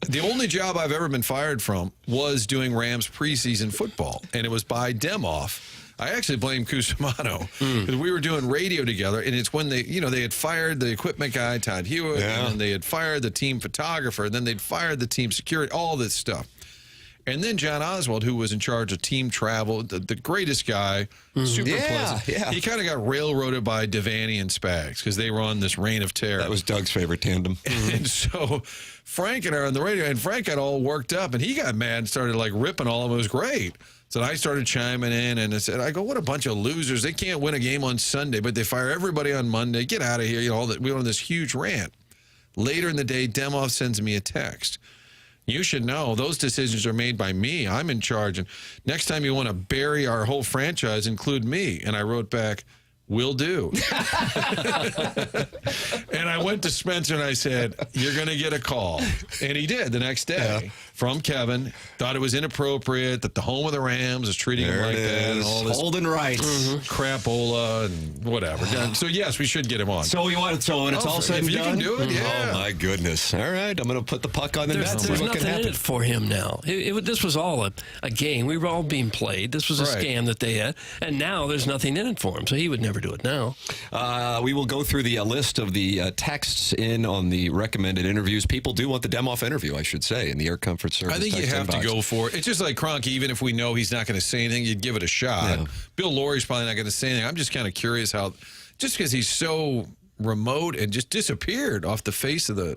S8: The only job I've ever been fired from was doing Rams preseason football, and it was by Demoff. I actually blame Cusimano because we were doing radio together, and it's when they had fired the equipment guy, Todd Hewitt, and then they had fired the team photographer, and then they'd fired the team security, all this stuff. And then John Oswald, who was in charge of team travel, the greatest guy, super pleasant. Yeah. He kind of got railroaded by Devaney and Spags because they were on this reign of terror.
S3: That was Doug's favorite tandem.
S8: And so Frank and I are on the radio, and Frank got all worked up, and he got mad and started like ripping all of them. It was great. So I started chiming in, and I go, what a bunch of losers. They can't win a game on Sunday, but they fire everybody on Monday. Get out of here. We went on this huge rant. Later in the day, Demoff sends me a text. You should know those decisions are made by me. I'm in charge. And next time you want to bury our whole franchise, include me. And I wrote back, will do. And I went to Spencer and I said, you're going to get a call. And he did the next day from Kevin. Thought it was inappropriate that the home of the Rams is treating him like that. And all this
S3: holding rights.
S8: Crapola and whatever. So, yes, we should get him on.
S3: So, when it's all said and
S8: done? If you can do it, yeah.
S3: Oh, my goodness. All right. I'm going to put the puck on the net.
S9: There's nothing in it for him now. This was all a game. We were all being played. This was a scam that they had. And now there's nothing in it for him. So he would never do it now.
S3: We will go through the list of the texts in on the recommended interviews. People do want the Demoff interview, I should say, in the Air Comfort Service.
S8: I think you have to go for it. It's just like Kroenke. Even if we know he's not going to say anything, you'd give it a shot. Yeah. Bill Laurie's probably not going to say anything. I'm just kind of curious how, just because he's so remote and just disappeared off the face of the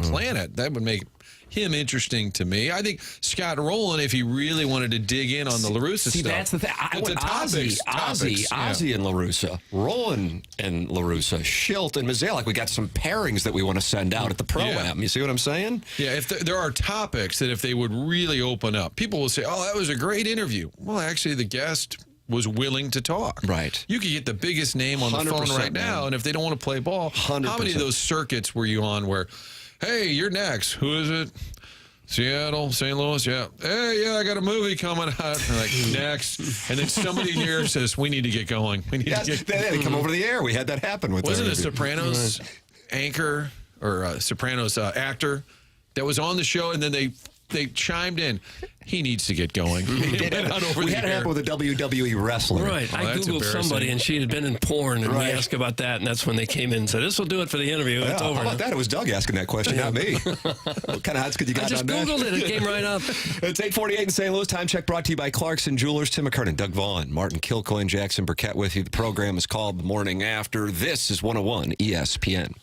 S8: planet, that would make him interesting to me. I think Scott Rowland, if he really wanted to dig in on the La Russa stuff.
S3: That's the thing. I went Ozzie and La Russa, Rowland and La Russa, Schilt and Mazalek. We got some pairings that we want to send out at the Pro-Am. You see what I'm saying?
S8: Yeah, if there are topics that if they would really open up, people will say, oh, that was a great interview. Well, actually, the guest was willing to talk.
S3: Right.
S8: You could get the biggest name on the phone right now, and if they don't want to play ball,
S3: 100%.
S8: How many of those circuits were you on where, hey, you're next. Who is it? Seattle, St. Louis, yeah. Hey, yeah, I got a movie coming out. And like, next. And then somebody here says, we need to get going. We need to get
S3: they had to come over to the air. We had that happen with
S8: Wasn't a Sopranos anchor or Sopranos actor that was on the show, and then they chimed in. He needs to get going.
S3: We had it happen with a WWE wrestler.
S9: Right. I Googled somebody, and she had been in porn, and we asked about that, and that's when they came in and said, this will do it for the interview. It's over.
S3: How about that? It was Doug asking that question, not me. What kind of odds could you got on that?
S9: I just Googled it. It came right up.
S3: It's 8:48 in St. Louis. Time check brought to you by Clarkson Jewelers. Tim McKernan, Doug Vaughn, Martin Kilcoyne, Jackson Burkett with you. The program is called The Morning After. This is 101 ESPN.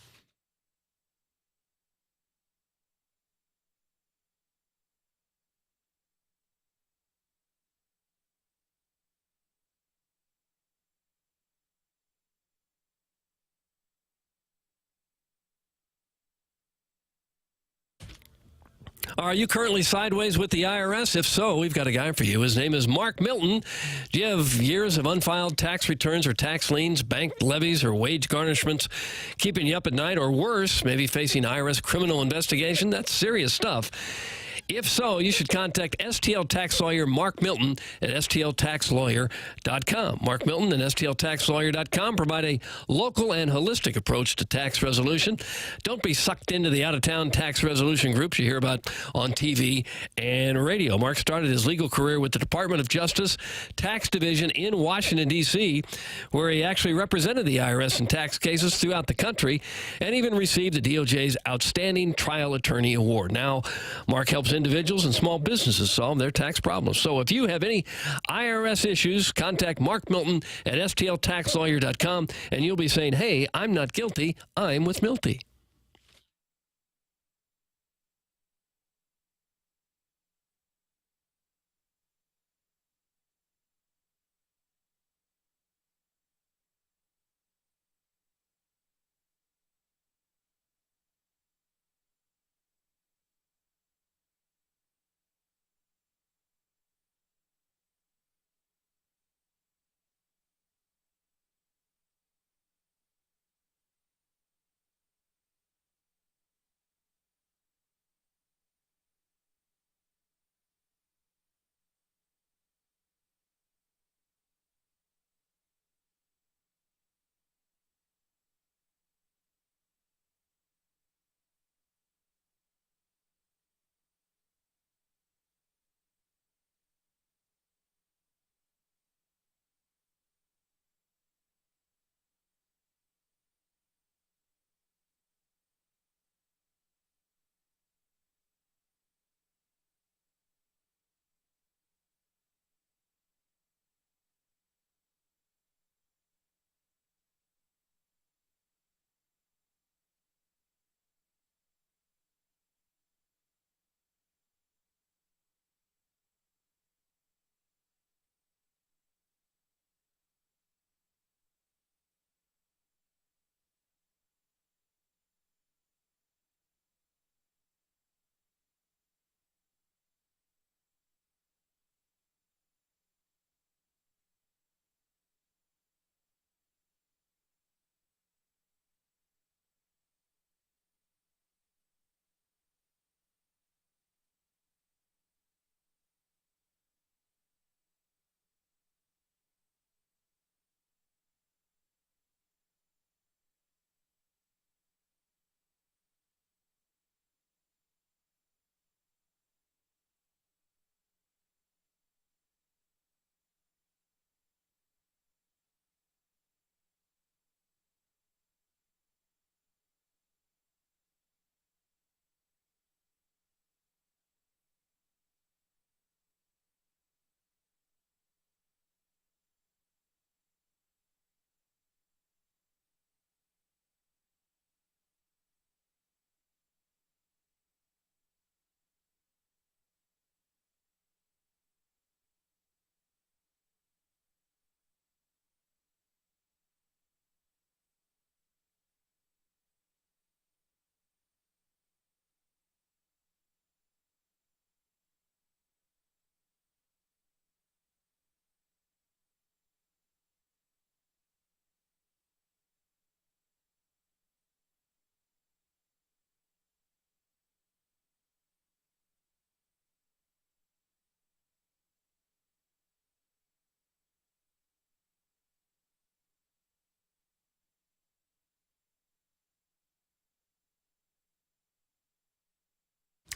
S9: Are you currently sideways with the IRS? If so, we've got a guy for you. His name is Mark Milton. Do you have years of unfiled tax returns or tax liens, bank levies, or wage garnishments keeping you up at night, or worse, maybe facing IRS criminal investigation? That's serious stuff. If so, you should contact STL tax lawyer Mark Milton at stltaxlawyer.com. Mark Milton and stltaxlawyer.com provide a local and holistic approach to tax resolution. Don't be sucked into the out-of-town tax resolution groups you hear about on TV and radio. Mark started his legal career with the Department of Justice Tax Division in Washington, D.C., where he actually represented the IRS in tax cases throughout the country and even received the DOJ's Outstanding Trial Attorney Award. Now, Mark helps individuals and small businesses solve their tax problems. So if you have any IRS issues, contact Mark Milton at stltaxlawyer.com, and you'll be saying, hey, I'm not guilty, I'm with Milty.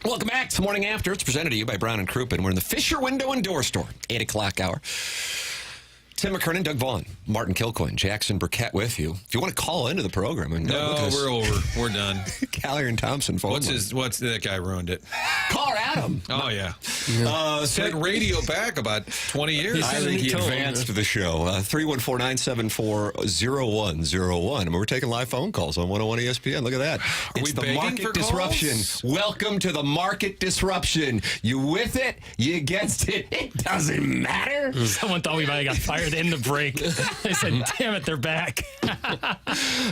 S3: Welcome back to Morning After. It's presented to you by Brown and Krupin. We're in the Fisher Window and Door Store, 8 o'clock hour. Tim McKernan, Doug Vaughn, Martin Kilcoyne, Jackson Burkett with you. If you want to call into the program. And
S8: no, we're over. We're done.
S3: Callier and Thompson.
S8: What's that guy ruined it?
S3: Call Adam.
S8: Oh, yeah. Set radio back about 20 years.
S3: I think he advanced the show. 314-974-0101. And we're taking live phone calls on 101 ESPN. Look at that. It's the market disruption.
S8: Calls?
S3: Welcome to the market disruption. You with it? You against it? It doesn't matter.
S10: Someone thought we might have got fired fired in the break. They said, damn it, they're back.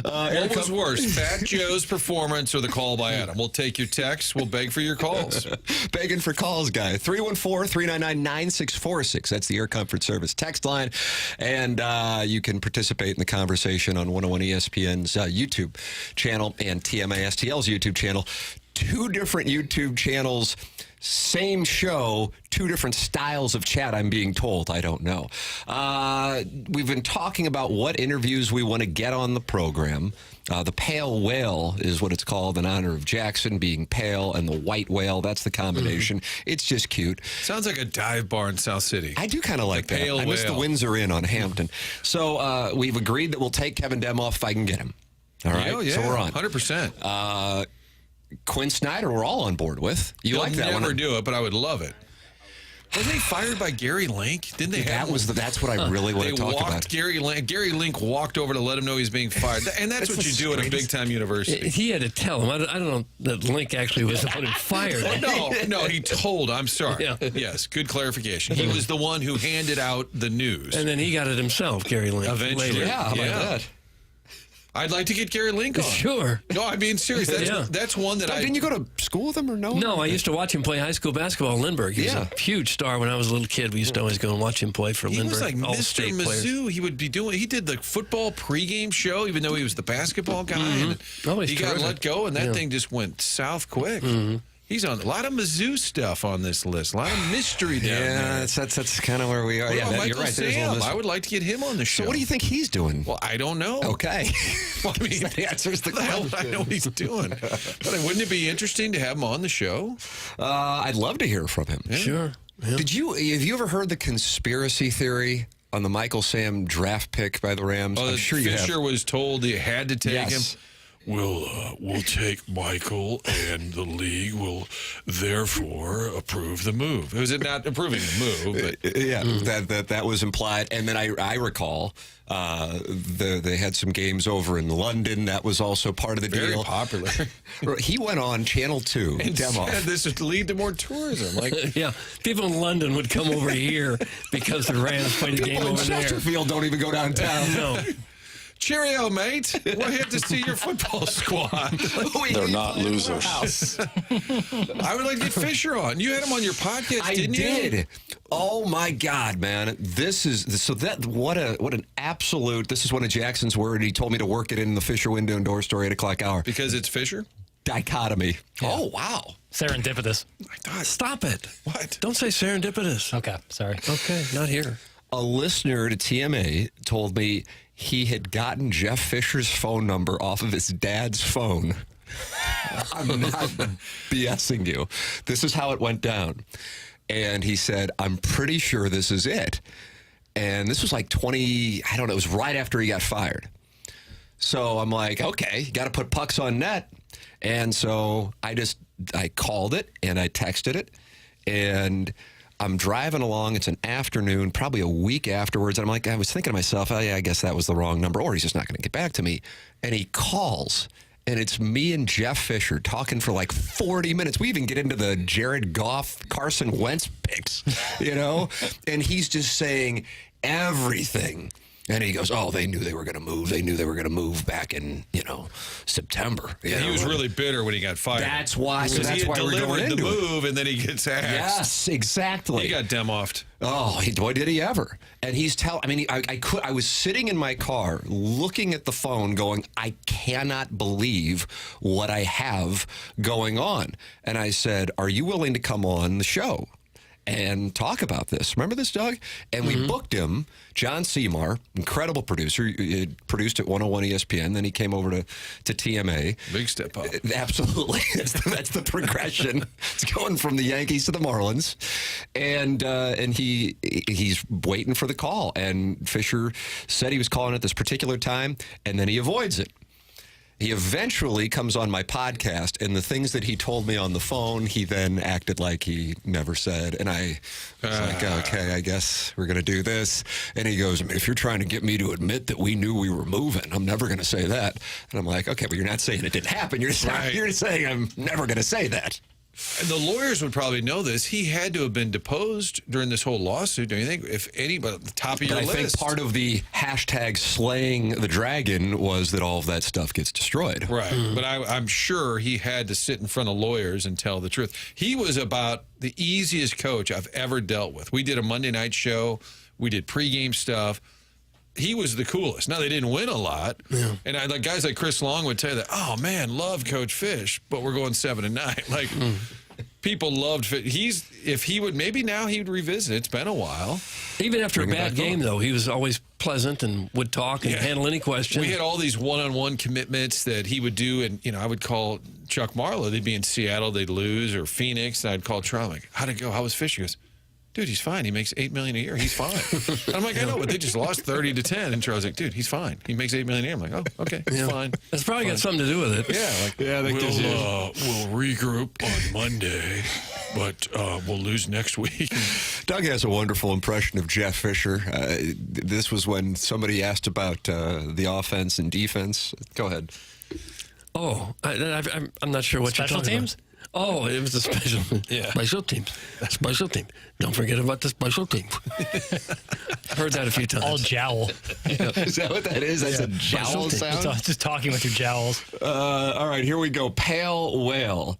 S8: What was worse, Fat Joe's performance or the call by Adam? We'll take your texts. We'll beg for your calls.
S3: Begging for calls, guy. 314-399-9646. That's the Air Comfort Service text line. And you can participate in the conversation on 101 ESPN's YouTube channel and TMA STL's YouTube channel. 2 different YouTube channels, same show, 2 different styles of chat, I'm being told. I don't know. We've been talking about what interviews we want to get on the program. The pale whale is what it's called in honor of Jackson being pale, and the white whale, that's the combination. It's just cute.
S8: Sounds like a dive bar in South City.
S3: I do kind of like that.
S8: Pale
S3: I miss the
S8: whale.
S3: Windsor Inn on Hampton. So we've agreed that we'll take Kevin Demoff if I can get him. All right?
S8: Oh, yeah,
S3: so we're on.
S8: 100%.
S3: Quinn Snyder, we're all on board with. You like that
S8: one?
S3: one?
S8: Never do it, but I would love it. Wasn't he fired by Gary Link? Didn't they?
S3: That's what I really want to talk about.
S8: Gary Link walked over to let him know he's being fired, and that's what you do at a big time university.
S9: He had to tell him. I don't know that Link actually was the one who fired him.
S8: No, he told. I'm sorry.
S9: Yeah.
S8: Yes, good clarification. He was the one who handed out the news,
S9: and then he got it himself, Gary Link.
S8: Eventually,
S9: later.
S3: Yeah, how about that?
S8: I'd like to get Gary Link on.
S9: Sure.
S8: No, I'm being serious. That's one that
S3: Didn't you go to school with him or no?
S9: No, I used to watch him play high school basketball in Lindbergh. He was a huge star when I was a little kid. We used to always go and watch him play for Lindbergh.
S8: He was like
S9: all
S8: Mr.
S9: state
S8: Mizzou.
S9: players.
S8: He did the football pregame show, even though he was the basketball guy. And he got let go, and that thing just went south quick. He's on a lot of Mizzou stuff on this list. A lot of mystery down there.
S3: That's kind of where we are.
S8: What about
S3: You're
S8: Michael
S3: right.
S8: Sam? I would like to get him on the show.
S3: So what do you think he's doing?
S8: Well, I don't know.
S3: Okay.
S8: I mean,
S3: that answers the
S8: hell
S3: question.
S8: I know what he's doing. But wouldn't it be interesting to have him on the show?
S3: I'd love to hear from him.
S8: Yeah.
S9: Sure. Yeah.
S3: Have you ever heard the conspiracy theory on the Michael Sam draft pick by the Rams?
S8: Oh,
S3: I'm sure you have.
S8: Fisher was told he had to take him.
S16: We'll take Michael, and the league will therefore approve the move.
S8: Was it not approving the move? But
S3: that was implied. And then I recall they had some games over in London. That was also part of the
S8: very
S3: deal.
S8: Popular.
S3: He went on Channel 2.
S8: And
S3: Demoff.
S8: said this would lead to more tourism. Like,
S9: yeah, people in London would come over here because the Rams played a game
S3: People in
S9: over there.
S3: Chesterfield don't even go downtown.
S9: No.
S8: Cheerio, mate. We're here to see your football squad.
S16: They're not losers.
S8: I would like to get Fisher on. You had him on your podcast, didn't you?
S3: I did. Oh my God, man! This is what an absolute. This is one of Jackson's words. He told me to work it in the Fisher window and door story 8:00 hour.
S8: Because it's Fisher?
S3: Dichotomy.
S10: Yeah.
S3: Oh wow.
S10: Serendipitous.
S9: Stop it.
S8: What?
S9: Don't say serendipitous.
S10: Okay, sorry.
S9: Okay, not here.
S3: A listener to TMA told me he had gotten Jeff Fisher's phone number off of his dad's phone. I'm not BSing you. This is how it went down. And he said, I'm pretty sure this is it. And this was like it was right after he got fired. So I'm like, okay, you got to put pucks on net. And so I called it and I texted it. And I'm driving along. It's an afternoon, probably a week afterwards. And I was thinking to myself, oh, yeah, I guess that was the wrong number, or he's just not going to get back to me. And he calls, and it's me and Jeff Fisher talking for like 40 minutes. We even get into the Jared Goff, Carson Wentz picks, and he's just saying everything. And he goes, oh, they knew they were going to move. They knew they were going to move back in, September.
S8: He was really bitter when he got fired.
S3: That's why. So that's
S8: he
S3: why we're going
S8: delivered
S3: into
S8: the move, and then he gets axed.
S3: Yes, exactly.
S8: He got demoffed.
S3: Oh, boy, did he ever. And I was sitting in my car looking at the phone going, I cannot believe what I have going on. And I said, are you willing to come on the show and talk about this? Remember this, Doug? And we booked him, John Seymour, incredible producer. He produced at 101 ESPN. Then he came over to TMA.
S8: Big step up.
S3: Absolutely. That's the progression. It's going from the Yankees to the Marlins. And he's waiting for the call. And Fisher said he was calling at this particular time, and then he avoids it. He eventually comes on my podcast, and the things that he told me on the phone, he then acted like he never said. And I was like, okay, I guess we're going to do this. And he goes, if you're trying to get me to admit that we knew we were moving, I'm never going to say that. And I'm like, okay, but you're not saying it didn't happen. You're saying I'm never going to say that.
S8: The lawyers would probably know this. He had to have been deposed during this whole lawsuit, don't you think? If anybody at the top of your
S3: list. I think part of the hashtag slaying the dragon was that all of that stuff gets destroyed.
S8: Right. But I'm sure he had to sit in front of lawyers and tell the truth. He was about the easiest coach I've ever dealt with. We did a Monday night show. We did pregame stuff. He was the coolest. Now, they didn't win a lot. Yeah. And guys like Chris Long would tell you that, oh, man, love Coach Fish, but we're going 7-9. Like, people loved Fish. Maybe now he would revisit. It's been a while.
S9: Even after a bad game, though, he was always pleasant and would talk and handle any question.
S8: We had all these one-on-one commitments that he would do, and, I would call Chuck Marlowe. They'd be in Seattle, they'd lose, or Phoenix, and I'd call Charlie, like, how'd it go? How was Fish? He goes, dude, he's fine. He makes $8 million a year. He's fine. And I'm like, I know, but they just lost 30-10. And Charles like, dude, he's fine. He makes $8 million a year. I'm like, oh, okay, he's fine.
S9: That's probably got something to do with it.
S8: Yeah,
S16: We'll regroup on Monday, but we'll lose next week.
S3: Doug has a wonderful impression of Jeff Fisher. This was when somebody asked about the offense and defense. Go ahead.
S9: Oh, I'm not sure what
S10: special
S9: you're talking
S10: teams?
S9: About. Oh, it was the special teams. Special team. Don't forget about the special team. I've heard that a few times.
S10: All jowl.
S3: Is that what that is? That's a jowl sound?
S10: Just talking with your jowls.
S3: All right, here we go. Pale whale.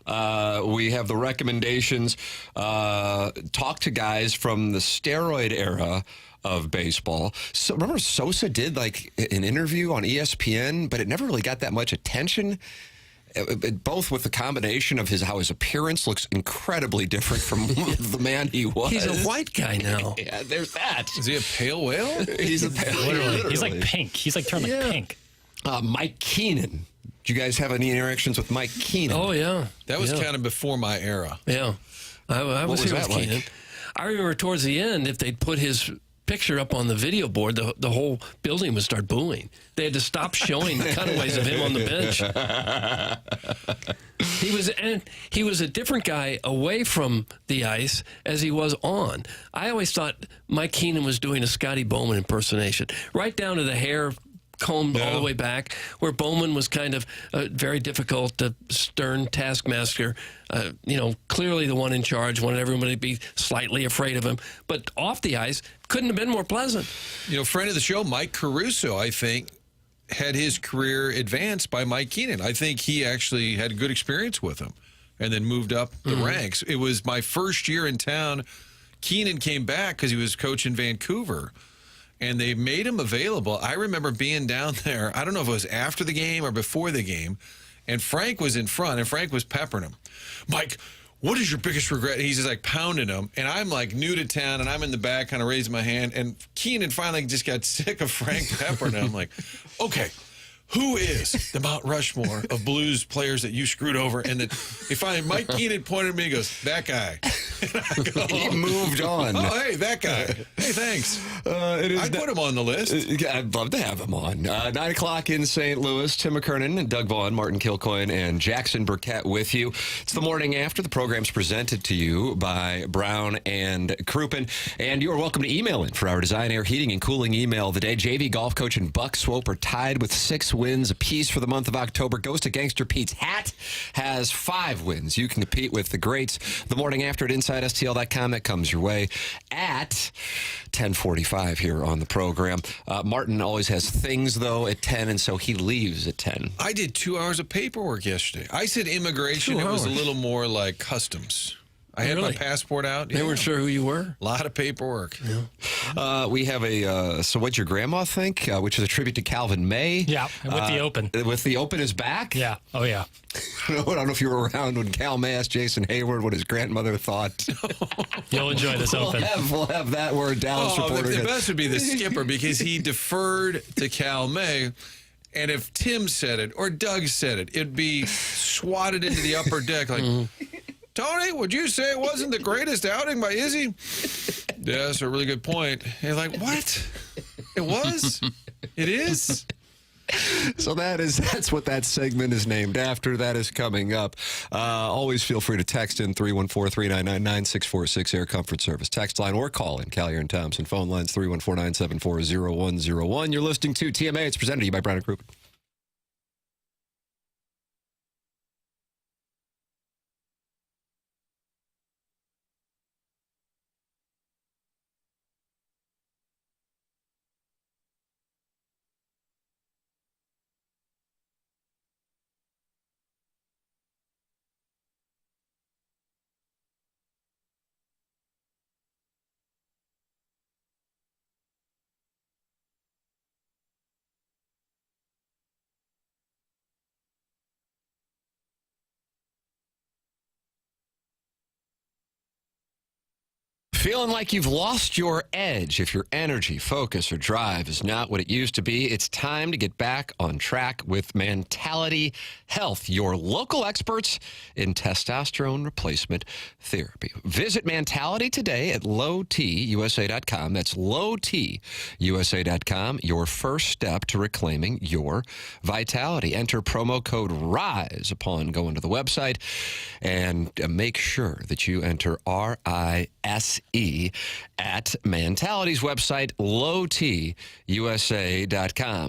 S3: We have the recommendations. Talk to guys from the steroid era of baseball. So remember Sosa did like an interview on ESPN, but it never really got that much attention. Both with the combination of how his appearance looks incredibly different from the man he was.
S9: He's a white guy now.
S3: Yeah, there's that.
S8: Is he a pale whale?
S3: He's a pale whale.
S10: Literally. He's like pink. He's like turned like pink.
S3: Mike Keenan. Did you guys have any interactions with Mike Keenan?
S9: Oh, yeah.
S8: That was kind of before my era.
S9: Yeah. I was here with Keenan. I remember towards the end, if they'd put his picture up on the video board, the whole building would start booing. They had to stop showing the cutaways of him on the bench. He was a different guy away from the ice as he was on. I always thought Mike Keenan was doing a Scotty Bowman impersonation, right down to the hair combed all the way back, where Bowman was kind of very difficult, stern taskmaster, clearly the one in charge, wanted everyone to be slightly afraid of him. But off the ice, couldn't have been more pleasant.
S8: Friend of the show, Mike Caruso, I think, had his career advanced by Mike Keenan. I think he actually had a good experience with him and then moved up the ranks. It was my first year in town. Keenan came back because he was coaching Vancouver, and they made him available. I remember being down there, I don't know if it was after the game or before the game, and Frank was in front, and Frank was peppering him. Mike, what is your biggest regret? He's just like pounding him, and I'm like new to town, and I'm in the back kind of raising my hand, and Keenan finally just got sick of Frank peppering him. I'm like, okay, who is the Mount Rushmore of Blues players that you screwed over? And then Mike Keenan pointed at me and goes, that guy.
S3: He moved on.
S8: Oh, hey, that guy. Hey, thanks. I'd put him on the list.
S3: I'd love to have him on. 9 o'clock in St. Louis. Tim McKernan and Doug Vaughn, Martin Kilcoyne, and Jackson Burkett with you. It's the morning after. The program's presented to you by Brown and Krupin. And you're welcome to email in for our Design, Air, Heating, and Cooling email of the day. JV golf coach and Buck Swope are tied with 6 wins apiece for the month of October. Goes to Gangster Pete's hat. Has 5 wins. You can compete with the greats. The morning after at InsideSTL.com. That comes your way at 10:45 here on the program. Martin always has things, though, at 10, and so he leaves at 10.
S8: I did 2 hours of paperwork yesterday. I said immigration. It was a little more like customs. I had my passport out.
S9: They weren't sure who you were.
S8: A lot of paperwork.
S3: Yeah. We have So What'd Your Grandma Think, which is a tribute to Calvin May.
S10: Yeah, with the Open.
S3: With the Open is back?
S10: Yeah. Oh, yeah.
S3: I don't know if you were around when Cal May asked Jason Hayward what his grandmother thought.
S10: You'll enjoy this Open.
S3: We'll have that word Dallas reporter.
S8: The best would be the skipper, because he deferred to Cal May. And if Tim said it or Doug said it, it'd be swatted into the upper deck like, Tony, would you say it wasn't the greatest outing by Izzy? Yeah, that's a really good point. And you're like, what? It was? It is?
S3: So that's what that segment is named after. That is coming up. Always feel free to text in 314-399-9646 Air Comfort Service text line, or call in Callier and Thompson phone lines 314-974-0101. You're listening to TMA. It's presented to you by Brown and Krupin. Feeling like you've lost your edge? If your energy, focus, or drive is not what it used to be, it's time to get back on track with Mantality Health, your local experts in testosterone replacement therapy. Visit Mantality today at lowtusa.com. That's lowtusa.com. Your first step to reclaiming your vitality. Enter promo code RISE upon going to the website, and make sure that you enter RISE at Mantality's website, lowtusa.com.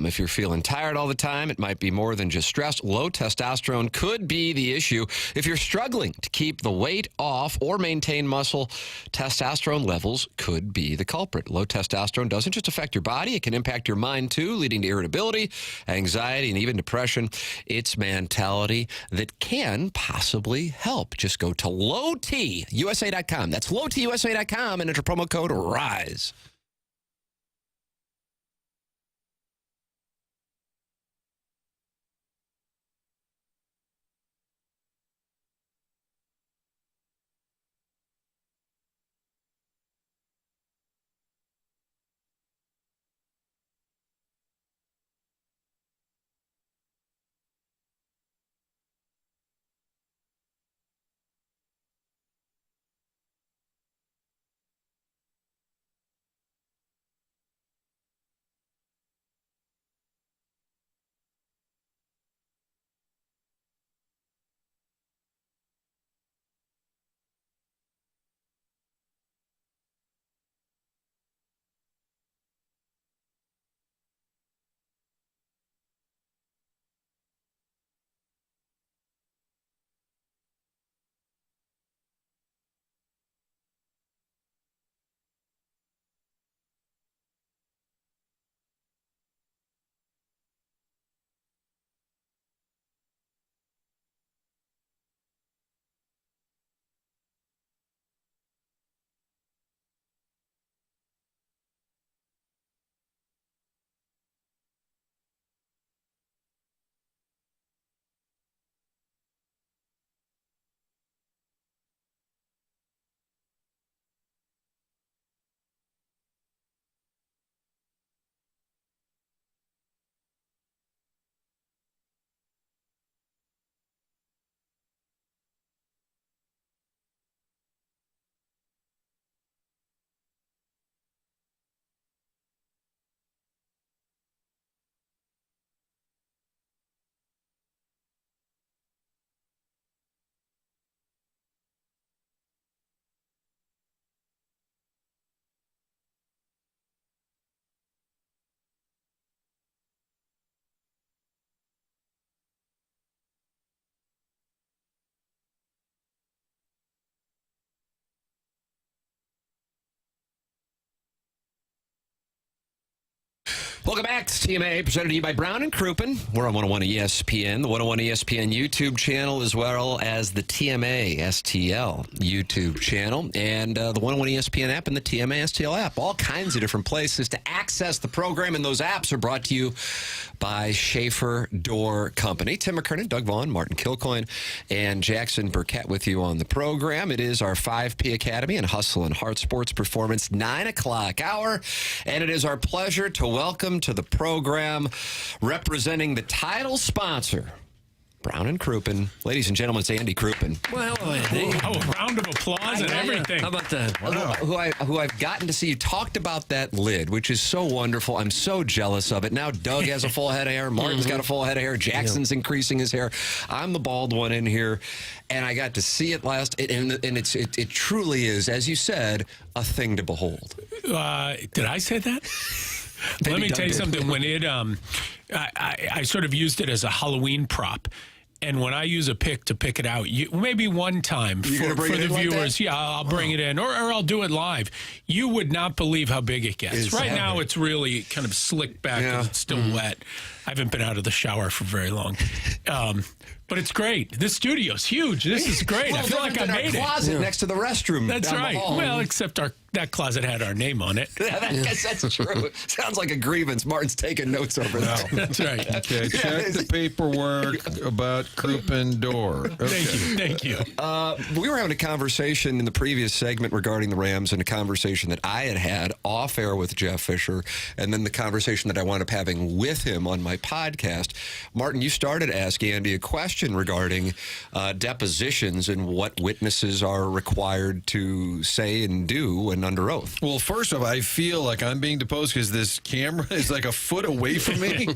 S3: If you're feeling tired all the time, it might be more than just stress. Low testosterone could be the issue. If you're struggling to keep the weight off or maintain muscle, testosterone levels could be the culprit. Low testosterone doesn't just affect your body, it can impact your mind too, leading to irritability, anxiety, and even depression. It's Mantality that can possibly help. Just go to lowtusa.com. That's lowtusa.com and enter promo code RISE. Welcome back to TMA, presented to you by Brown and Krupin. We're on 101 ESPN, the 101 ESPN YouTube channel, as well as the TMA STL YouTube channel, and the 101 ESPN app and the TMA STL app. All kinds of different places to access the program, and those apps are brought to you by Schaeffer Door Company. Tim McKernan, Doug Vaughn, Martin Kilcoyne, and Jackson Burkett with you on the program. It is our 5P Academy and Hustle and Heart Sports Performance 9 o'clock hour, and it is our pleasure to welcome to the program, representing the title sponsor, Brown and Krupin. Ladies and gentlemen, it's Andy Krupin.
S9: Well, Andy.
S17: Oh, a round of applause and everything.
S9: How about that?
S3: Wow. Who I've gotten to see. You talked about that lid, which is so wonderful. I'm so jealous of it. Now Doug has a full head of hair. Martin's got a full head of hair. Jackson's increasing his hair. I'm the bald one in here. And I got to see it last, and it truly is, as you said, a thing to behold.
S17: Did I say that? Let me tell you something. When it, I sort of used it as a Halloween prop. And when I use a pick to pick it out, maybe one time for the viewers, I'll bring it in, or I'll do it live. You would not believe how big it gets. Right now, it's really kind of slicked back because it's still wet. I haven't been out of the shower for very long. But it's great. This studio's huge. This is great. I feel like I made it.
S3: Closet next to the restroom.
S17: That's right. Well, except that closet had our name on it.
S3: I guess that's true. Sounds like a grievance. Martin's taking notes over there.
S17: That's right.
S8: Okay, check the paperwork about Krupin Door. Okay.
S17: Thank you.
S3: We were having a conversation in the previous segment regarding the Rams, and a conversation that I had off air with Jeff Fisher, and then the conversation that I wound up having with him on my podcast. Martin, you started asking Andy a question regarding depositions and what witnesses are required to say and do when under oath.
S8: Well, first off, I feel like I'm being deposed because this camera is like a foot away from me.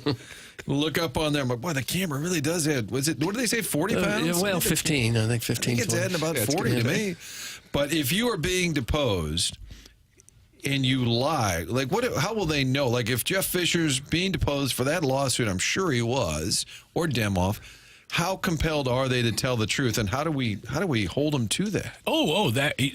S8: Look up on there. I'm like, boy, the camera really does add. What did they say, 40 pounds?
S9: Well, 15. I think 15.
S8: I think it's adding about 40 to me. But if you are being deposed and you lie, like how will they know? Like if Jeff Fisher's being deposed for that lawsuit, I'm sure he was, or Demoff, how compelled are they to tell the truth, and how do we hold them to that?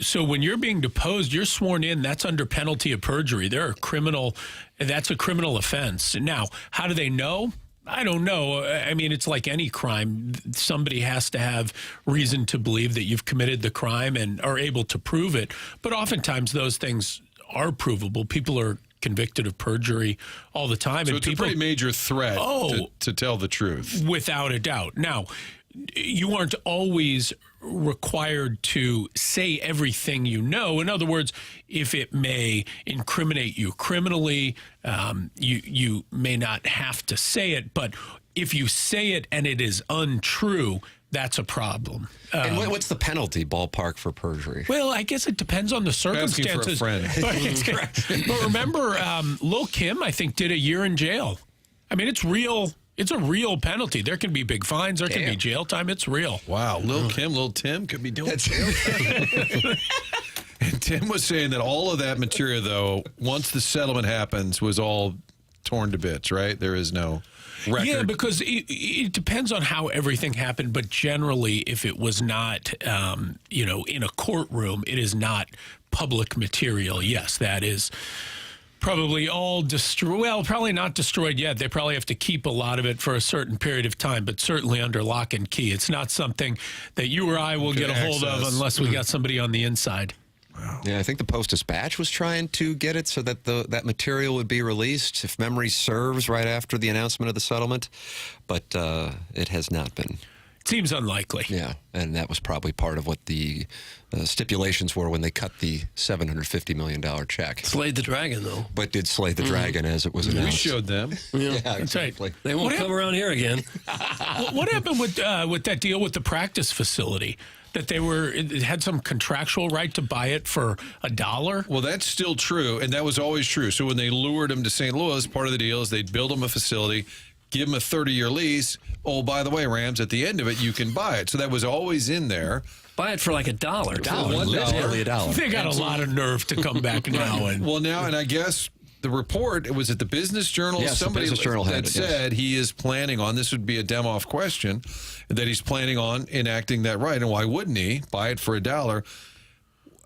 S17: So when you're being deposed, you're sworn in. That's under penalty of perjury. That's a criminal offense. Now, how do they know? I don't know. I mean, it's like any crime. Somebody has to have reason to believe that you've committed the crime and are able to prove it. But oftentimes those things are provable. People are convicted of perjury all the time.
S8: So
S17: and
S8: it's a pretty major threat to tell the truth.
S17: Without a doubt. Now, you aren't always required to say everything you know. In other words, if it may incriminate you criminally, you may not have to say it. But if you say it and it is untrue, that's a problem.
S3: And what's the penalty ballpark for perjury?
S17: Well, I guess it depends on the circumstances.
S8: Asking for a friend.
S17: But remember, Lil Kim, I think, did a year in jail. I mean, it's real. It's a real penalty. There can be big fines. There can be jail time. It's real.
S8: Wow. Lil Tim could be doing jail time. And Tim was saying that all of that material, though, once the settlement happens, was all torn to bits, right? There is no record.
S17: Yeah, because it depends on how everything happened. But generally, if it was not, in a courtroom, it is not public material. Yes, that is probably all destroyed. Well, probably not destroyed yet. They probably have to keep a lot of it for a certain period of time, but certainly under lock and key. It's not something that you or I will get a hold of unless we got somebody on the inside.
S3: Wow. Yeah, I think the Post-Dispatch was trying to get it so that that material would be released, if memory serves, right after the announcement of the settlement, but it has not been.
S17: Seems unlikely.
S3: Yeah, and that was probably part of what the stipulations were when they cut the $750 million check.
S9: Slayed the dragon, though.
S3: But did slay the dragon as it was announced.
S8: We showed them.
S3: Yeah,
S17: exactly.
S9: Right. They won't come around here again.
S17: What happened with that deal with the practice facility? That it had some contractual right to buy it for $1?
S8: Well, that's still true, and that was always true. So when they lured him to St. Louis, part of the deal is they'd build him a facility, give him a 30-year lease. Oh, by the way, Rams, at the end of it, you can buy it. So that was always in there.
S9: Buy it for like $1.
S3: Literally $1.
S17: They got a lot of nerve to come back now.
S8: And I guess the report, it was at the Business Journal.
S3: Yes,
S8: somebody
S3: Business Journal
S8: that said he is planning on, this would be a Demoff question, that he's planning on enacting that right. And why wouldn't he buy it for $1?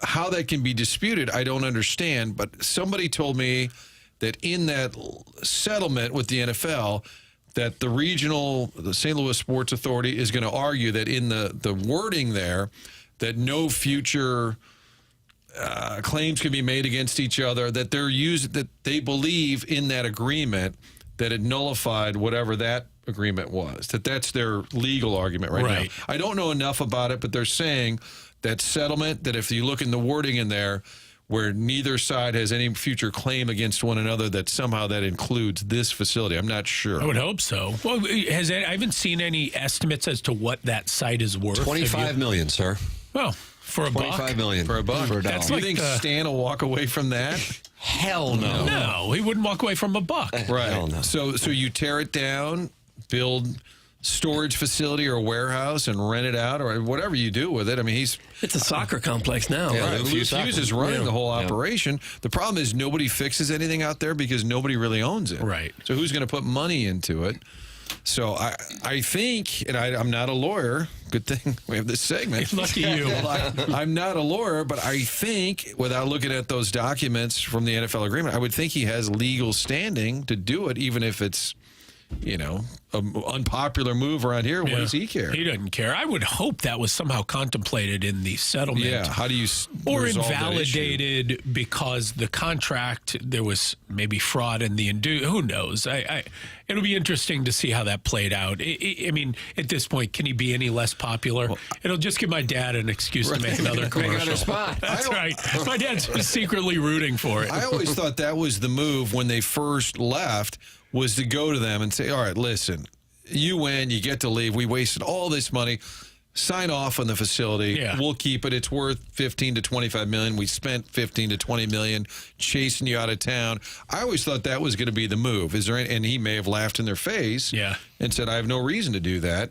S8: How that can be disputed, I don't understand. But somebody told me that in that settlement with the NFL, that the St. Louis Sports Authority is going to argue that in the wording there, that no future claims can be made against each other, that that they believe in that agreement that it nullified whatever that agreement was. That's their legal argument right now. I don't know enough about it, but they're saying that settlement, that if you look in the wording in there, where neither side has any future claim against one another, that somehow that includes this facility. I'm not sure.
S17: I would hope so. Well, I haven't seen any estimates as to what that site is worth.
S3: $25 million, sir.
S17: Well, for a buck?
S3: $25 million.
S8: For a buck.
S3: For $1.
S8: Do you think Stan will walk away from that?
S3: Hell no.
S17: No, he wouldn't walk away from a buck.
S8: Right.
S3: Hell no.
S8: So you tear it down, build storage facility or a warehouse and rent it out or whatever you do with it. I mean,
S9: it's a soccer complex now.
S8: Yeah, right? Lou Hughes is running the whole operation. The problem is nobody fixes anything out there because nobody really owns it.
S17: Right.
S8: So who's going to put money into it? So I think, and I'm not a lawyer. Good thing we have this segment.
S17: Lucky you.
S8: I'm not a lawyer, but I think, without looking at those documents from the NFL agreement, I would think he has legal standing to do it, even if it's an unpopular move around here. What does he care?
S17: He doesn't care. I would hope that was somehow contemplated in the settlement.
S8: Yeah, how do you
S17: or
S8: resolve that
S17: invalidated because the contract, there was maybe fraud in the who knows? It'll be interesting to see how that played out. I mean, at this point, can he be any less popular? It'll just give my dad an excuse to make another commercial.
S3: Make another spot.
S17: That's right. My dad's secretly rooting for it.
S8: I always thought that was the move when they first left, was to go to them and say, all right, listen, you win, you get to leave. We wasted all this money. Sign off on the facility.
S17: Yeah.
S8: We'll keep it. It's worth 15 to 25 million. We spent 15 to 20 million chasing you out of town. I always thought that was going to be the move. And he may have laughed in their face and said, I have no reason to do that.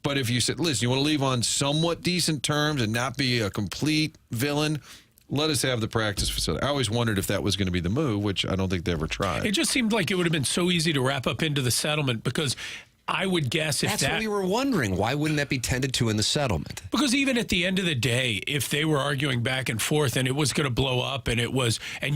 S8: But if you said, listen, you want to leave on somewhat decent terms and not be a complete villain, let us have the practice facility. I always wondered if that was going to be the move, which I don't think they ever tried.
S17: It just seemed like it would have been so easy to wrap up into the settlement, because I would guess if
S3: That's what we were wondering. Why wouldn't that be tended to in the settlement?
S17: Because even at the end of the day, if they were arguing back and forth and it was going to blow up and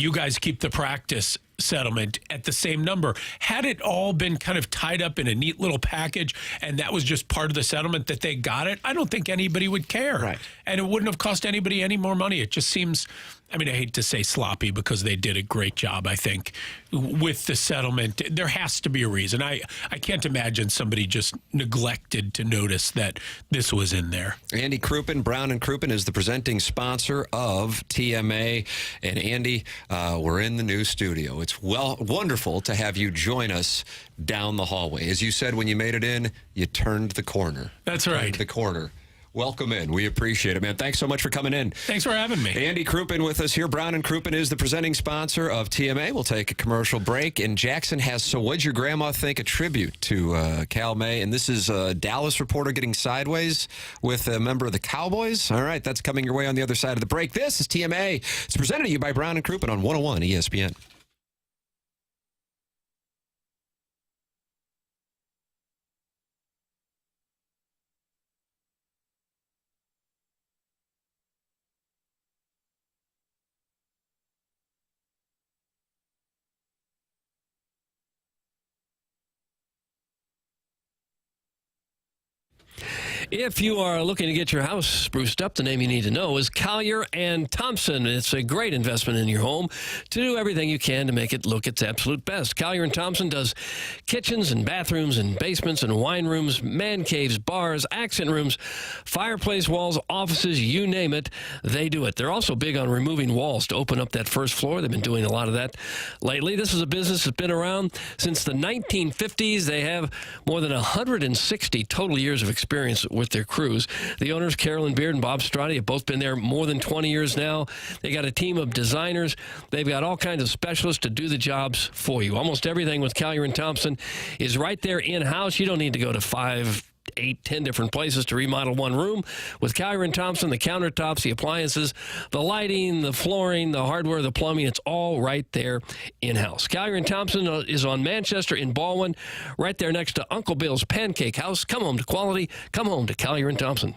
S17: you guys keep the practice settlement at the same number, had it all been kind of tied up in a neat little package and that was just part of the settlement that they got it, I don't think anybody would care.
S3: Right.
S17: And it wouldn't have cost anybody any more money. It just seems, I mean, I hate to say sloppy because they did a great job, I think, with the settlement. There has to be a reason. I can't imagine somebody just neglected to notice that this was in there.
S3: Andy Krupin, Brown and Krupin, is the presenting sponsor of TMA. And Andy, we're in the new studio. It's wonderful to have you join us down the hallway. As you said, when you made it in, you turned the corner.
S17: That's right.
S3: Turned the corner. Welcome in. We appreciate it, man. Thanks so much for coming in.
S17: Thanks for having me.
S3: Andy Krupin with us here. Brown and Krupin is the presenting sponsor of TMA. We'll take a commercial break. And Jackson has So What'd Your Grandma Think? A tribute to Cal May. And this is a Dallas reporter getting sideways with a member of the Cowboys. All right, that's coming your way on the other side of the break. This is TMA. It's presented to you by Brown and Krupin on 101 ESPN.
S9: If you are looking to get your house spruced up, the name you need to know is Collier & Thompson. It's a great investment in your home to do everything you can to make it look its absolute best. Collier & Thompson does kitchens and bathrooms and basements and wine rooms, man caves, bars, accent rooms, fireplace walls, offices, you name it, they do it. They're also big on removing walls to open up that first floor. They've been doing a lot of that lately. This is a business that's been around since the 1950s. They have more than 160 total years of experience with their crews. The owners, Carolyn Beard and Bob Strati, have both been there more than 20 years now. They got a team of designers. They've got all kinds of specialists to do the jobs for you. Almost everything with Collier & Thompson is right there in-house. You don't need to go to 5, 8, 10 different places to remodel one room. With Collier & Thompson, the countertops, the appliances, the lighting, the flooring, the hardware, the plumbing, it's all right there in-house. Collier & Thompson is on Manchester in Baldwin, right there next to Uncle Bill's Pancake House. Come home to quality. Come home to Collier & Thompson.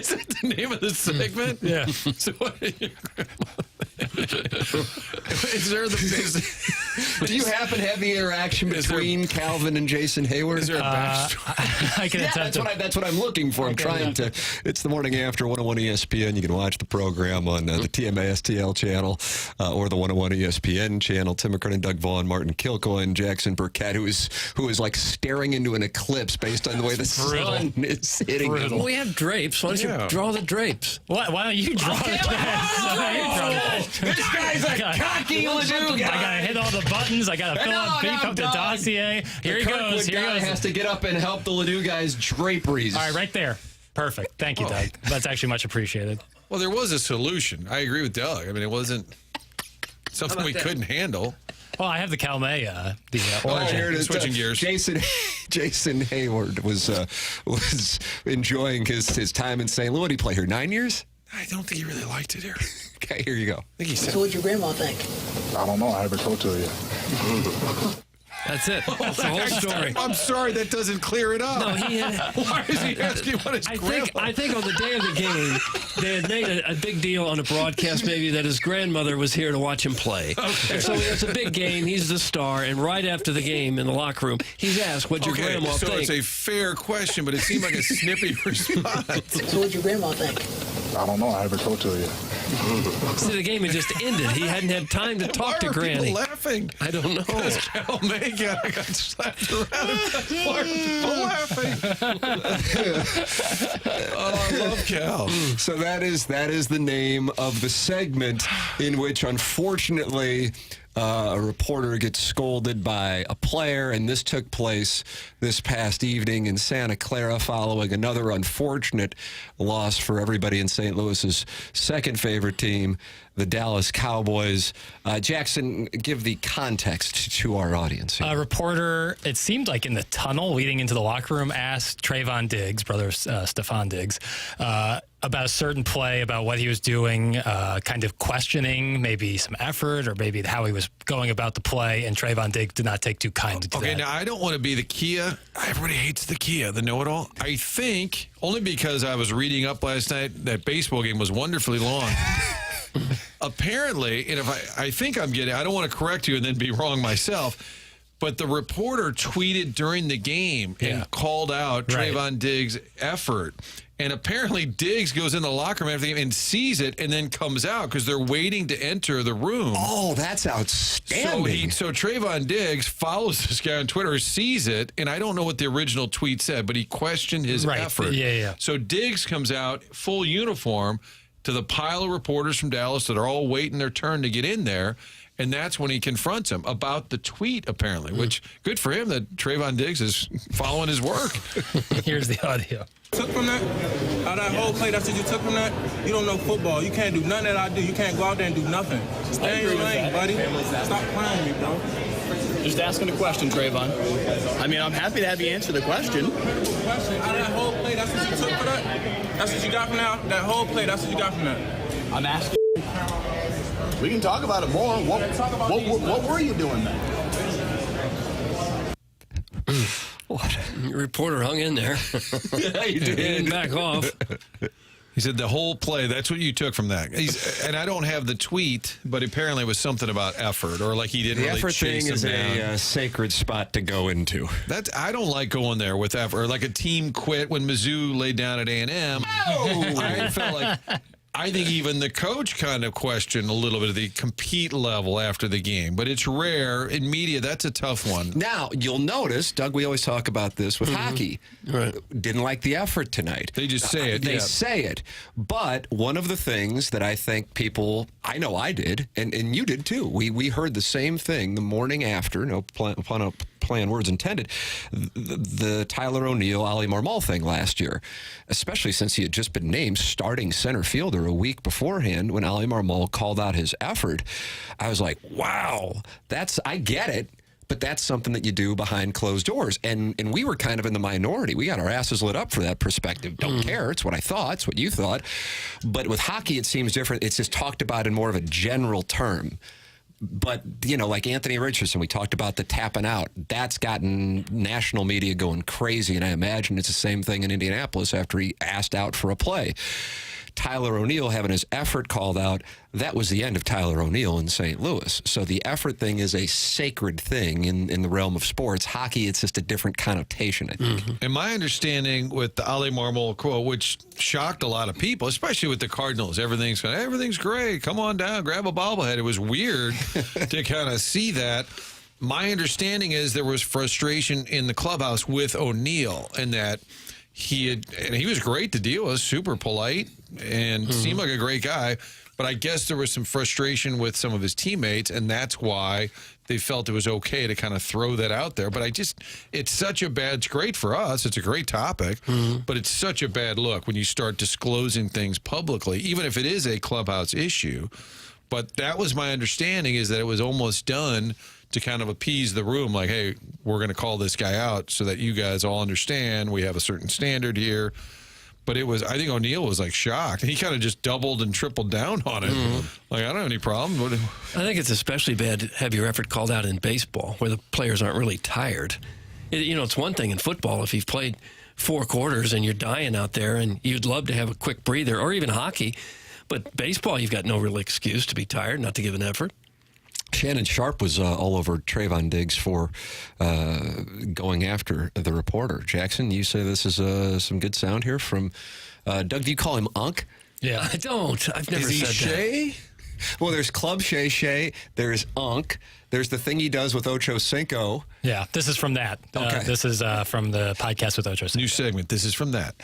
S8: Is that the name of the segment?
S10: Yeah.
S8: So what is there the business?
S3: Do you happen to have the interaction between Calvin and Jason Hayward?
S8: Is there a backstory?
S10: I can attempt
S3: that's what I'm looking for. I'm trying to. It's the Morning After 101 ESPN. You can watch the program on the TMA STL channel or the 101 ESPN channel. Tim McKernan, Doug Vaughn, Martin Kilcoyne, Jackson Burkett, who is like staring into an eclipse based on the way the sun is hitting him.
S9: Well, we have drapes. Why don't you draw the drapes?
S10: Why don't you draw the drapes?
S3: This guy's a cocky Ledoux guy.
S10: I gotta hit all the buttons. I gotta fill out beef up the dossier. Here he goes. Here he goes.
S3: Has to get up and help the Ledoux guy's draperies.
S10: All right, right there. Perfect. Thank you, Doug. That's actually much appreciated.
S8: Well, there was a solution. I agree with Doug. I mean, it wasn't something we couldn't handle.
S10: Well, I have the Calmay, the origin.
S3: Here it is.
S8: Switching gears.
S3: Jason Hayward was enjoying his time in St. Louis. What did he play here? 9 years?
S8: I don't think he really liked it here.
S3: Okay, here you go.
S8: I think he said.
S18: So what'd your grandma think?
S13: I don't know. I haven't told her yet.
S9: That's it. That's the whole story.
S8: I'm sorry, that doesn't clear it up.
S9: No, he had.
S8: Why is he asking what his grandma?
S9: I think on the day of the game, they had made a big deal on a broadcast, maybe that his grandmother was here to watch him play. Okay. And so it's a big game. He's the star, and right after the game in the locker room, he's asked, "What'd your grandma think?"
S8: So it's a fair question, but it seemed like a snippy response.
S18: So what'd your grandma think?
S13: I don't know. I haven't told her yet.
S9: See, the game had just ended. He hadn't had time to talk to Granny.
S8: People laughing?
S9: I don't know.
S8: Because Cal May got slapped around. Why are people laughing? Oh, I love Cal.
S3: So that is the name of the segment in which, unfortunately, a reporter gets scolded by a player, and this took place this past evening in Santa Clara following another unfortunate loss for everybody in St. Louis's second favorite team, the Dallas Cowboys. Jackson, give the context to our audience here.
S10: A reporter, it seemed like in the tunnel leading into the locker room, asked Trayvon Diggs, brother Stephon Diggs, about a certain play, about what he was doing, kind of questioning maybe some effort or maybe how he was going about the play, and Trayvon Diggs did not take too kindly to that.
S8: Okay, now I don't want to be the Kia. Everybody hates the Kia, the know-it-all. I think, only because I was reading up last night, that baseball game was wonderfully long. Apparently, and if I think I'm getting, I don't want to correct you and then be wrong myself, but the reporter tweeted during the game and called out Trayvon Diggs' effort. And apparently Diggs goes in the locker room after the game and sees it and then comes out because they're waiting to enter the room.
S3: Oh, that's outstanding.
S8: So Trayvon Diggs follows this guy on Twitter, sees it, and I don't know what the original tweet said, but he questioned his effort.
S10: Yeah.
S8: So Diggs comes out, full uniform, to the pile of reporters from Dallas that are all waiting their turn to get in there. And that's when he confronts him about the tweet, apparently, which good for him that Trayvon Diggs is following his work.
S10: Here's the audio.
S19: Took from that? Out of that whole play, that's what you took from that? You don't know football. You can't do nothing that I do. You can't go out there and do nothing. Stay in your lane, buddy. Stop playing me, bro.
S20: Just asking a question, Trayvon. I mean, I'm happy to have you answer the question.
S19: Out of that whole play, that's what you took for that? That's what you got from that whole play, that's what you got from that?
S20: I'm asking. We can talk about it more. What were you doing then?
S9: What? Reporter hung in there.
S8: Yeah, he did.
S9: He didn't back off.
S8: He said the whole play, that's what you took from that. And I don't have the tweet, but apparently it was something about effort, or like he didn't really chase him down.
S3: The effort thing is a sacred spot to go into.
S8: I don't like going there with effort. Or like a team quit when Mizzou laid down at A&M. I felt like... I think even the coach kind of questioned a little bit of the compete level after the game, but it's rare in media. That's a tough one.
S3: Now, you'll notice, Doug, we always talk about this with hockey.
S9: Right.
S3: Didn't like the effort tonight.
S8: They just say it.
S3: They say it. But one of the things that I think people, I know I did, and you did too. We heard the same thing the morning after, no playing words intended, the Tyler O'Neill, Ollie Marmol thing last year, especially since he had just been named starting center fielder a week beforehand when Ollie Marmol called out his effort. I was like, wow, I get it, but that's something that you do behind closed doors. And we were kind of in the minority. We got our asses lit up for that perspective. Don't care. It's what I thought. It's what you thought. But with hockey, it seems different. It's just talked about in more of a general term. But, like Anthony Richardson, we talked about the tapping out. That's gotten national media going crazy, and I imagine it's the same thing in Indianapolis after he asked out for a play. Tyler O'Neill having his effort called out, that was the end of Tyler O'Neill in St. Louis. So the effort thing is a sacred thing in the realm of sports. Hockey, it's just a different connotation, I think.
S8: Mm-hmm. And my understanding with the Ali Marmol quote, which shocked a lot of people, especially with the Cardinals, everything's great. Come on down, grab a bobblehead. It was weird to kind of see that. My understanding is there was frustration in the clubhouse with O'Neill, and that he was great to deal with, super polite, and seemed like a great guy. But I guess there was some frustration with some of his teammates, and that's why they felt it was okay to kind of throw that out there. But it's such a bad, it's great for us. It's a great topic, but it's such a bad look when you start disclosing things publicly, even if it is a clubhouse issue. But that was my understanding, is that it was almost done to kind of appease the room, like, hey, we're going to call this guy out so that you guys all understand we have a certain standard here. But I think O'Neill was like shocked. He kind of just doubled and tripled down on it. Like, I don't have any problem.
S9: I think it's especially bad to have your effort called out in baseball, where the players aren't really tired. It's one thing in football if you've played 4 quarters and you're dying out there and you'd love to have a quick breather, or even hockey. But baseball, you've got no real excuse to be tired, not to give an effort.
S3: Shannon Sharp was all over Trayvon Diggs for going after the reporter. Jackson, you say this is some good sound here from Doug. Do you call him Unc?
S9: Yeah. I don't. I've never said
S3: Shay? Well, there's Club Shay. There's Unc. There's the thing he does with Ocho Cinco.
S10: Yeah, this is from that.
S3: Okay.
S10: This is from the podcast with Ocho Cinco.
S8: New segment. This is from that.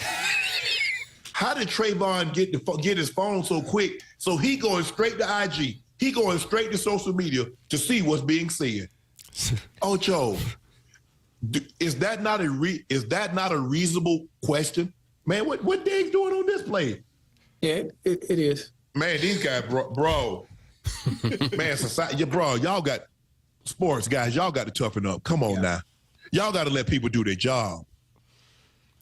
S20: How did Trayvon get his phone so quick? So he going straight to IG. He going straight to social media to see what's being said. Ocho, is that not a reasonable question, man? What Dave doing on this play?
S18: Yeah, it is.
S20: Man, these guys, bro, man, society, bro, y'all got sports guys. Y'all got to toughen up. Come on now, y'all got to let people do their job.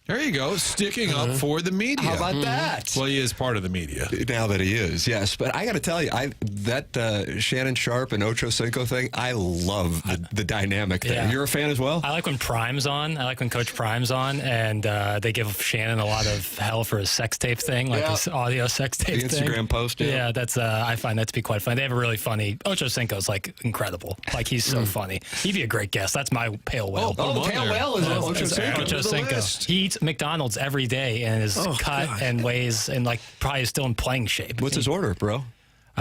S8: There you go, sticking up for the media.
S3: How about that?
S8: Well, he is part of the media.
S3: Now that he is, yes. But I got to tell you, that Shannon Sharp and Ocho Cinco thing, I love the dynamic there.
S10: Yeah.
S3: You're a fan as well?
S10: I like when Prime's on. I like when Coach Prime's on, and they give Shannon a lot of hell for his sex tape thing, like his audio sex tape
S3: the
S10: thing.
S3: Instagram post.
S10: Yeah, that's I find that to be quite funny. They have a really funny. Ocho Cinco's like incredible. Like, he's so funny. He'd be a great guest. That's my pale whale.
S3: The pale whale is Ocho Cinco.
S10: Ocho Cinco. He eats McDonald's every day and is cut and weighs and like probably is still in playing shape.
S3: What's his order, bro?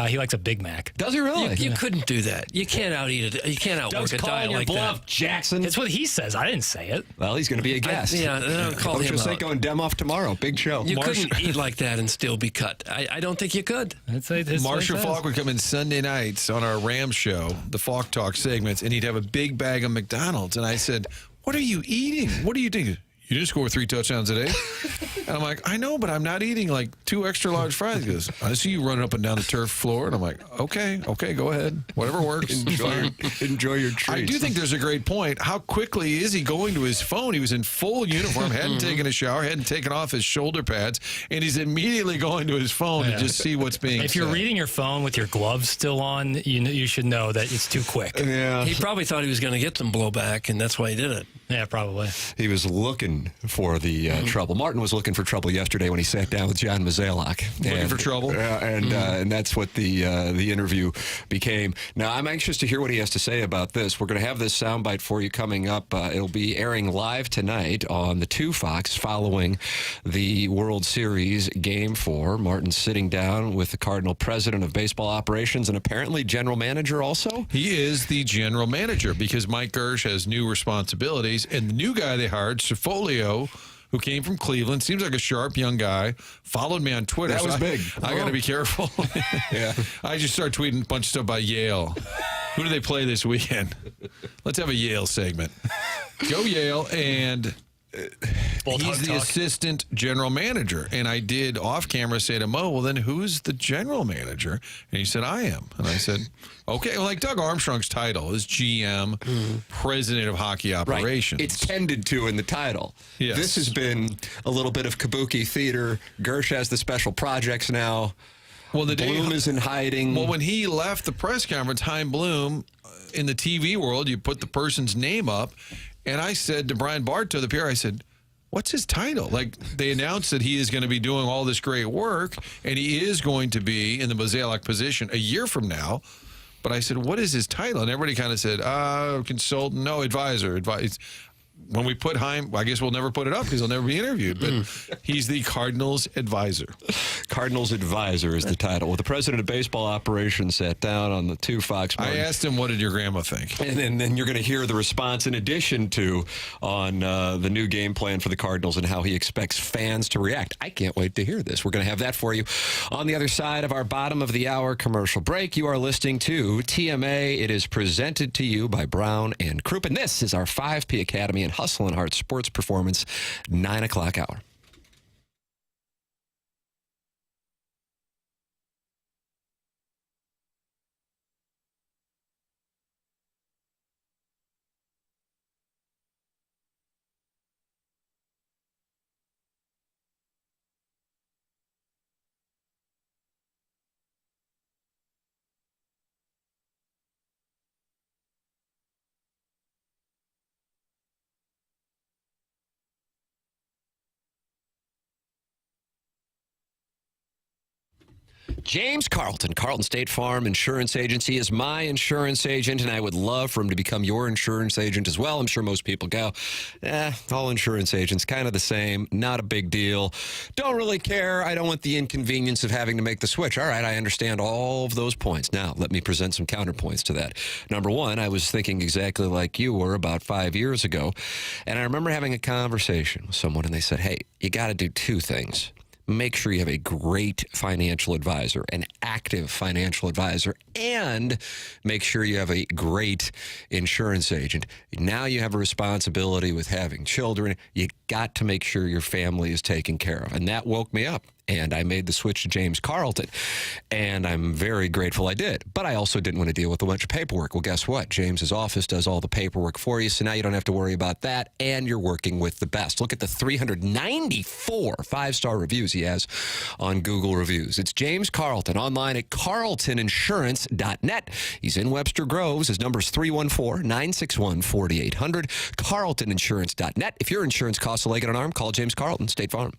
S10: He likes a Big Mac.
S3: Does he really?
S9: You couldn't do that. You can't out-eat it. You can't outwork a diet like that.
S3: Jackson.
S10: It's what he says. I didn't say it.
S3: Well, he's going to be a guest.
S9: Call him
S3: Ocho Cinco and Dem off tomorrow. Big show.
S9: You couldn't eat like that and still be cut. I don't think you could.
S8: Marshall Falk would come in Sunday nights on our Rams show, the Falk Talk segments, and he'd have a big bag of McDonald's. And I said, "What are you eating? What are you doing?" You didn't score 3 touchdowns a day? And I'm like, I know, but I'm not eating like 2 extra large fries. He goes, I see you running up and down the turf floor. And I'm like, okay, go ahead. Whatever works.
S3: Enjoy your treats.
S8: I do think there's a great point. How quickly is he going to his phone? He was in full uniform, hadn't taken a shower, hadn't taken off his shoulder pads, and he's immediately going to his phone to just see what's being
S10: If
S8: said.
S10: you're reading your phone with your gloves still on, you should know that it's too quick.
S3: Yeah.
S9: He probably thought he was going to get some blowback, and that's why he did it.
S10: Yeah, probably.
S3: He was looking for the trouble. Martin was looking for trouble yesterday when he sat down with John Mazalak.
S8: Looking for trouble?
S3: And that's what the interview became. Now, I'm anxious to hear what he has to say about this. We're going to have this soundbite for you coming up. It'll be airing live tonight on the 2 Fox following the World Series Game 4. Martin's sitting down with the Cardinal president of baseball operations and apparently general manager also?
S8: He is the general manager because Mike Gersh has new responsibilities. And the new guy they hired, Cifolio, who came from Cleveland, seems like a sharp young guy, followed me on Twitter.
S3: That was big.
S8: I got to be careful.
S3: Yeah.
S8: I just started tweeting a bunch of stuff about Yale. Who do they play this weekend? Let's have a Yale segment. Go Yale. And he's the assistant general manager. And I did off camera say to Mo, well, then who's the general manager? And he said, I am. And I said, okay. Well, like Doug Armstrong's title is GM, president of hockey operations.
S3: Right. It's tended to in the title.
S8: Yes.
S3: This has been a little bit of kabuki theater. Gersh has the special projects now.
S8: Well, the
S3: Bloom is in hiding.
S8: Well, when he left the press conference, Chaim Bloom, in the TV world, you put the person's name up, and I said to Brian Bartow, the PR, I said, what's his title? Like, they announced that he is going to be doing all this great work, and he is going to be in the Mozeliak position a year from now. But I said, what is his title? And everybody kind of said, consultant, no, advisor. When we put Chaim, I guess we'll never put it up because he'll never be interviewed. But he's the Cardinals advisor.
S3: Cardinals advisor is the title. Well, the president of baseball operations sat down on the 2 Fox Morning.
S8: I asked him, what did your grandma think?
S3: And then you're going to hear the response in addition to on the new game plan for the Cardinals and how he expects fans to react. I can't wait to hear this. We're going to have that for you on the other side of our bottom of the hour commercial break. You are listening to TMA. It is presented to you by Brown and Krupin. This is our 5P Academy and Hustle and Heart Sports Performance 9 o'clock hour. James Carlton, Carlton State Farm Insurance Agency, is my insurance agent, and I would love for him to become your insurance agent as well. I'm sure most people go, all insurance agents, kind of the same, not a big deal. Don't really care. I don't want the inconvenience of having to make the switch. All right, I understand all of those points. Now, let me present some counterpoints to that. Number one, I was thinking exactly like you were about 5 years ago, and I remember having a conversation with someone, and they said, hey, you got to do two things. Make sure you have a great financial advisor, an active financial advisor, and make sure you have a great insurance agent. Now you have a responsibility with having children. You got to make sure your family is taken care of. And that woke me up. And I made the switch to James Carlton, and I'm very grateful I did. But I also didn't want to deal with a bunch of paperwork. Well, guess what? James's office does all the paperwork for you, so now you don't have to worry about that, and you're working with the best. Look at the 394 five-star reviews he has on Google Reviews. It's James Carlton, online at carltoninsurance.net. He's in Webster Groves. His number is 314-961-4800, carltoninsurance.net. If your insurance costs a leg and an arm, call James Carlton, State Farm.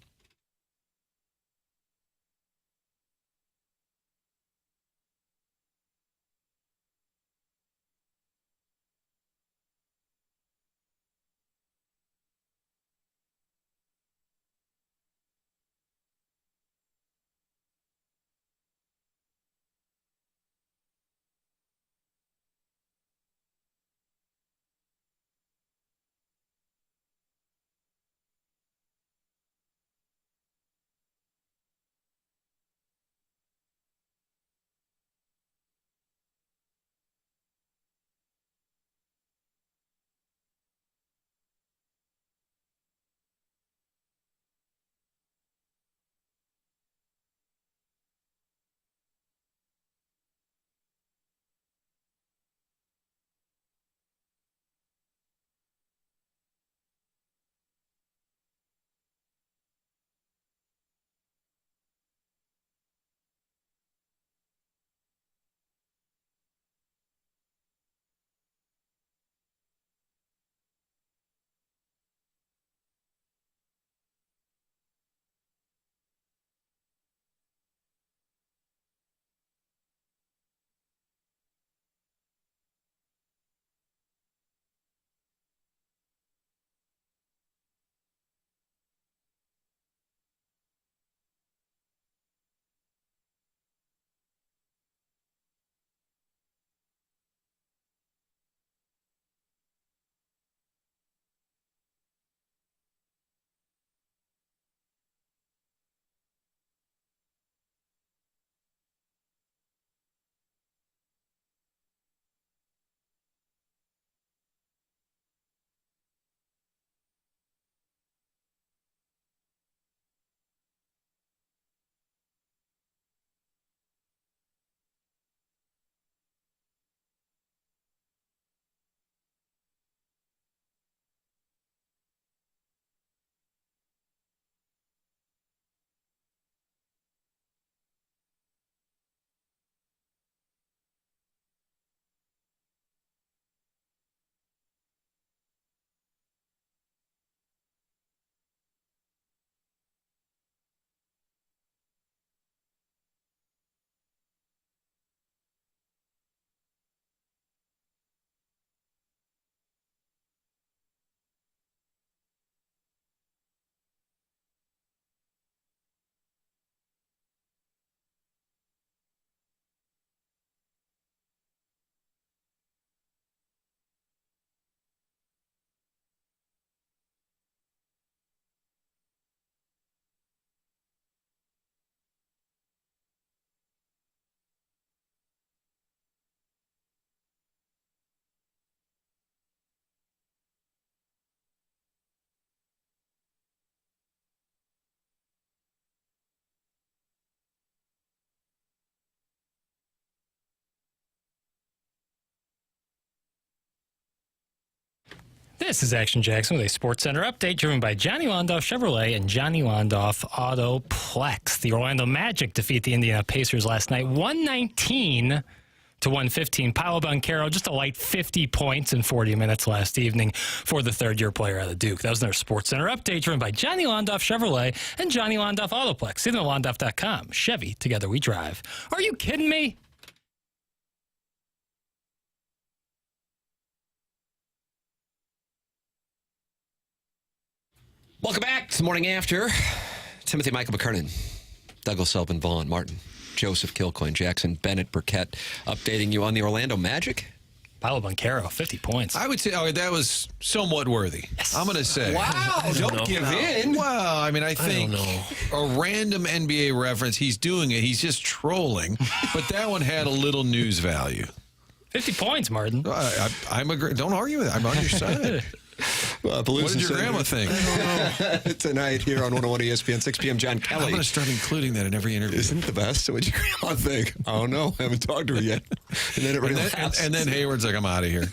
S10: This is Action Jackson with a Sports Center update driven by Johnny Londoff Chevrolet and Johnny Londoff Autoplex. The Orlando Magic defeat the Indiana Pacers last night, 119 to 115. Paolo Banchero, just a light 50 points in 40 minutes last evening for the third-year player out of Duke. That was their Sports Center update driven by Johnny Londoff Chevrolet and Johnny Londoff Autoplex. See them at Londoff.com. Chevy, together we drive. Are you kidding me?
S3: Welcome back to the Morning After. Timothy Michael McKernan, Douglas Sullivan, Vaughn, Martin, Joseph Kilcoyne, Jackson, Bennett, Burkett, updating you on the Orlando Magic.
S10: Paolo Banchero, 50 points.
S8: I would say that was somewhat worthy.
S10: Yes.
S8: I'm going to say.
S3: Wow, don't give in.
S8: Well, I mean, I think a random NBA reference, he's doing it. He's just trolling. But that one had a little news value.
S10: 50 points, Martin.
S8: I'm agree. Don't argue with it. I'm on your side.
S3: What
S8: did your grandma think?
S3: Tonight here on 101 ESPN, 6 p.m., John Kelly.
S8: I'm going to start including that in every interview.
S3: Isn't it the best? What did your grandma think? I don't know. I haven't talked to her yet.
S8: And then Hayward's like, I'm out of here.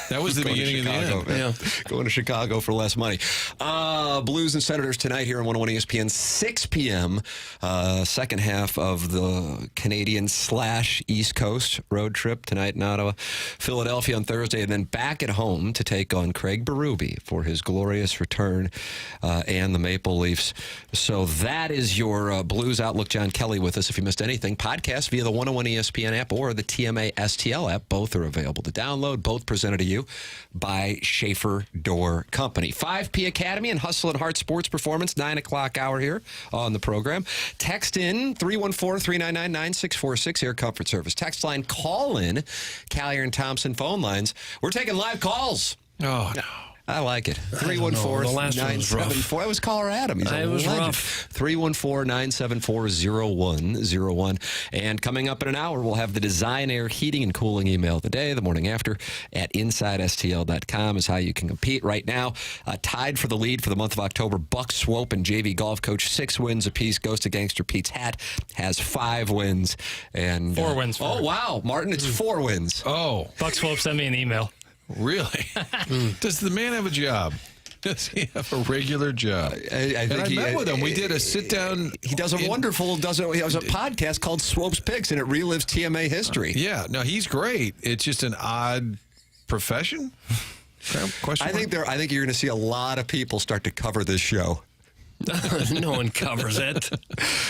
S8: That was the beginning of the end.
S3: Yeah. Going to Chicago for less money. Blues and Senators tonight here on 101 ESPN, 6 p.m., second half of the Canadian/East Coast road trip tonight in Ottawa, Philadelphia on Thursday, and then back at home to take on Craig Berube for his glorious return and the Maple Leafs. So that is your Blues Outlook. John Kelly with us. If you missed anything, podcast via the 101 ESPN app or the TMA STL app. Both are available to download. Both presented to you by Schaeffer Door Company. 5P Academy and Hustle and Heart Sports Performance, 9 o'clock hour here on the program. Text in 314-399-9646, Air Comfort Service. Text line, call in, Callier and Thompson phone lines. We're taking live calls.
S8: Oh, no.
S3: I like it. 314-974. That was caller Adam. He's a legend. 314-974-0101. And coming up in an hour, we'll have the Design Air Heating and Cooling email of the day, the morning after, at InsideSTL.com is how you can compete right now. Tied for the lead for the month of October, Buck Swope and JV golf coach, 6 wins apiece. Goes to Gangster Pete's hat, has 5 wins. And
S10: 4 wins.
S3: Oh, wow. Martin, it's 4 wins.
S8: Oh.
S10: Buck Swope sent me an email.
S8: Really? Does the man have a job? Does he have a regular job?
S3: I
S8: met with him. We did a sit-down.
S3: He does a wonderful, he has a podcast called Swope's Picks, and it relives TMA history.
S8: Yeah. No, he's great. It's just an odd profession? Question
S3: I think you're going to see a lot of people start to cover this show.
S9: No one covers it.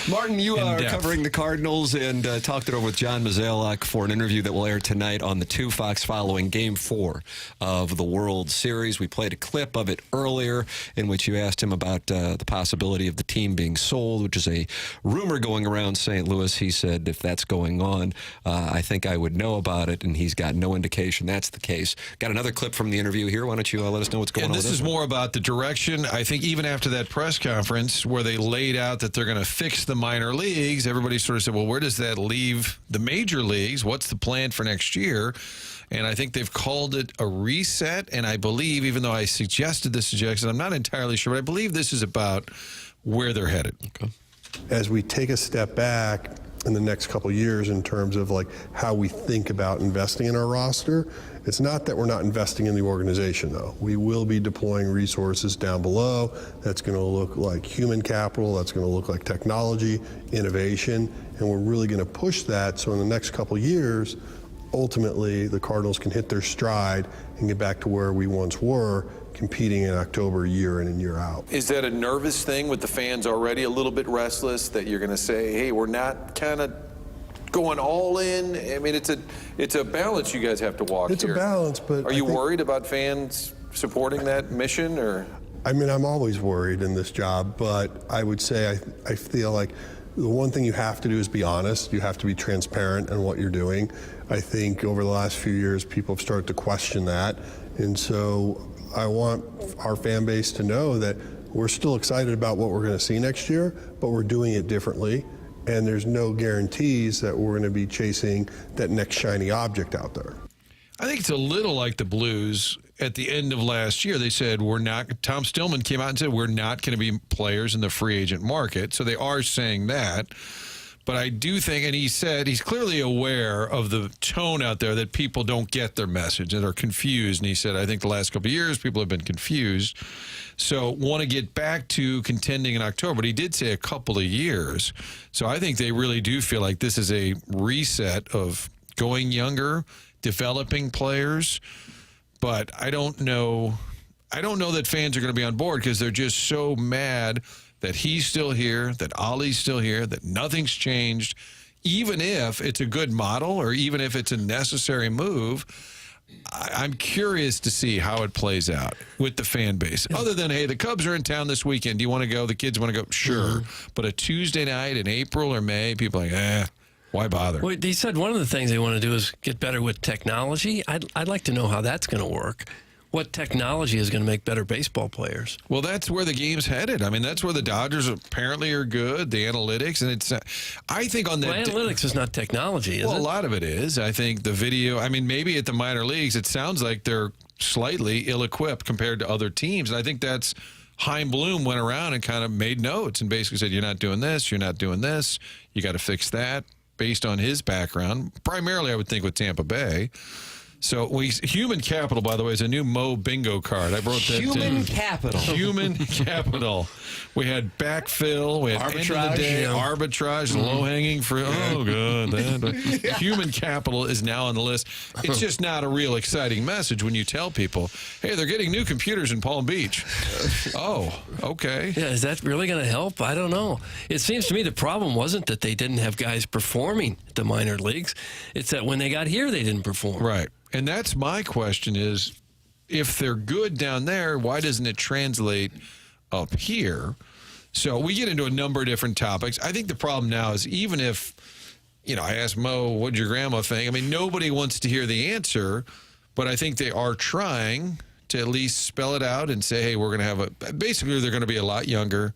S3: Martin, you are covering the Cardinals and talked it over with John Mozeliak for an interview that will air tonight on the 2 Fox following Game 4 of the World Series. We played a clip of it earlier in which you asked him about the possibility of the team being sold, which is a rumor going around St. Louis. He said, if that's going on, I think I would know about it, and he's got no indication that's the case. Got another clip from the interview here. Why don't you let us know what's going on with this?
S8: This is more about the direction. I think even after that press conference where they laid out that they're going to fix the minor leagues, everybody sort of said, well, where does that leave the major leagues? What's the plan for next year? And I think they've called it a reset. And I believe, even though I suggested this to Jackson, I'm not entirely sure, but I believe this is about where they're headed.
S3: Okay.
S13: As we take a step back in the next couple of years in terms of like how we think about investing in our roster, it's not that we're not investing in the organization, though. We will be deploying resources down below. That's going to look like human capital. That's going to look like technology, innovation, and we're really going to push that. So in the next couple of years, ultimately, the Cardinals can hit their stride and get back to where we once were, competing in October year in and year out.
S8: Is that a nervous thing with the fans already a little bit restless that you're going to say, hey, we're not kind of going all in? I mean, it's a balance you guys have to walk here.
S13: It's a balance, but
S8: are you worried about fans supporting that mission, or?
S13: I mean, I'm always worried in this job, but I would say I feel like the one thing you have to do is be honest. You have to be transparent in what you're doing. I think over the last few years, people have started to question that, and so I want our fan base to know that we're still excited about what we're going to see next year, but we're doing it differently. And there's no guarantees that we're going to be chasing that next shiny object out there.
S8: I think it's a little like the Blues at the end of last year. They said, Tom Stillman came out and said, we're not going to be players in the free agent market. So they are saying that. But I do think, and he said he's clearly aware of the tone out there that people don't get their message and are confused. And he said, I think the last couple of years people have been confused. So want to get back to contending in October. But he did say a couple of years. So I think they really do feel like this is a reset of going younger, developing players. But I don't know that fans are going to be on board because they're just so mad that he's still here, that Ollie's still here, that nothing's changed. Even if it's a good model or even if it's a necessary move, I'm curious to see how it plays out with the fan base. Other than, hey, the Cubs are in town this weekend. Do you want to go? The kids want to go? Sure. But a Tuesday night in April or May, people are like, why bother?
S9: Well, he said one of the things they want to do is get better with technology. I'd like to know how that's going to work. What technology is going to make better baseball players?
S8: Well, that's where the game's headed. I mean, that's where the Dodgers apparently are good, the analytics. And it's, I think on that.
S9: Well, analytics is not technology, is it?
S8: Well, a lot of it is. I think the video, I mean, maybe at the minor leagues, it sounds like they're slightly ill-equipped compared to other teams. And I think that's, Chaim Bloom went around and kind of made notes and basically said, you're not doing this, you're not doing this, you got to fix that, based on his background. Primarily, I would think with Tampa Bay. So human capital, by the way, is a new Mo bingo card. I wrote that.
S3: Human capital.
S8: Human capital. We had backfill. We had
S3: arbitrage.
S8: End of the day, arbitrage, low-hanging fruit. Oh, God. Human capital is now on the list. It's just not a real exciting message when you tell people, hey, they're getting new computers in Palm Beach. Oh, okay.
S9: Yeah, is that really going to help? I don't know. It seems to me the problem wasn't that they didn't have guys performing at the minor leagues. It's that when they got here, they didn't perform.
S8: Right. And that's my question is, if they're good down there, why doesn't it translate up here? So we get into a number of different topics. I think the problem now is even if, I asked Mo, what'd your grandma think? I mean, nobody wants to hear the answer, but I think they are trying to at least spell it out and say, hey, we're going to have basically they're going to be a lot younger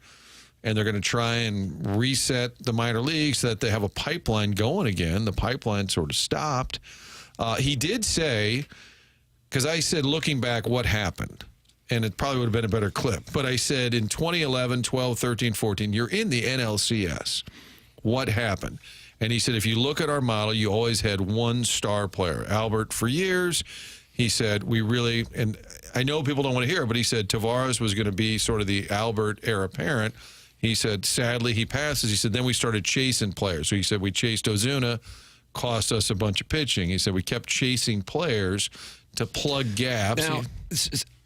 S8: and they're going to try and reset the minor leagues so that they have a pipeline going again. The pipeline sort of stopped. He did say, because I said, looking back, what happened? And it probably would have been a better clip. But I said, in 2011, 12, 13, 14, you're in the NLCS. What happened? And he said, if you look at our model, you always had one star player. Albert, for years, he said, and I know people don't want to hear it, but he said Tavares was going to be sort of the Albert heir apparent. He said, sadly, he passes. He said, then we started chasing players. So he said, we chased Ozuna, cost us a bunch of pitching. He said we kept chasing players to plug gaps.
S3: Now,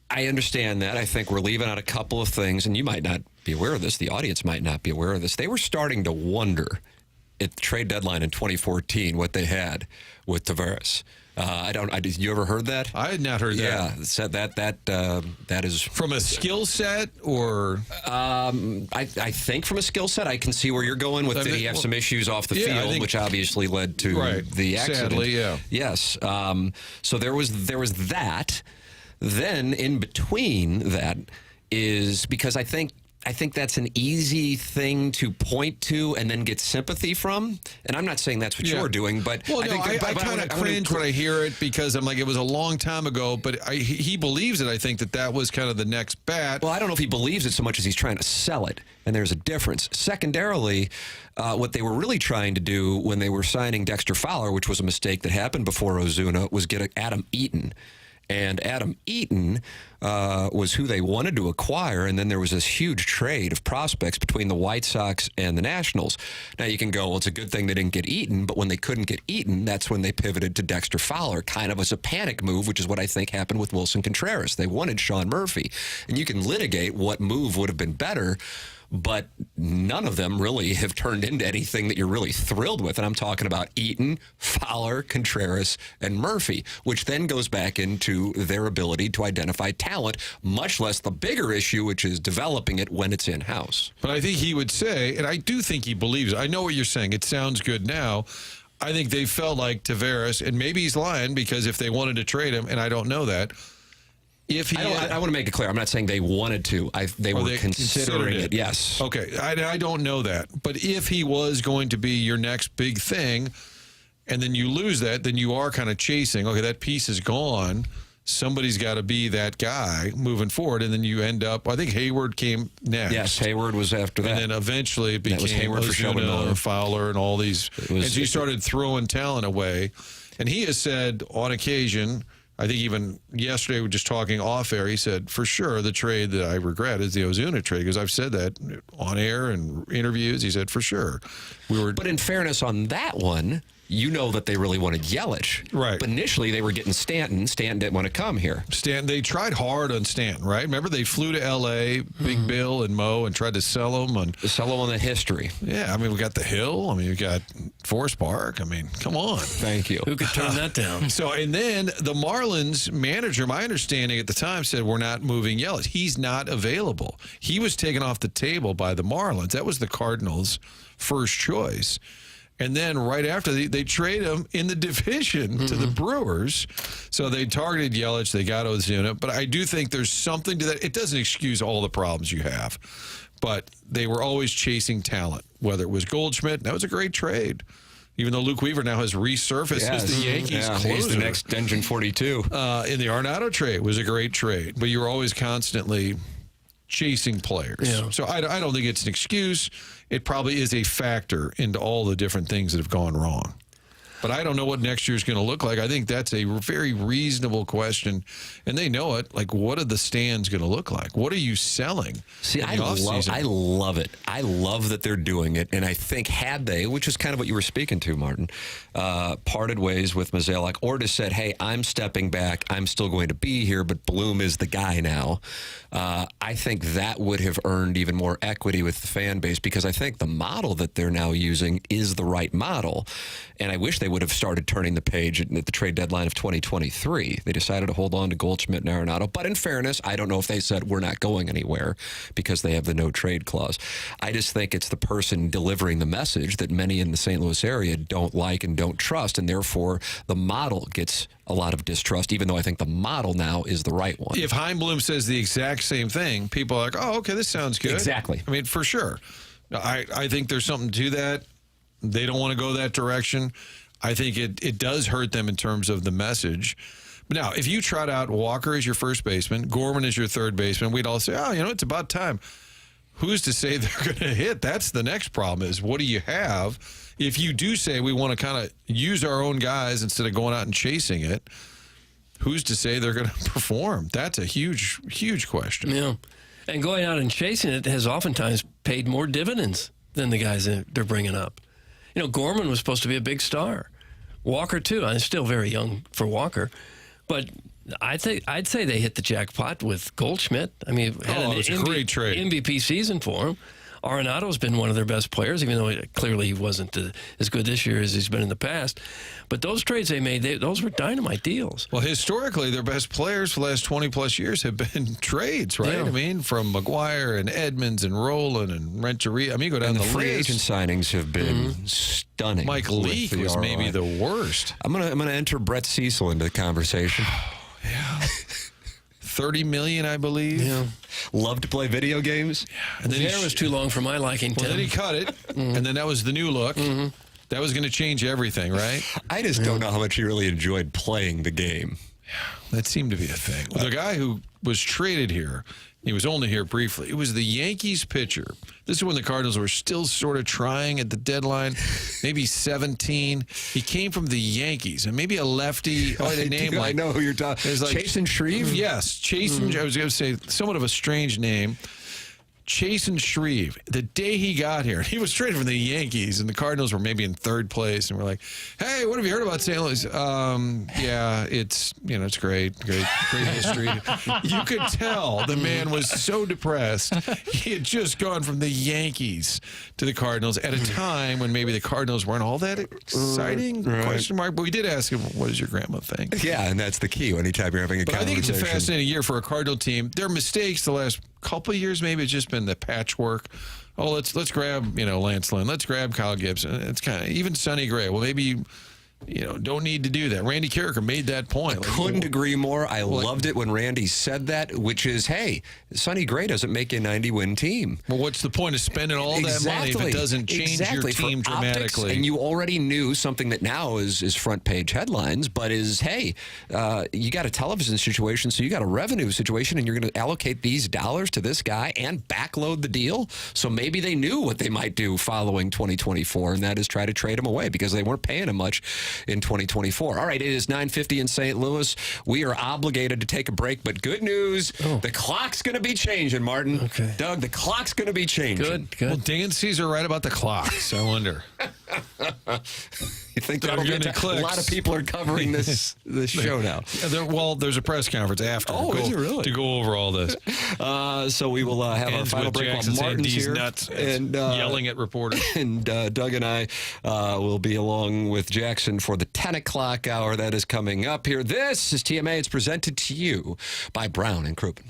S3: I understand that. I think we're leaving out a couple of things, and you might not be aware of this. The audience might not be aware of this. They were starting to wonder at the trade deadline in 2014 what they had with Tavares. You ever heard that?
S8: I had not heard that.
S3: Yeah, said that is
S8: from a skill set, or
S3: I think from a skill set. I can see where you're going with. Did he have some issues off the field, which obviously led to the accident?
S8: Sadly, yeah.
S3: Yes. So there was that. Then in between that is because I think that's an easy thing to point to and then get sympathy from. And I'm not saying that's what you're doing, but
S8: I kind of cringe when I hear it because I'm like, it was a long time ago, but he believes it. I think that was kind of the next bat.
S3: Well, I don't know if he believes it so much as he's trying to sell it, and there's a difference. Secondarily, what they were really trying to do when they were signing Dexter Fowler, which was a mistake that happened before Ozuna, was get Adam Eaton. And Adam Eaton was who they wanted to acquire, and then there was this huge trade of prospects between the White Sox and the Nationals. Now you can go, well, it's a good thing they didn't get Eaton, but when they couldn't get Eaton, that's when they pivoted to Dexter Fowler, kind of as a panic move, which is what I think happened with Wilson Contreras. They wanted Sean Murphy, and you can litigate what move would have been better, but none of them really have turned into anything that you're really thrilled with. And I'm talking about Eaton, Fowler, Contreras, and Murphy, which then goes back into their ability to identify talent, much less the bigger issue, which is developing it when it's in-house.
S8: But I think he would say, and I do think he believes it. I know what you're saying. It sounds good now. I think they felt like Tavares, and maybe he's lying because if they wanted to trade him, and I don't know that,
S3: I want to make it clear. I'm not saying they wanted to. They were considering it. Yes.
S8: Okay. I don't know that. But if he was going to be your next big thing, and then you lose that, then you are kind of chasing. Okay, that piece is gone. somebody's got to be that guy moving forward, and then you end up. I think Hayward came next.
S3: Yes, Hayward was after that,
S8: and then eventually it became
S3: Hayward for Shelby Miller,
S8: Fowler, and all these. And so you started throwing talent away, and he has said on occasion. I think even yesterday, we were just talking off air. He said, for sure, the trade that I regret is the Ozuna trade, because I've said that on air and interviews. He said, for sure. But in fairness on that one, you know that they really wanted Yelich. Right. But initially, they were getting Stanton. Stanton didn't want to come here. They tried hard on Stanton, right? Remember, they flew to L.A., Big Bill and Mo, and tried to sell him on the history. Yeah, I mean, we got the Hill. I mean, we got Forest Park. I mean, come on. Thank you.
S9: Who could turn that down?
S8: And then the Marlins manager, my understanding at the time, said, we're not moving Yelich. He's not available. He was taken off the table by the Marlins. That was the Cardinals' first choice. And then right after, they trade him in the division to the Brewers. So they targeted Yelich. They got Ozuna. But I do think there's something to that. It doesn't excuse all the problems you have. But they were always chasing talent, whether it was Goldschmidt. That was a great trade. Even though Luke Weaver now has resurfaced as the Yankees closer. He's the next Engine 42. In the Arenado trade was a great trade. But you were always constantly chasing players. Yeah. So I don't think it's an excuse. It probably is a factor into all the different things that have gone wrong. But I don't know what next year's going to look like. I think that's a very reasonable question, and they know it. Like, what are the stands going to look like? What are you selling? See, I love it. I love that they're doing it, and I think had they, which is kind of what you were speaking to, Martin, parted ways with Mozeliak, or just said, hey, I'm stepping back. I'm still going to be here, but Bloom is the guy now. I think that would have earned even more equity with the fan base, because I think the model that they're now using is the right model, and I wish they would have started turning the page at the trade deadline of 2023. They decided to hold on to Goldschmidt and Arenado. But in fairness, I don't know if they said we're not going anywhere because they have the no trade clause. I just think it's the person delivering the message that many in the St. Louis area don't like and don't trust, and therefore the model gets a lot of distrust, even though I think the model now is the right one. If Chaim Bloom says the exact same thing, people are like, oh, okay, this sounds good. Exactly. I mean, for sure. I think there's something to that. They don't want to go that direction. I think it does hurt them in terms of the message. But now, if you trot out Walker as your first baseman, Gorman as your third baseman, we'd all say, oh, it's about time. Who's to say they're going to hit? That's the next problem is, what do you have? If you do say we want to kind of use our own guys instead of going out and chasing it, who's to say they're going to perform? That's a huge, huge question. Yeah. And going out and chasing it has oftentimes paid more dividends than the guys that they're bringing up. Gorman was supposed to be a big star. Walker, too. I'm still very young for Walker. But I'd say they hit the jackpot with Goldschmidt. I mean, it's a great trade. MVP season for him. Arenado's been one of their best players, even though clearly he wasn't as good this year as he's been in the past. But those trades they made, those were dynamite deals. Well, historically, their best players for the last 20-plus years have been trades, right? Yeah. I mean, from McGuire and Edmonds and Rowland and Renteria. I mean, go down the free agent signings have been stunning. Mike Leake was maybe the worst. I'm gonna enter Brett Cecil into the conversation. Yeah. $30 million, I believe. Yeah. Love to play video games. Yeah. And then his hair was too long for my liking, Tim. Well, then he cut it, and then that was the new look. That was going to change everything, right? I just don't know how much he really enjoyed playing the game. Yeah, that seemed to be a thing. Well, the guy who was traded here, he was only here briefly. It was the Yankees pitcher. This is when the Cardinals were still sort of trying at the deadline, maybe 17. He came from the Yankees, and maybe a lefty. I know who you're talking about. Chasen Shreve? Yes, Chasen. I was going to say somewhat of a strange name. Chasen Shreve, the day he got here, he was traded from the Yankees, and the Cardinals were maybe in third place, and we're like, hey, what have you heard about St. Louis? Yeah, it's great history. You could tell the man was so depressed. He had just gone from the Yankees to the Cardinals at a time when maybe the Cardinals weren't all that exciting, question mark. But we did ask him, what does your grandma think? Yeah, and that's the key anytime you're having a conversation. I think it's a fascinating year for a Cardinal team. Their mistakes the last couple of years, maybe it's just been the patchwork. Oh, let's grab Lance Lynn. Let's grab Kyle Gibson. It's kind of even Sonny Gray. Well, maybe don't need to do that. Randy Carricker made that point.
S3: Couldn't agree more. I loved it when Randy said that, which is, hey, Sonny Gray doesn't make a 90-win team.
S8: Well, what's the point of spending all that money if it doesn't change your team dramatically?
S3: Optics, and you already knew something that now is front page headlines, but is, hey, you got a television situation, so you got a revenue situation, and you're going to allocate these dollars to this guy and backload the deal. So maybe they knew what they might do following 2024, and that is try to trade him away because they weren't paying him much in 2024. All right, it is 9:50 in St. Louis. We are obligated to take a break, but good news, the clock's going to be changing, Martin.
S9: Okay.
S3: Doug, the clock's going to be changing.
S9: Good.
S8: Well, Dan Caesar right about the clocks, I wonder.
S3: You think that'll get a lot of people are covering this show now.
S8: Well, there's a press conference after.
S3: Is it really?
S8: To go over all this.
S3: So we will have our final break while Martin's here.
S8: Nuts
S3: and
S8: yelling at reporters.
S3: And Doug and I will be along with Jackson for the 10 o'clock hour that is coming up here. This is TMA. It's presented to you by Brown and Krupin.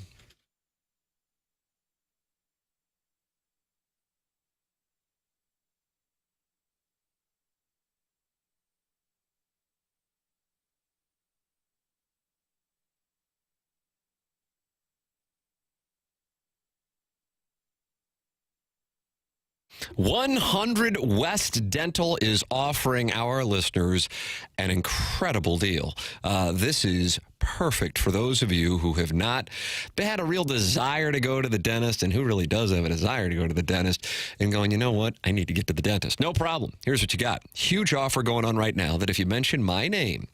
S3: $100 Dental is offering our listeners an incredible deal. This is perfect for those of you who have not had a real desire to go to the dentist, and who really does have a desire to go to the dentist and going, you know what, I need to get to the dentist. No problem. Here's what you got. Huge offer going on right now that if you mention my name,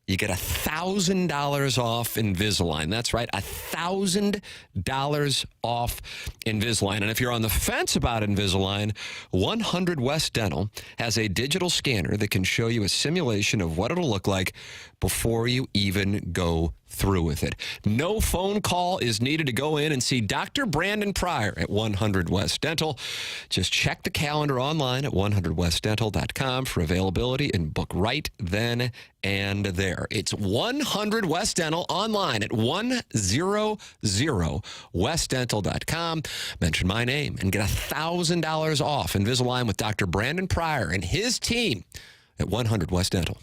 S3: you get $1,000 off Invisalign. That's right, $1,000 off Invisalign. And if you're on the fence about Invisalign, 100 West Dental has a digital scanner that can show you a simulation of what it'll look like before you even go through with it. No phone call is needed to go in and see Dr. Brandon Pryor at 100 West Dental. Just check the calendar online at 100westdental.com for availability and book right then and there. It's 100 West Dental online at 100westdental.com. Mention my name and get $1,000 off Invisalign with Dr. Brandon Pryor and his team at 100 West Dental.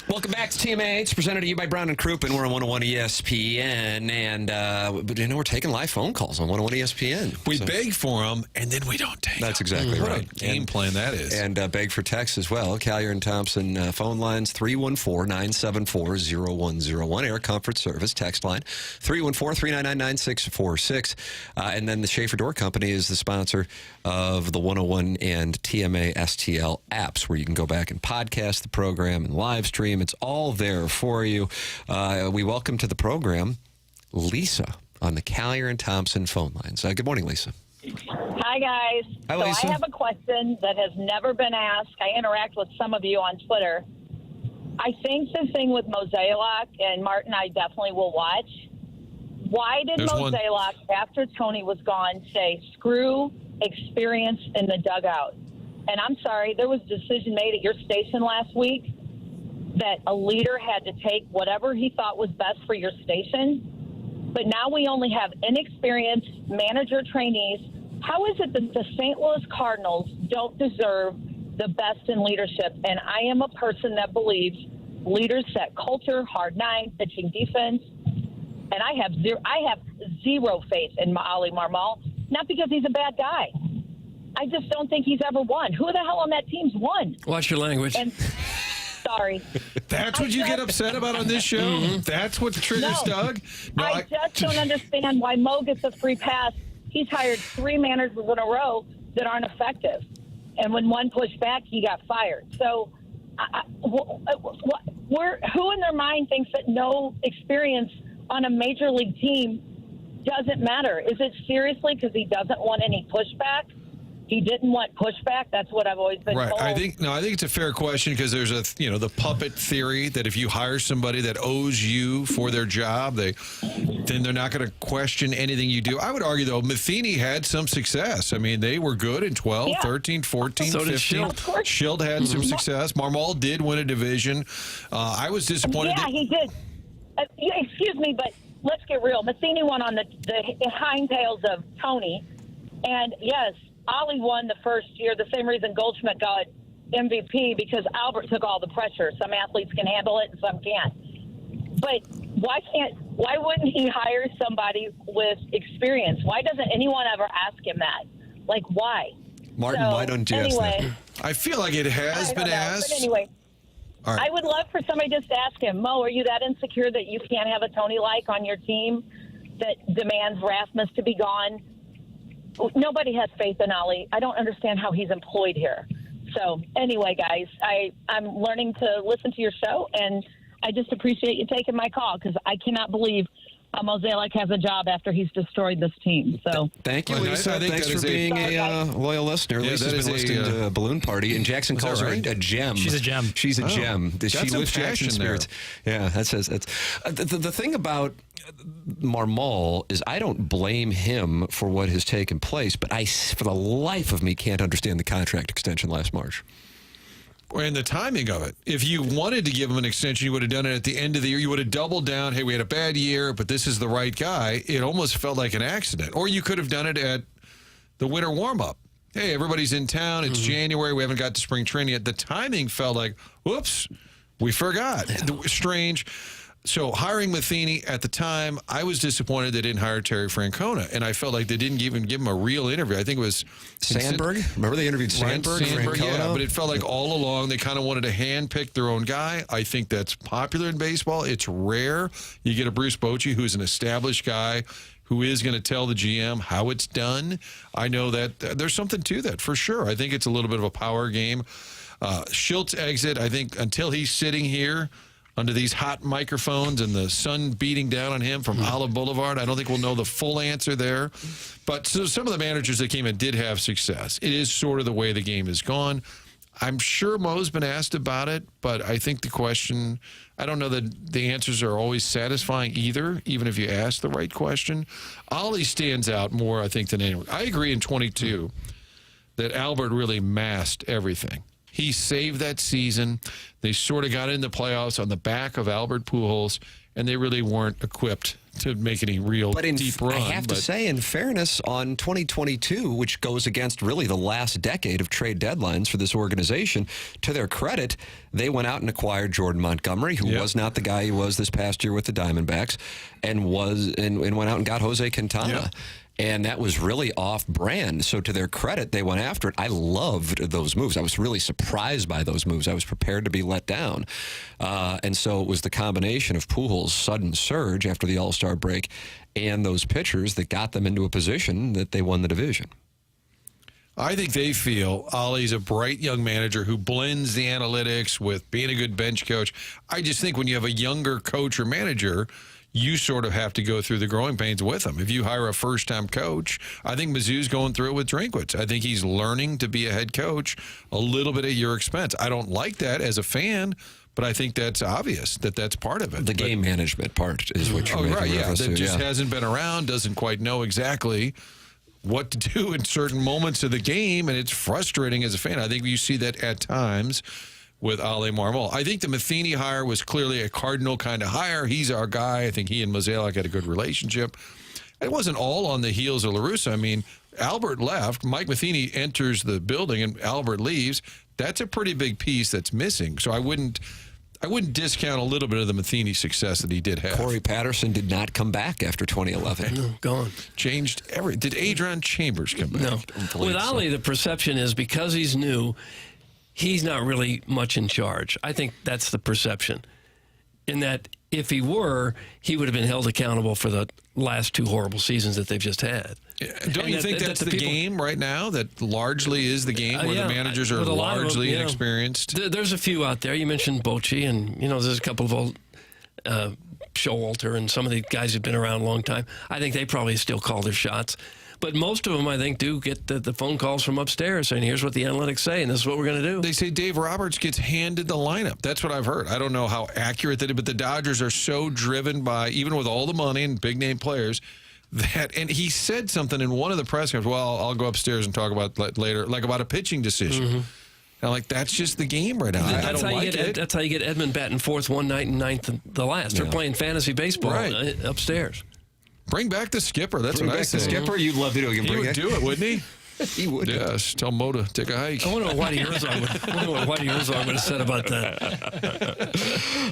S3: Welcome back to TMA. It's presented to you by Brown and Krupin. We're on 101 ESPN, and we're taking live phone calls on 101 ESPN.
S8: We beg for them, and then we don't take them.
S3: That's exactly right.
S8: What a game plan that is.
S3: And beg for text as well. Collier and Thompson phone lines 314-974-0101. Air Comfort Service text line 314-399-9646. And then the Schaeffer Door Company is the sponsor of the 101 and TMA STL apps, where you can go back and podcast the program and live stream. It's all there for you. We welcome to the program Lisa on the Collier and Thompson phone lines. Good morning, Lisa.
S19: Hi, guys.
S3: Hi, Lisa.
S19: I have a question that has never been asked. I interact with some of you on Twitter. I think the thing with Mozeliak, and Martin, I definitely will watch. Why did Mozeliak, after Tony was gone, say, screw experience in the dugout? And I'm sorry, there was a decision made at your station last week that a leader had to take whatever he thought was best for your station. But now we only have inexperienced manager trainees. How is it that the St. Louis Cardinals don't deserve the best in leadership? And I am a person that believes leaders set culture, hard nine, pitching defense. And I have zero faith in Ali Marmol, not because he's a bad guy. I just don't think he's ever won. Who the hell on that team's won?
S9: Watch your language.
S19: And, sorry.
S8: That's what you get upset about on this show? Mm-hmm. That's what triggers Doug? No,
S19: I just don't understand why Mo gets a free pass. He's hired 3 managers in a row that aren't effective. And when one pushed back, he got fired. So who in their mind thinks that no experience on a major league team doesn't matter? Is it seriously because he doesn't want any pushback? He didn't want pushback. That's what I've always been told.
S8: I think it's a fair question, because there's the puppet theory that if you hire somebody that owes you for their job, then they're not going to question anything you do. I would argue, though, Matheny had some success. I mean, they were good in 12, 13, 14,
S9: so
S8: 15. Schild had some success. Marmol did win a division. I was disappointed.
S19: Yeah, he did. Excuse me, but let's get real. Matheny won on the hindtails of Tony. And, yes, Ollie won the first year, the same reason Goldschmidt got MVP, because Albert took all the pressure. Some athletes can handle it and some can't. But why wouldn't he hire somebody with experience? Why doesn't anyone ever ask him that? Like, why?
S3: Martin, why don't you ask that?
S8: I feel like it has been asked.
S19: But anyway,
S8: all right.
S19: I would love for somebody just to ask him, Mo, are you that insecure that you can't have a Tony-like on your team that demands Rasmus to be gone? Nobody has faith in Ali. I don't understand how he's employed here. So anyway, guys, I'm learning to listen to your show, and I just appreciate you taking my call, because I cannot believe Mozeliak has a job after he's destroyed this team. So
S3: thank you, Lisa. Thanks for being a loyal listener.
S8: Yeah,
S3: Lisa's been listening to Balloon Party, and Jackson calls her a gem.
S10: She's a gem.
S3: She's a gem. She lifts Jackson spirits. Yeah, that says it's the thing about Marmol is I don't blame him for what has taken place, but I, for the life of me, can't understand the contract extension last March.
S8: And the timing of it. If you wanted to give him an extension, you would have done it at the end of the year. You would have doubled down. Hey, we had a bad year, but this is the right guy. It almost felt like an accident. Or you could have done it at the winter warm-up. Hey, everybody's in town. It's January. We haven't got to spring training yet. The timing felt like, whoops, we forgot. Strange. So hiring Matheny at the time, I was disappointed they didn't hire Terry Francona, and I felt like they didn't even give him a real interview. I think it was
S3: Sandberg. Remember they interviewed Sandberg,
S8: yeah, but it felt like all along they kind of wanted to handpick their own guy. I think that's popular in baseball. It's rare you get a Bruce Bochy who's an established guy who is going to tell the GM how it's done. I know that there's something to that for sure. I think it's a little bit of a power game. Schilt's exit, I think, until he's sitting here under these hot microphones and the sun beating down on him from Olive Boulevard, I don't think we'll know the full answer there. But so some of the managers that came in did have success. It is sort of the way the game has gone. I'm sure Mo's been asked about it, but I think the question, I don't know that the answers are always satisfying either, even if you ask the right question. Ollie stands out more, I think, than anyone. I agree in 22 that Albert really masked everything. He saved that season. They sort of got into the playoffs on the back of Albert Pujols, and they really weren't equipped to make any real deep run.
S3: I have to say, in fairness, on 2022, which goes against really the last decade of trade deadlines for this organization, to their credit, they went out and acquired Jordan Montgomery, who was not the guy he was this past year with the Diamondbacks, and went out and got Jose Quintana.
S8: Yeah.
S3: And that was really off-brand. So to their credit, they went after it. I loved those moves. I was really surprised by those moves. I was prepared to be let down. And so it was the combination of Pujols' sudden surge after the All-Star break and those pitchers that got them into a position that they won the division.
S8: I think they feel Ollie's a bright young manager who blends the analytics with being a good bench coach. I just think when you have a younger coach or manager, you sort of have to go through the growing pains with them. If you hire a first-time coach, I think Mizzou's going through it with Drinkwitz. I think he's learning to be a head coach a little bit at your expense. I don't like that as a fan, but I think that's obvious that that's part of it.
S3: The game management part is what you're making reference to.
S8: That just hasn't been around, doesn't quite know exactly what to do in certain moments of the game, and it's frustrating as a fan. I think you see that at times with Ale Marmol. I think the Matheny hire was clearly a Cardinal kind of hire. He's our guy. I think he and Mozeliak had a good relationship. It wasn't all on the heels of La Russa. I mean, Albert left. Mike Matheny enters the building, and Albert leaves. That's a pretty big piece that's missing. So I wouldn't discount a little bit of the Matheny success that he did have.
S3: Corey Patterson did not come back after 2011.
S9: No, gone.
S8: Changed everything. Did Adrian Chambers come back?
S9: No. With Ali, the perception is because he's new, he's not really much in charge. I think that's the perception. In that if he were, he would have been held accountable for the last two horrible seasons that they've just had.
S8: Don't you think that's the game right now? That largely is the game where the managers are largely inexperienced?
S9: There's a few out there. You mentioned Bochy, and there's a couple of old Showalter and some of the guys who've been around a long time. I think they probably still call their shots. But most of them, I think, do get the phone calls from upstairs saying, here's what the analytics say, and this is what we're going to do.
S8: They say Dave Roberts gets handed the lineup. That's what I've heard. I don't know how accurate that is, but the Dodgers are so driven by, even with all the money and big-name players, and he said something in one of the press conferences, well, I'll go upstairs and talk about that later, like about a pitching decision. Mm-hmm. And like, that's just the game right now. I don't like it.
S9: That's how you get Edmund batting fourth one night and ninth the last. They're playing fantasy baseball upstairs.
S8: Bring back the skipper. That's
S3: what
S8: I say.
S3: The skipper, you'd love to do.
S8: He would do it, wouldn't he?
S3: He would.
S8: Yes. Tell Mo to take a hike.
S9: I wonder what Whitey Herzog would have said about that.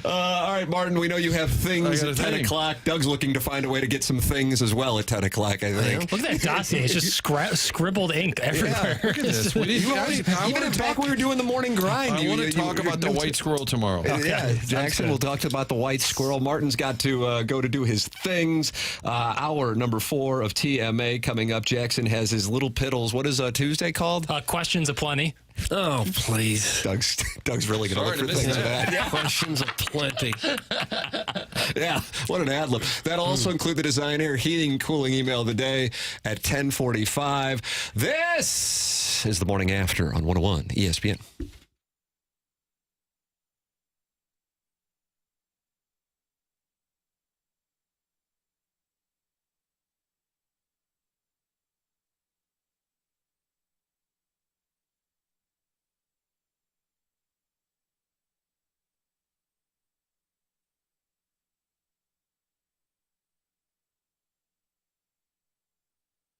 S3: All right, Martin, we know you have things at 10 o'clock. Doug's looking to find a way to get some things as well at 10 o'clock, I think.
S10: Look at that dossier. It's just scribbled ink everywhere.
S8: Look at this.
S3: Even back when we were doing the morning grind.
S8: I want to talk about the white squirrel tomorrow.
S3: Yeah, Jackson will talk about the white squirrel. Martin's got to go to do his things. Hour number 4 of TMA coming up. Jackson has his little piddles. What is Tuesday called?
S10: Questions aplenty.
S9: Oh, please.
S3: Doug's really going to look for things for that.
S9: Yeah. Questions aplenty.
S3: Yeah, what an ad lib. That'll also include the Design Air Heating and Cooling email of the day at 10:45. This is the Morning After on 101 ESPN.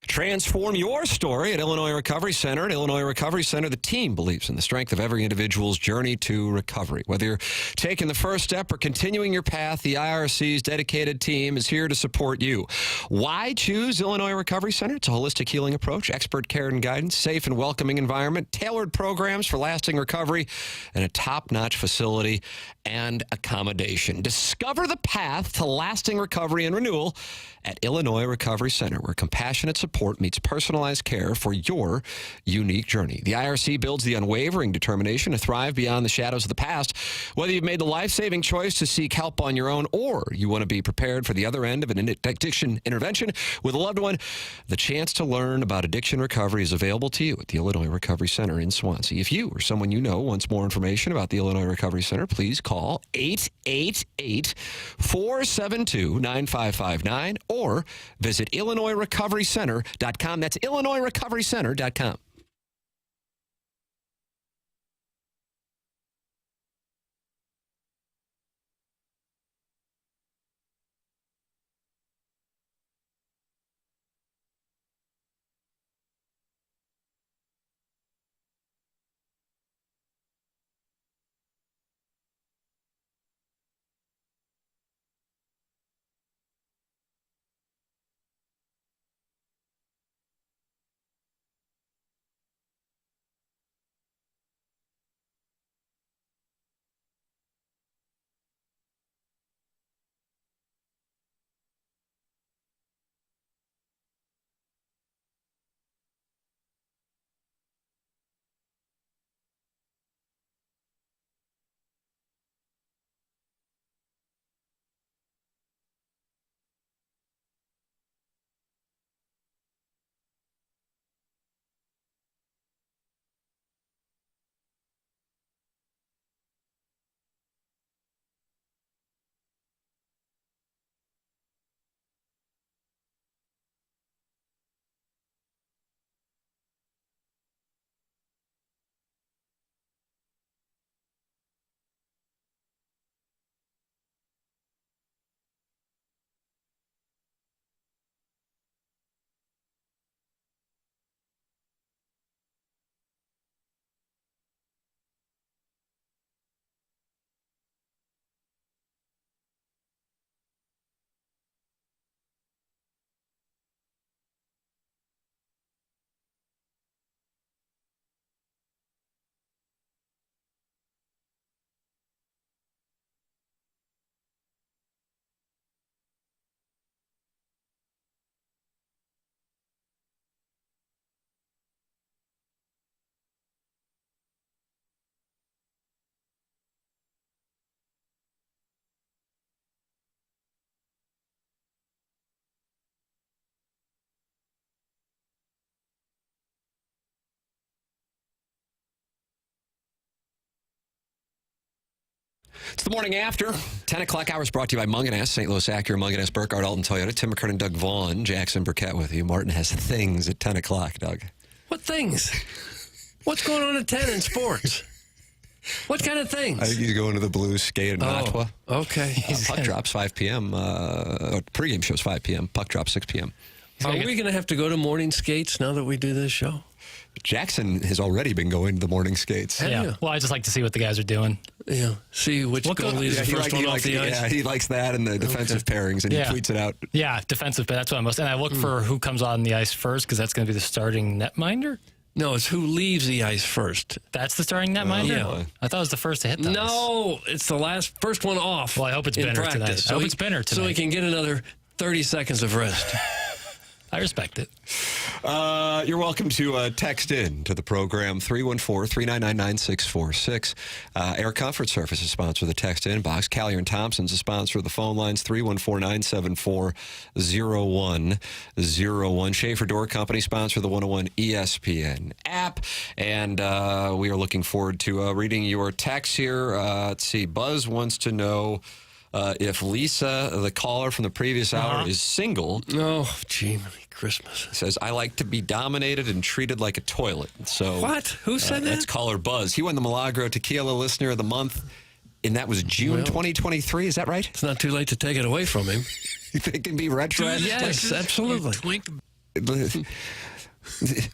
S3: Transform your story at Illinois Recovery Center. At Illinois Recovery Center, the team believes in the strength of every individual's journey to recovery. Whether you're taking the first step or continuing your path, the IRC's dedicated team is here to support you. Why choose Illinois Recovery Center? It's a holistic healing approach, expert care and guidance, safe and welcoming environment, tailored programs for lasting recovery, and a top-notch facility and accommodation. Discover the path to lasting recovery and renewal at Illinois Recovery Center, where compassionate support meets personalized care for your unique journey. The IRC builds the unwavering determination to thrive beyond the shadows of the past. Whether you've made the life-saving choice to seek help on your own or you want to be prepared for the other end of an addiction intervention with a loved one, the chance to learn about addiction recovery is available to you at the Illinois Recovery Center in Swansea. If you or someone you know wants more information about the Illinois Recovery Center, please call 888-472-9559 or visit IllinoisRecoveryCenter.com. That's IllinoisRecoveryCenter.com. It's the morning after. 10 o'clock hours brought to you by Munganess, St. Louis Acura, Munganess, Burkhardt, Alton Toyota, Tim McKernan, Doug Vaughn, Jackson Burkett with you. Martin has things at 10 o'clock, Doug.
S9: What things? What's going on at 10 in sports? What kind of things?
S3: I think he's going to the Blues skate in Ottawa.
S9: Okay.
S3: Puck drops 5 p.m. Pregame show's 5 p.m. Puck drops 6 p.m.
S9: Are we going to have to go to morning skates now that we do this show?
S3: Jackson has already been going to the morning skates.
S10: Yeah. Well, I just like to see what the guys are doing.
S9: Yeah. See which goalie is the first one off the ice.
S3: Yeah, he likes that and the defensive pairings, and he tweets it out.
S10: Yeah, defensive, but that's what I most. And I look for who comes on the ice first because that's going to be the starting netminder.
S9: No, it's who leaves the ice first.
S10: That's the starting netminder?
S9: Yeah.
S10: I thought it was the first to hit the ice.
S9: No, it's the first one off.
S10: Well, I hope it's Benner tonight. I hope it's Benner tonight.
S9: So he can get another 30 seconds of rest.
S10: I respect it.
S3: You're welcome to text in to the program, 314-399-9646. Air Comfort Surfaces sponsor the text in box. Callier & Thompson's a sponsor of the phone lines, 314-974-0101. Schaeffer Door Company sponsor the 101 ESPN app. And we are looking forward to reading your texts here. Let's see. Buzz wants to know if Lisa, the caller from the previous hour, is single.
S9: Oh, gee, Christmas.
S3: Says, I like to be dominated and treated like a toilet. So
S9: what? Who said that?
S3: That's caller Buzz. He won the Milagro Tequila Listener of the Month, and that was June 2023. Is that right?
S9: It's not too late to take it away from him.
S3: You think it can be retroactive?
S9: Yes, absolutely.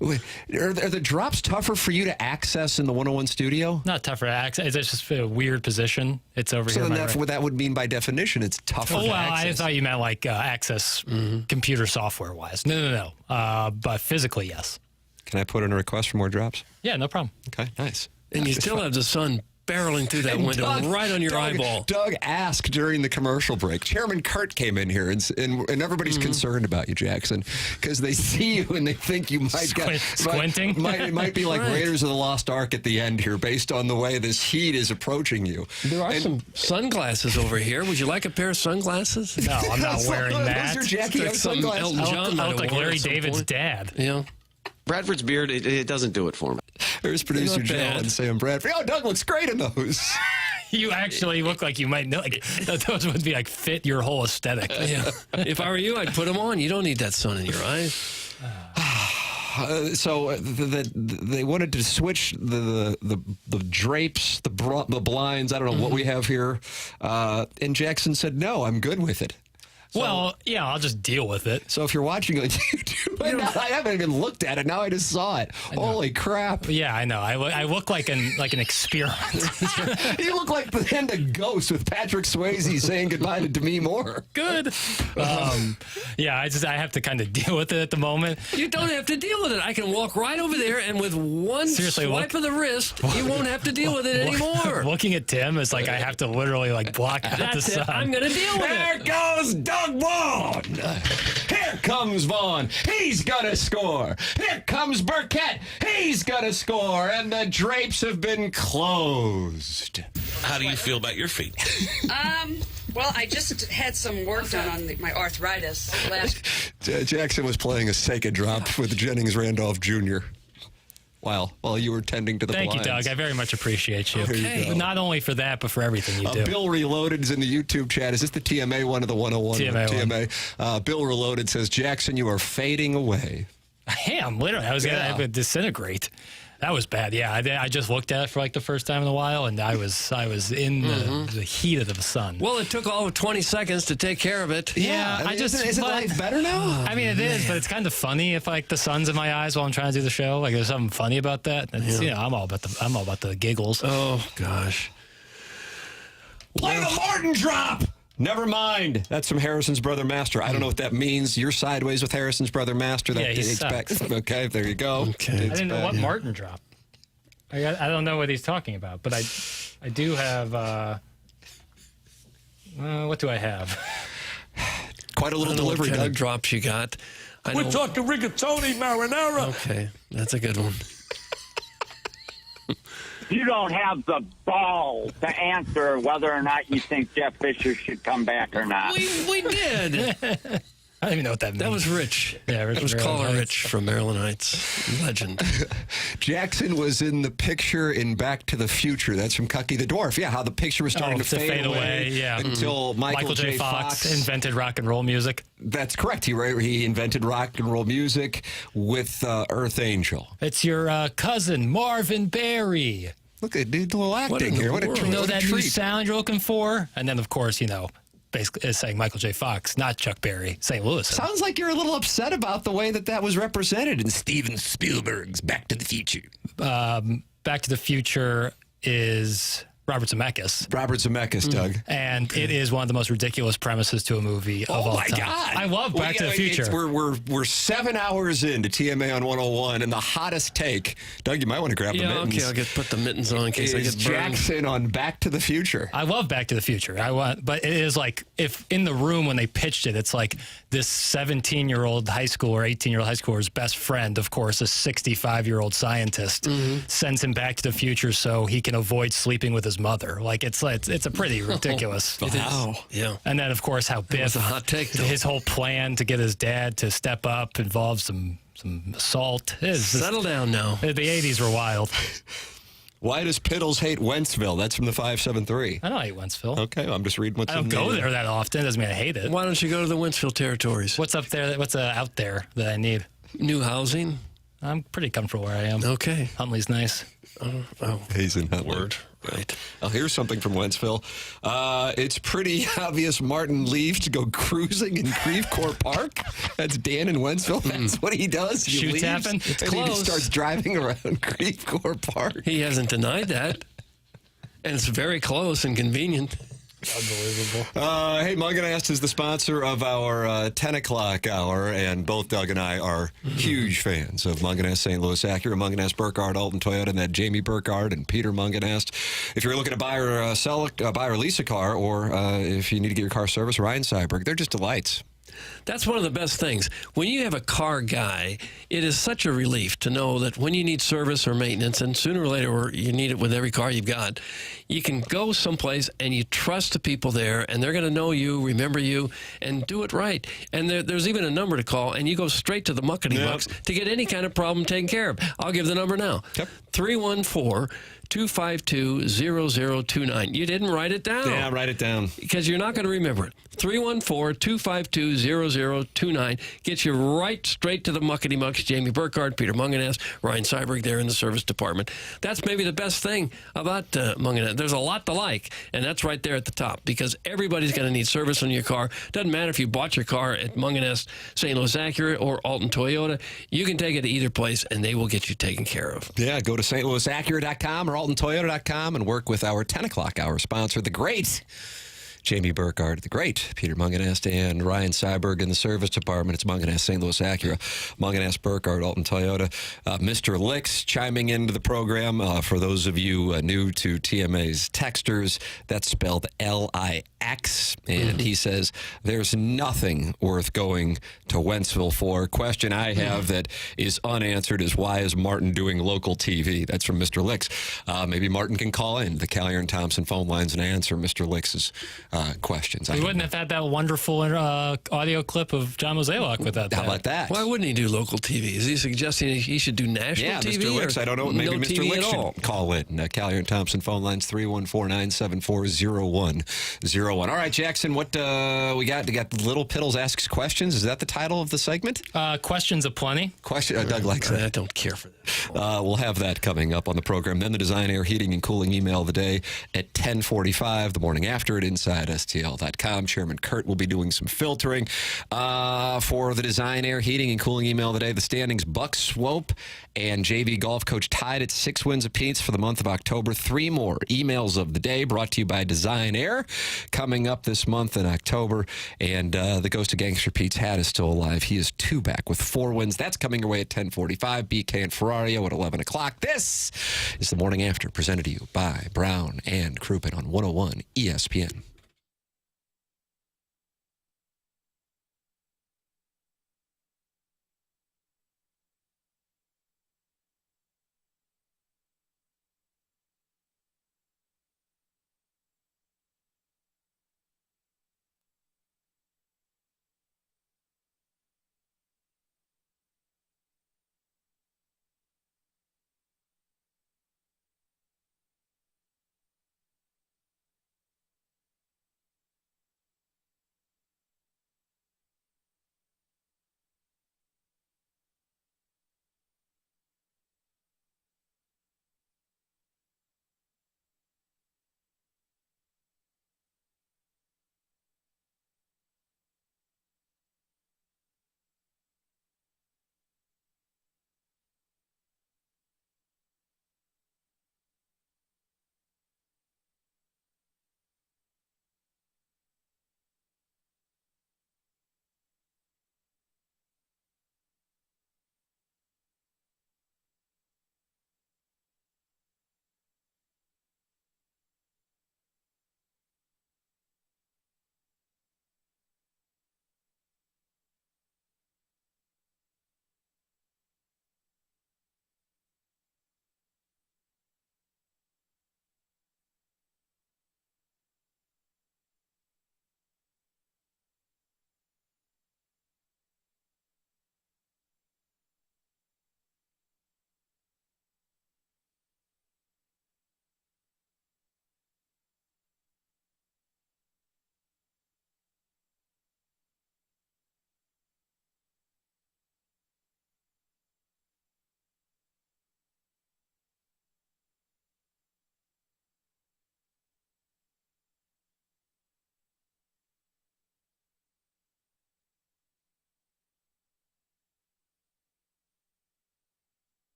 S3: Are the drops tougher for you to access in the 101 studio?
S10: Not tougher to access. It's just a weird position. It's over here.
S3: So then what that would mean by definition, it's tougher to access.
S10: I thought you meant like access computer software-wise. No. But physically, yes.
S3: Can I put in a request for more drops?
S10: Yeah, no problem.
S3: Okay, nice.
S9: And you still have the sun barreling through that window right on your eyeball.
S3: Doug asked during the commercial break. Chairman Kurt came in here, and everybody's concerned about you, Jackson, because they see you and they think you might get
S10: squinting.
S3: It might be like Raiders of the Lost Ark at the end here, based on the way this heat is approaching you.
S9: There are some sunglasses over here. Would you like a pair of sunglasses?
S10: No, I'm not wearing that.
S3: Those are Jackie O sunglasses.
S9: Elton John
S10: I look like Larry David's dad.
S9: Yeah.
S19: Bradford's beard, it doesn't do it for me.
S3: There's producer Joe and Sam Bradford. Oh, Doug looks great in those.
S10: You actually look like you might know. Like, those would be like fit your whole aesthetic.
S9: Yeah. If I were you, I'd put them on. You don't need that sun in your eyes.
S3: So they wanted to switch the drapes, the blinds. I don't know what we have here. And Jackson said, no, I'm good with it. So,
S10: well, yeah, I'll just deal with it.
S3: So if you're watching on YouTube, I haven't even looked at it. Now I just saw it. Holy crap!
S10: Yeah, I know. I look like an experiment.
S3: You look like the end of Ghost with Patrick Swayze saying goodbye to Demi Moore.
S10: Good. Yeah, I have to kind of deal with it at the moment.
S9: You don't have to deal with it. I can walk right over there, and with one swipe of the wrist, you won't have to deal with it anymore.
S10: Looking at Tim is like I have to literally like block out the sun.
S9: I'm going to deal with it.
S3: There goes Doug Vaughn. Here comes Vaughn. He's gonna score. Here comes Burkett. He's gonna score. And the drapes have been closed.
S16: How do you feel about your feet?
S21: Well, I just had some work done on my arthritis last.
S3: Jackson was playing a Sega drop with Jennings Randolph Jr. While you were tending to the blinds.
S10: Thank you, Doug. I very much appreciate you.
S3: Okay.
S10: But not only for that, but for everything you do.
S3: Bill Reloaded is in the YouTube chat. Is this the TMA one or the 101? TMA. Bill Reloaded says, Jackson, you are fading away.
S10: I am, literally. I was going to disintegrate. That was bad. Yeah, I just looked at it for like the first time in a while, and I was in the heat of the sun.
S9: Well, it took all of 20 seconds to take care of it.
S10: Yeah,
S3: isn't life better now?
S10: I mean, it is, but it's kind of funny if like the sun's in my eyes while I'm trying to do the show. Like there's something funny about that. I'm all about the giggles.
S9: Oh gosh.
S3: Play the Martin drop. Never mind. That's from Harrison's Brother Master. I don't know what that means. You're sideways with Harrison's Brother Master. That
S10: he sucks.
S3: Okay, there you go.
S9: Okay.
S10: I didn't know what Martin dropped. I don't know what he's talking about, but I do have. What do I have?
S3: Quite a little delivery.
S9: What kind of drops you got?
S16: We're talking rigatoni marinara.
S9: Okay, that's a good one.
S22: You don't have the balls to answer whether or not you think Jeff Fisher should come back or not.
S9: We did.
S10: I don't even know what that means.
S9: That was Rich.
S10: Yeah, Rich.
S9: It was
S10: Maryland
S9: caller
S10: Heights.
S9: Rich from Maryland Heights. Legend.
S3: Jackson was in the picture in Back to the Future. That's from Cucky the Dwarf. Yeah, how the picture was starting to fade away.
S10: Yeah.
S3: Until Michael J. Fox
S10: invented rock and roll music.
S3: That's correct. He invented rock and roll music with Earth Angel.
S10: It's your cousin, Marvin Berry.
S3: Look at dude, a little acting here. What a treat.
S10: You know
S3: What a
S10: that new
S3: treat.
S10: sound you're looking for? And then, of course, basically is saying Michael J. Fox, not Chuck Berry, St. Louis.
S3: Sounds like you're a little upset about the way that was represented in Steven Spielberg's Back to the Future.
S10: Back to the Future is Robert Zemeckis.
S3: Robert Zemeckis, Doug.
S10: And it is one of the most ridiculous premises to a movie of all time.
S3: Oh, my God.
S10: I love Back to the Future.
S3: We're 7 hours into TMA on 101, and the hottest take. Doug, you might want to grab the mittens.
S9: Okay, I'll put the mittens on in case I get burned.
S3: Jackson on Back to the Future.
S10: I love Back to the Future. But it is like, if in the room when they pitched it, it's like this 17-year-old high school or 18-year-old high schooler's best friend, of course, a 65-year-old scientist, sends him back to the future so he can avoid sleeping with his mother. Like, it's a pretty ridiculous.
S9: Wow. Yeah.
S10: And then, of course, how Biff,
S9: was a hot take, though.
S10: his whole plan to get his dad to step up involves some assault.
S9: Settle down now.
S10: The 80s were wild.
S3: Why does Piddles hate Wentzville? That's from the 573.
S10: I don't hate Wentzville.
S3: Okay, I'm just reading what's
S10: I don't go there that often. Doesn't mean I hate it.
S9: Why don't you go to the Wentzville territories?
S10: What's up there? What's out there that I need?
S9: New housing?
S10: I'm pretty comfortable where I am.
S9: Okay.
S10: Huntley's nice.
S3: He's in Huntley.
S9: Word. Right.
S3: Here's something from Wentzville. It's pretty obvious Martin leaves to go cruising in Creve Coeur Park. That's Dan in Wentzville. That's what he does. He
S10: Shoe
S3: leaves,
S10: tapping. It's
S3: and
S10: close.
S3: he just starts driving around Creve Coeur Park.
S9: He hasn't denied that. And it's very close and convenient.
S10: Unbelievable.
S3: Hey, Munganast is the sponsor of our 10 o'clock hour, and both Doug and I are huge fans of Munganast St. Louis Acura, Munganast Burkhardt, Alton Toyota, and that Jamie Burkhardt and Peter Munganast. If you're looking to buy or lease a car, or if you need to get your car serviced, Ryan Seiberg, they're just delights.
S9: That's one of the best things. When you have a car guy, it is such a relief to know that when you need service or maintenance, and sooner or later or you need it with every car you've got, you can go someplace and you trust the people there, and they're going to know you, remember you, and do it right. And there's even a number to call, and you go straight to the muckety mucks to get any kind of problem taken care of. I'll give the number now. 314-252-0029. You didn't write it down.
S3: Yeah, write it down.
S9: Because you're not going to remember it. 314-252-0029 gets you right straight to the muckety mucks. Jamie Burkhardt, Peter Munganast, Ryan Seiberg there in the service department. That's maybe the best thing about Munganast. There's a lot to like, and that's right there at the top, because everybody's going to need service on your car. Doesn't matter if you bought your car at Munganast St. Louis Acura or Alton Toyota. You can take it to either place, and they will get you taken care of.
S3: Yeah, go to stlouisacura.com or altontoyota.com and work with our 10 o'clock hour sponsor, the great Jamie Burkhardt, the great Peter Munganast, and Ryan Seiberg in the service department. It's Munganast St. Louis Acura, Munganast Burkhardt, Alton Toyota. Mr. Licks chiming into the program. For those of you new to TMA's texters, that's spelled L-I-X. And he says, there's nothing worth going to Wentzville for. Question I have that is unanswered is, why is Martin doing local TV? That's from Mr. Licks. Maybe Martin can call in the Callier and Thompson phone lines and answer Mr. Licks's questions.
S10: We wouldn't have had that wonderful audio clip of John Mozeliak without that.
S3: How about that?
S9: Why wouldn't he do local TV? Is he suggesting he should do national TV?
S3: Mr. Licks, I don't know. Maybe
S9: no
S3: Mr.
S9: TV
S3: Licks
S9: at all?
S3: should call in. Callier and Thompson phone lines 314-974-0101. All right, Jackson, what we got? We got Little Piddles Asks Questions. Is that the title of the segment?
S10: Questions aplenty.
S3: Doug likes that.
S9: I don't care for that.
S3: We'll have that coming up on the program. Then the Design, Air, Heating, and Cooling email of the day at 10:45, the morning after at InsideSTL.com. Chairman Kurt will be doing some filtering. For the Design, Air, Heating, and Cooling email of the day, the standings: Buck Swope and JV Golf Coach tied at 6 wins apiece for the month of October. 3 more emails of the day brought to you by Design Air coming up this month in October. And the Ghost of Gangster Pete's hat is still alive. He is 2 back with 4 wins. That's coming your way at 10:45. BK and Ferrario at 11 o'clock. This is the Morning After, presented to you by Brown and Krupin on 101 ESPN.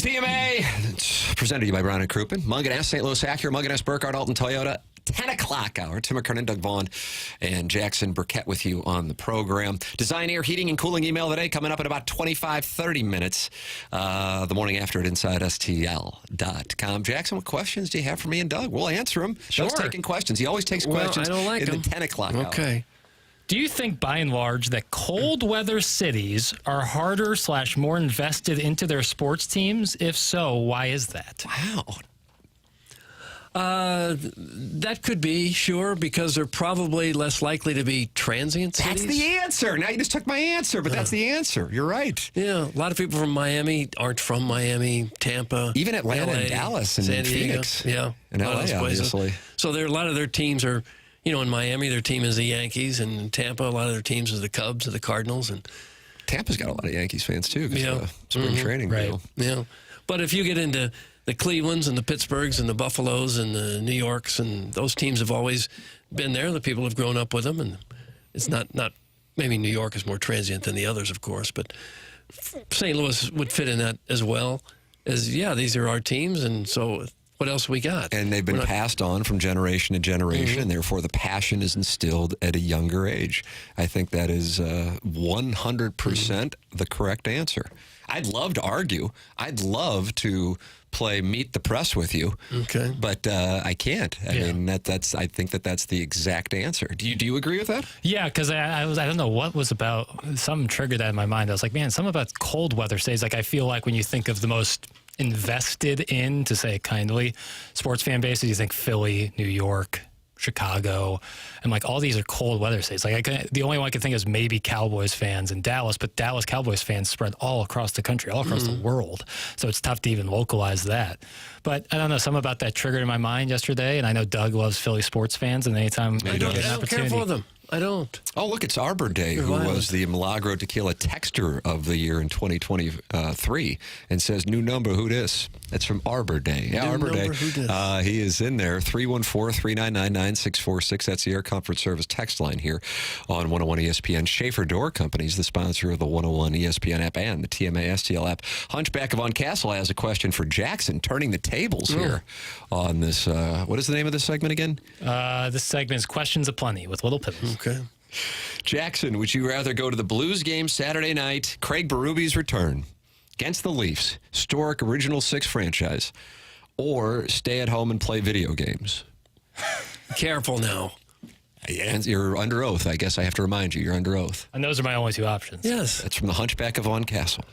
S3: TMA, it's presented to you by Brown and Krupin. Mungan S, St. Louis Acura, Mungan S, Burkhardt, Alton Toyota. 10 o'clock hour. Tim McKernan, Doug Vaughn, and Jackson Burkett with you on the program. Design, air, heating, and cooling email today coming up in about 25, 30 minutes. The morning after at InsideSTL.com. Jackson, what questions do you have for me and Doug? We'll answer them.
S9: Sure.
S3: Doug's taking questions. He always takes questions
S9: I don't like
S3: in
S9: them.
S3: the 10 o'clock hour.
S9: Okay.
S10: Do you think, by and large, that cold weather cities are harder / more invested into their sports teams? If so, why is that?
S3: Wow.
S9: That could be, sure, because they're probably less likely to be transient cities.
S3: That's the answer. Now you just took my answer, but that's the answer. You're right.
S9: Yeah, a lot of people from Miami aren't from Miami, Tampa.
S3: Even Atlanta
S9: LA,
S3: and Dallas and
S9: San Diego.
S3: Phoenix.
S9: Yeah.
S3: And
S9: a lot
S3: LA,
S9: of those places.
S3: obviously.
S9: So a lot of their teams are, in Miami, their team is the Yankees, and in Tampa, a lot of their teams is the Cubs or the Cardinals. And
S3: Tampa's got a lot of Yankees fans, too, because of the spring training deal.
S9: Yeah. But if you get into the Clevelands and the Pittsburghs and the Buffaloes and the New Yorks, and those teams have always been there. The people have grown up with them, and it's not maybe New York is more transient than the others, of course, but St. Louis would fit in that as well. These are our teams, and so what else we got?
S3: And they've been passed on from generation to generation, and therefore the passion is instilled at a younger age. I think that is 100% the correct answer. I'd love to argue. I'd love to play Meet the Press with you.
S9: Okay.
S3: But I can't. I mean, I think that's the exact answer. Do you agree with that?
S10: Yeah, because I don't know what was about, something triggered that in my mind. I was like, man, something about cold weather stays. Like, I feel like when you think of the most invested in, to say it kindly, sports fan bases, you think Philly, New York, Chicago, and like all these are cold weather states. Like the only one I can think is maybe Cowboys fans in Dallas, but Dallas Cowboys fans spread all across the country, all across the world. So it's tough to even localize that. But I don't know, something about that triggered in my mind yesterday, and I know Doug loves Philly sports fans, and anytime we get an opportunity.
S9: Care for them. I don't.
S3: Oh, look, it's Arbor Day, who was the Milagro Tequila Texter of the year in 2023, and says, new number, who dis? That's from Arbor Day. Yeah, Arbor Day. He is in there, 314-399-9646. That's the Air Comfort Service text line here on 101 ESPN. Schaeffer Door Company is the sponsor of the 101 ESPN app and the TMA STL app. Hunchback of Von Castle has a question for Jackson, turning the tables here on this. What is the name of this segment again?
S10: This segment is Questions Aplenty with Little Pippins.
S9: Okay.
S3: Jackson, would you rather go to the Blues game Saturday night, Craig Berube's return against the Leafs, historic Original Six franchise, or stay at home and play video games?
S9: Careful now.
S3: You're under oath. I guess I have to remind you, you're under oath.
S10: And those are my only two options.
S9: Yes.
S3: That's from the Hunchback of Von Castle.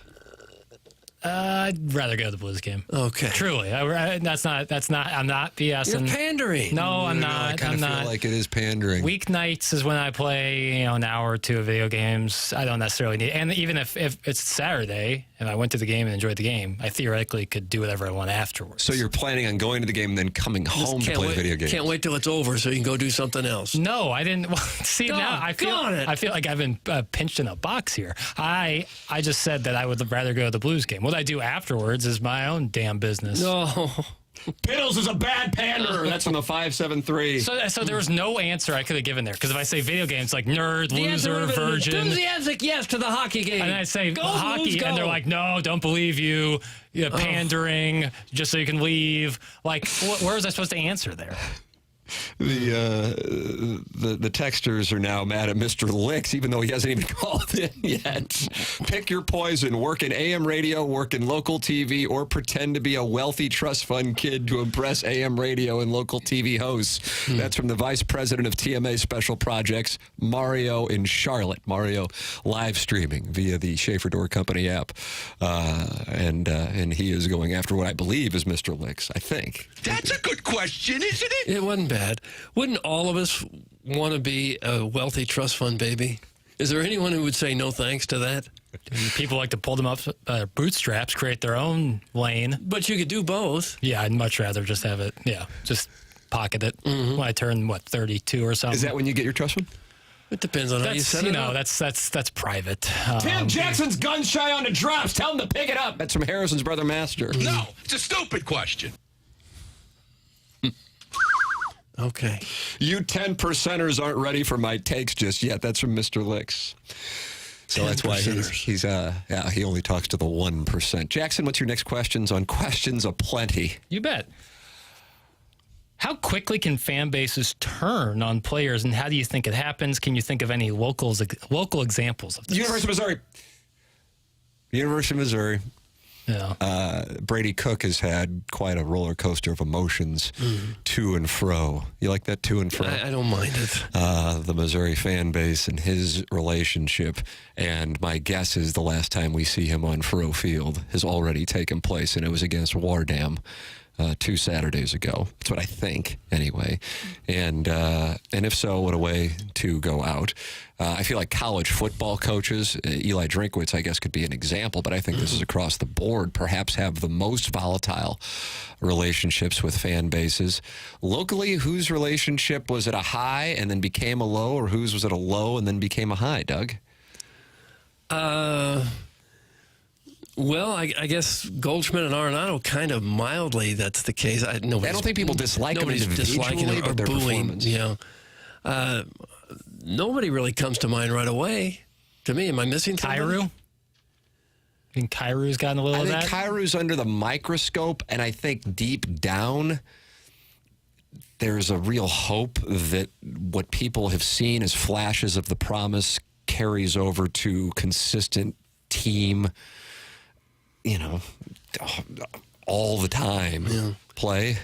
S10: I'd rather go to the Blues game.
S9: Okay.
S10: Truly. That's not, I'm not BSing.
S9: You're pandering.
S10: No, I'm not.
S3: I kind of feel like it is pandering.
S10: Weeknights is when I play, an hour or two of video games. I don't necessarily need, and even if it's Saturday and I went to the game and enjoyed the game, I theoretically could do whatever I want afterwards.
S3: So you're planning on going to the game and then coming home to play video games?
S9: Can't wait till it's over so you can go do something else.
S10: No, I didn't. Well, see, now I feel like I've been pinched in a box here. I just said that I would rather go to the Blues game. What I do afterwards is my own damn business.
S9: No.
S3: Piddles is a bad panderer. That's from the 573.
S10: So there was no answer I could have given there. Because if I say video games, like nerd, loser, virgin.
S9: Enthusiastic yes to the hockey game.
S10: And I say
S9: go,
S10: hockey,
S9: Blues,
S10: and they're like, no, don't believe you. Pandering, just so you can leave. Like, where was I supposed to answer there?
S3: The texters are now mad at Mr. Licks, even though he hasn't even called in yet. Pick your poison. Work in AM radio, work in local TV, or pretend to be a wealthy trust fund kid to impress AM radio and local TV hosts. That's from the Vice President of TMA Special Projects, Mario in Charlotte. Mario live streaming via the Schaeffer Door Company app. And he is going after what I believe is Mr. Licks, I think.
S1: That's a good question, isn't it?
S9: It wasn't bad. Wouldn't all of us want to be a wealthy trust fund baby? Is there anyone who would say no thanks to that?
S10: People like to pull them up bootstraps, create their own lane.
S9: But you could do both.
S10: Yeah, I'd much rather just have it, just pocket it when I turn, 32 or something.
S3: Is that when you get your trust fund?
S9: It depends on how you set it up.
S10: That's private.
S3: Tim Jackson's gun shy on the drops. Tell him to pick it up. That's from Harrison's brother, Master.
S1: No, it's a stupid question.
S3: Okay. You 10%ers aren't ready for my takes just yet. That's from Mr. Licks. So that's why he only talks to the 1%. Jackson, what's your next questions on Questions Aplenty?
S10: You bet. How quickly can fan bases turn on players, and how do you think it happens? Can you think of any local examples of this?
S3: University of Missouri. Yeah. Brady Cook has had quite a roller coaster of emotions to and fro. You like that, to and fro?
S9: I don't mind it.
S3: The Missouri fan base and his relationship. And my guess is the last time we see him on Furrow Field has already taken place, and it was against Wardam 2 Saturdays ago. That's what I think, anyway. And if so, what a way to go out. I feel like college football coaches, Eli Drinkwitz, I guess, could be an example, but I think this is across the board, perhaps have the most volatile relationships with fan bases. Locally, whose relationship was at a high and then became a low, or whose was at a low and then became a high, Doug?
S9: Well, I guess Goldschmidt and Arenado kind of mildly that's the case. I don't think people
S3: dislike them individually,
S9: or
S3: their
S9: booing.
S3: performance.
S9: You know, nobody really comes to mind right away. To me, am I missing something?
S10: Kyrou? I think Kyrou's gotten a little of that.
S3: I think Kyrou's under the microscope, and I think deep down there's a real hope that what people have seen as flashes of the promise carries over to consistent team, all the time play.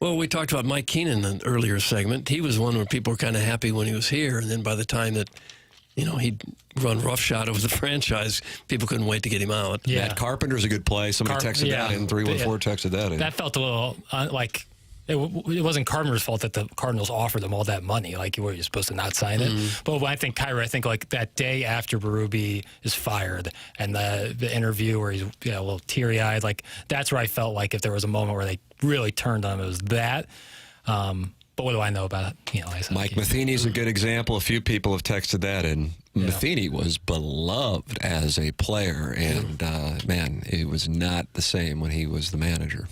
S9: Well, we talked about Mike Keenan in the earlier segment. He was one where people were kind of happy when he was here, and then by the time that, he'd run roughshod over the franchise, people couldn't wait to get him out.
S3: Yeah. Matt Carpenter's a good play. Somebody texted that in. 314 texted that in.
S10: That felt a little it wasn't Carpenter's fault that the Cardinals offered them all that money. Like, you were supposed to not sign it. But when I think Kyrou, like that day after Berube is fired and the interview where he's a little teary-eyed, like that's where I felt like if there was a moment where they really turned on him, it was that. But what do I know about it?
S3: Mike Matheny's a good example. A few people have texted that in. Matheny was beloved as a player, and man, it was not the same when he was the manager.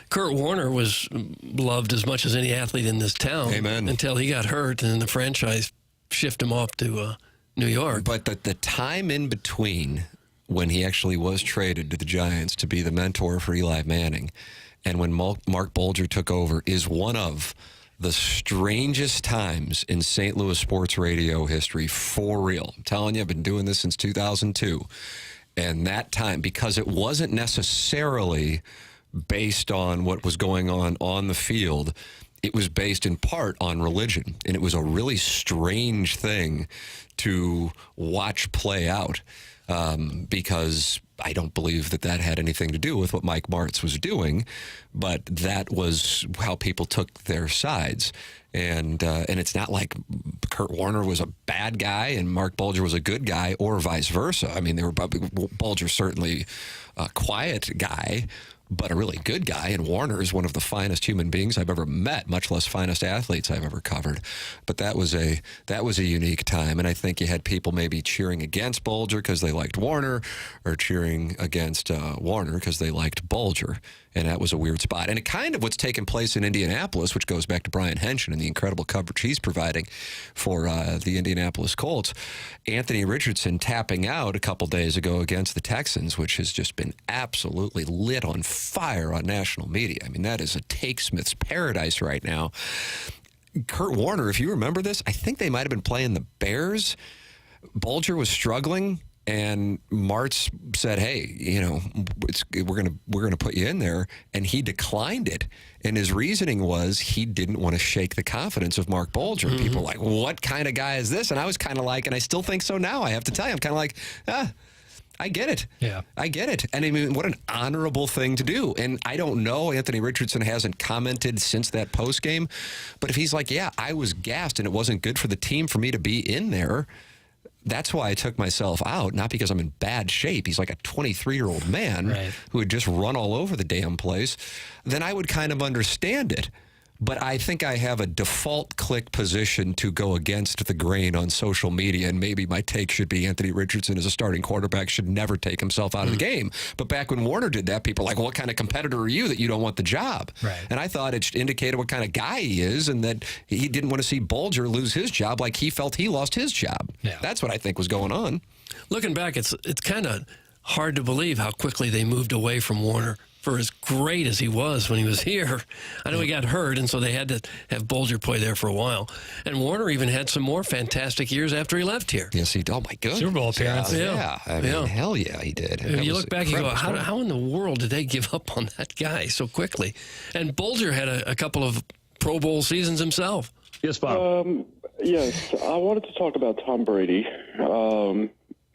S9: Kurt Warner was loved as much as any athlete in this town.
S3: Amen.
S9: Until he got hurt, and then the franchise shifted him off to New York.
S3: But the time in between when he actually was traded to the Giants to be the mentor for Eli Manning and when Mark Bulger took over is one of the strangest times in St. Louis sports radio history, for real. I'm telling you, I've been doing this since 2002. And that time, because it wasn't necessarily based on what was going on the field, it was based in part on religion. And it was a really strange thing to watch play out because I don't believe that had anything to do with what Mike Martz was doing, but that was how people took their sides. And it's not like Kurt Warner was a bad guy and Mark Bulger was a good guy, or vice versa. I mean, Bulger certainly a quiet guy, but a really good guy. And Warner is one of the finest human beings I've ever met, much less finest athletes I've ever covered. But that was a unique time. And I think you had people maybe cheering against Bulger because they liked Warner, or cheering against Warner because they liked Bulger. And that was a weird spot. And it kind of what's taken place in Indianapolis, which goes back to Brian Henson and the incredible coverage he's providing for the Indianapolis Colts. Anthony Richardson tapping out a couple days ago against the Texans, which has just been absolutely lit on fire on national media. I mean, that is a Take Smith's paradise right now. Kurt Warner, if you remember this, I think they might have been playing the Bears. Bulger was struggling, and Martz said, "Hey, we're gonna put you in there," and he declined it. And his reasoning was he didn't want to shake the confidence of Mark Bulger. Mm-hmm. People were like, "What kind of guy is this?" And I was kind of like, and I still think so now. I have to tell you, I'm kind of like, I get it.
S10: Yeah.
S3: I get it. And I mean, what an honorable thing to do. And I don't know, Anthony Richardson hasn't commented since that post game, but if he's like, yeah, I was gassed and it wasn't good for the team for me to be in there, that's why I took myself out, not because I'm in bad shape. He's like a 23-year-old man who had just run all over the damn place. Then I would kind of understand it. But I think I have a default click position to go against the grain on social media, and maybe my take should be Anthony Richardson as a starting quarterback should never take himself out of the game. But back when Warner did that, people were like, well, what kind of competitor are you that you don't want the job?
S10: Right.
S3: And I thought it indicated what kind of guy he is, and that he didn't want to see Bulger lose his job like he felt he lost his job.
S10: Yeah.
S3: That's what I think was going on.
S9: Looking back, it's kind of hard to believe how quickly they moved away from Warner for as great as he was when he was here. I know he got hurt, and so they had to have Bulger play there for a while. And Warner even had some more fantastic years after he left here.
S3: Yes, he did. Oh, my goodness.
S10: Super Bowl appearance.
S3: Yeah. I mean, hell yeah, he did.
S9: You look back, you go, how in the world did they give up on that guy so quickly? And Bulger had a couple of Pro Bowl seasons himself.
S2: Yes, Bob. Yes, I wanted to talk about Tom Brady.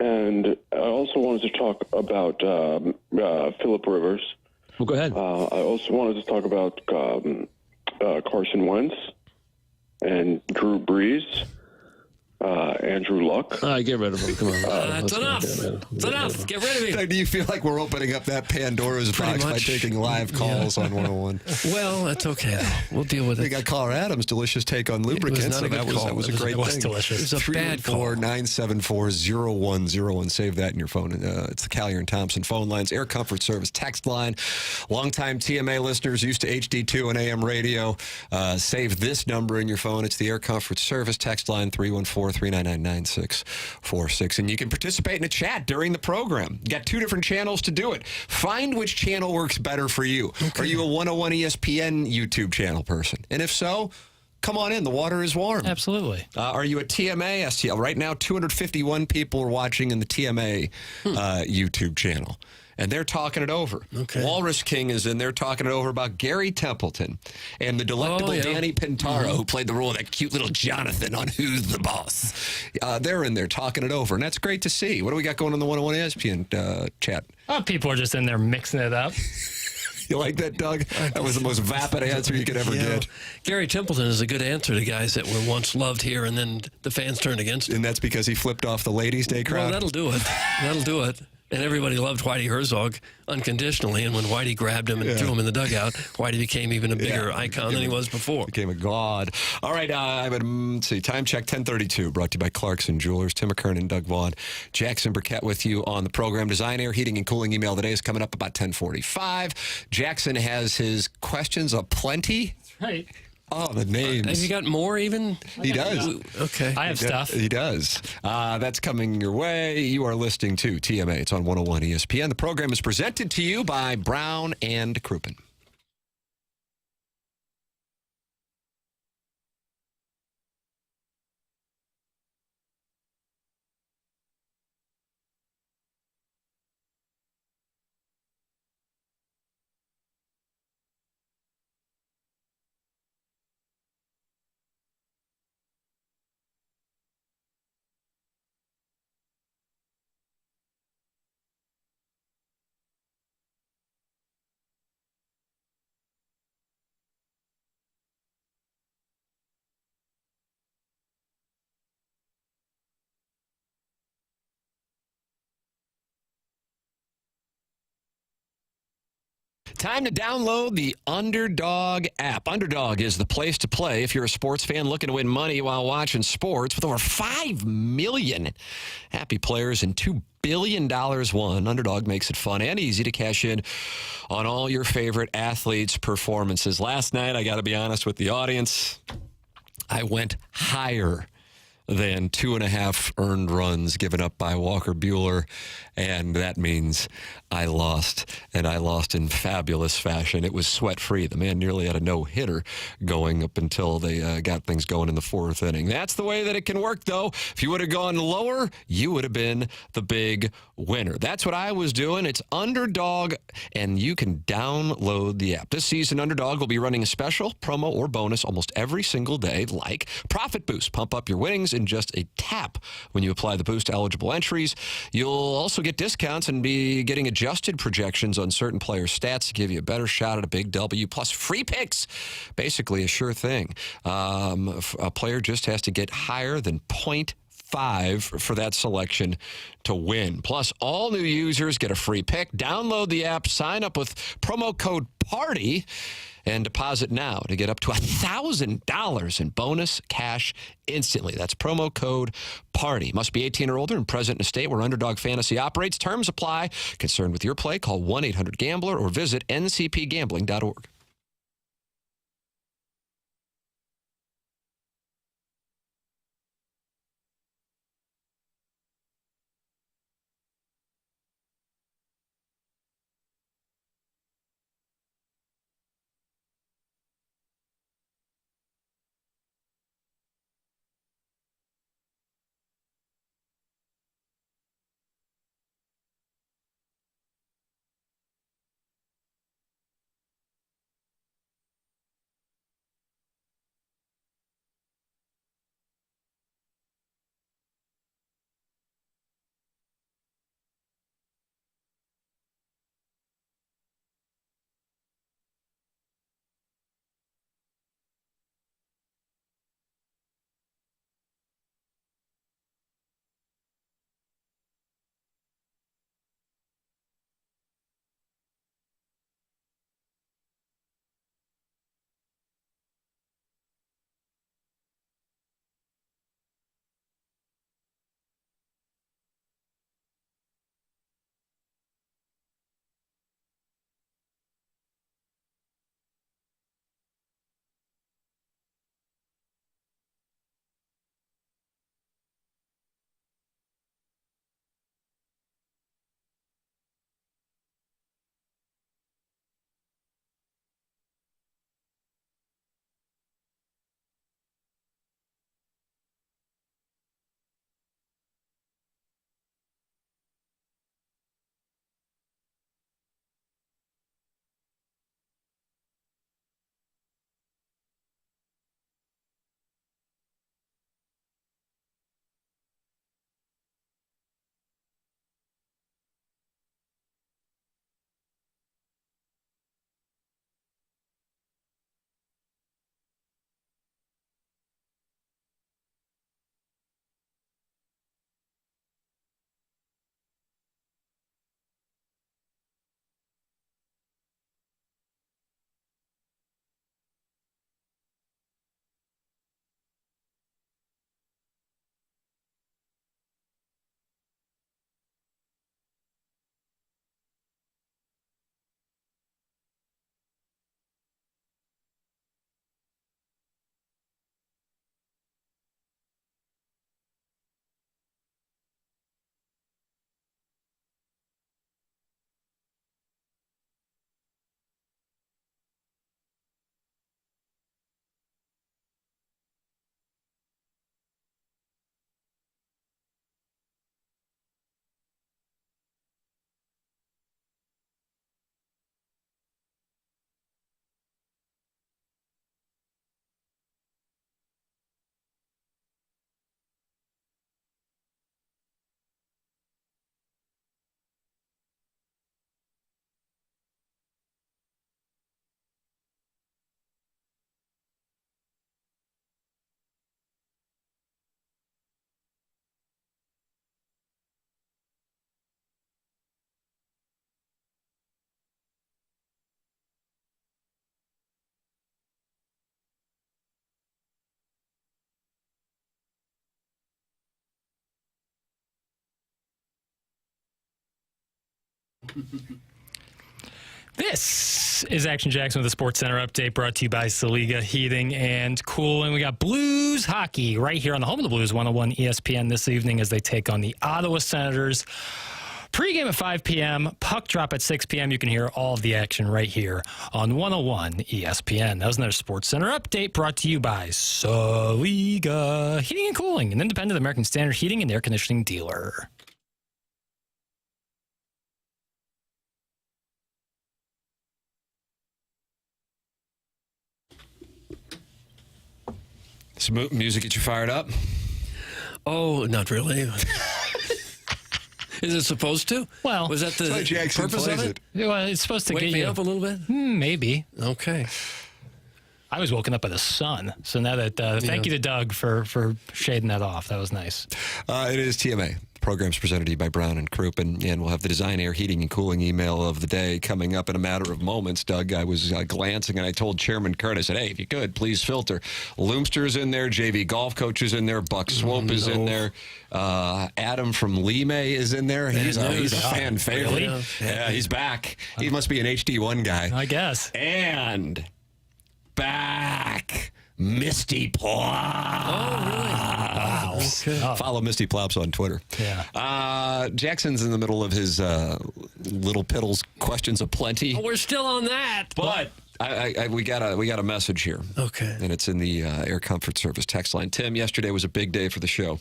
S2: And I also wanted to talk about Phillip Rivers. Well, go ahead. I also wanted to talk about Carson Wentz and Drew Brees, Andrew Luck.
S18: All right, get rid of him. Come on.
S9: That's enough. It's enough. Get rid of him.
S3: Do you feel like we're opening up that Pandora's box by taking live calls on 101?
S9: Well, that's okay, though. We'll deal with it.
S3: We got caller Adam's delicious take on lubricants.
S9: That
S3: was a great thing.
S9: It was delicious. It was a bad call.
S3: 314-974-0101. Save that in your phone. It's the Callier and Thompson phone lines. Air Comfort Service text line. Longtime TMA listeners used to HD2 and AM radio. Save this number in your phone. It's the Air Comfort Service text line, 314-399-9646. And you can participate in a chat during the program. You got 2 different channels to do it. Find which channel works better for you. Okay. Are you a 101 ESPN YouTube channel person? And if so, come on in. The water is warm.
S10: Absolutely.
S3: Are you a TMA STL? Right now, 251 people are watching in the TMA YouTube channel. And they're talking it over.
S9: Okay.
S3: Walrus King is in there talking it over about Gary Templeton and the delectable Danny Pintaro, who played the role of that cute little Jonathan on Who's the Boss. They're in there talking it over, and that's great to see. What do we got going on the 101 ESPN chat?
S10: People are just in there mixing it up.
S3: You like that, Doug? That was the most vapid answer you could ever get.
S9: Gary Templeton is a good answer to guys that were once loved here, and then the fans turned against him.
S3: And that's because he flipped off the Ladies' Day crowd?
S9: Well, that'll do it. That'll do it. And everybody loved Whitey Herzog unconditionally. And when Whitey grabbed him and threw him in the dugout, Whitey became even a bigger icon than he was before.
S3: Became a god. All right, let's see. Time check 10:32. Brought to you by Clarkson Jewelers. Tim McKernan, Doug Vaughn, Jackson Burkett with you on the program. Design, Air, Heating, and Cooling email today is coming up about 10:45. Jackson has his questions aplenty.
S10: That's right.
S3: Oh, the names.
S9: Have you got more even?
S3: He does.
S9: Okay.
S10: I have stuff.
S3: He does. That's coming your way. You are listening to TMA. It's on 101 ESPN. The program is presented to you by Brown and Krupin. Time to download the Underdog app. Underdog is the place to play if you're a sports fan looking to win money while watching sports. With over 5 million happy players and $2 billion won, Underdog makes it fun and easy to cash in on all your favorite athletes' performances. Last night, I got to be honest with the audience, I went higher than 2.5 earned runs given up by Walker Buehler, and that means I lost, and I lost in fabulous fashion. It was sweat-free. The man nearly had a no-hitter going up until they got things going in the 4th inning. That's the way that it can work, though. If you would have gone lower, you would have been the big winner. That's what I was doing. It's Underdog, and you can download the app. This season, Underdog will be running a special, promo, or bonus almost every single day, like Profit Boost. Pump up your winnings in just a tap when you apply the boost to eligible entries. You'll also get discounts and be getting adjusted projections on certain players' stats to give you a better shot at a big W, plus free picks. Basically a sure thing. A player just has to get higher than 0.5 for that selection to win. Plus, all new users get a free pick. Download the app, sign up with promo code PARTY, and deposit now to get up to $1,000 in bonus cash instantly. That's promo code PARTY. Must be 18 or older and present in a state where Underdog Fantasy operates. Terms apply. Concerned with your play, call 1-800-GAMBLER or visit ncpgambling.org.
S10: This is Action Jackson with the Sports Center update brought to you by Saliga Heating and Cooling. We got Blues hockey right here on the home of the Blues, 101 ESPN this evening as they take on the Ottawa Senators. Pre-game at 5 p.m., puck drop at 6 p.m. You can hear all of the action right here on 101 ESPN. That was another Sports Center update brought to you by Saliga Heating and Cooling, an independent American Standard heating and air conditioning dealer.
S3: Some music get you fired up?
S9: Oh, not really. Is it supposed to?
S10: Well,
S9: was that the purpose of it?
S10: Well, it's supposed to
S9: Wake
S10: get
S9: me
S10: you
S9: up a little bit?
S10: Maybe.
S9: Okay.
S10: I was woken up by the sun. So now that thank you to Doug for shading that off. That was nice.
S3: It is TMA. The program's presented to you by Brown and Krupin, and we'll have the Design Air Heating and Cooling email of the day coming up in a matter of moments. Doug, I was glancing, and I told Chairman Kurt, I said, hey, if you could, please filter. Loomster's in there, JV golf coach is in there, Buck Swope is in there, Adam from Lime is in there. He's a fan favorite.
S10: Really?
S3: Yeah, he's back. He must be an HD1 guy.
S10: I guess.
S3: And back, Misty Plops.
S9: Oh, really?
S10: Wow.
S9: Okay.
S3: Follow Misty Plops on Twitter.
S10: Yeah.
S3: Jackson's in the middle of his Little Piddles questions aplenty.
S9: Oh, we're still on that.
S3: But we got a message here.
S9: Okay.
S3: And it's in the Air Comfort Service text line. Tim, yesterday was a big day for the show,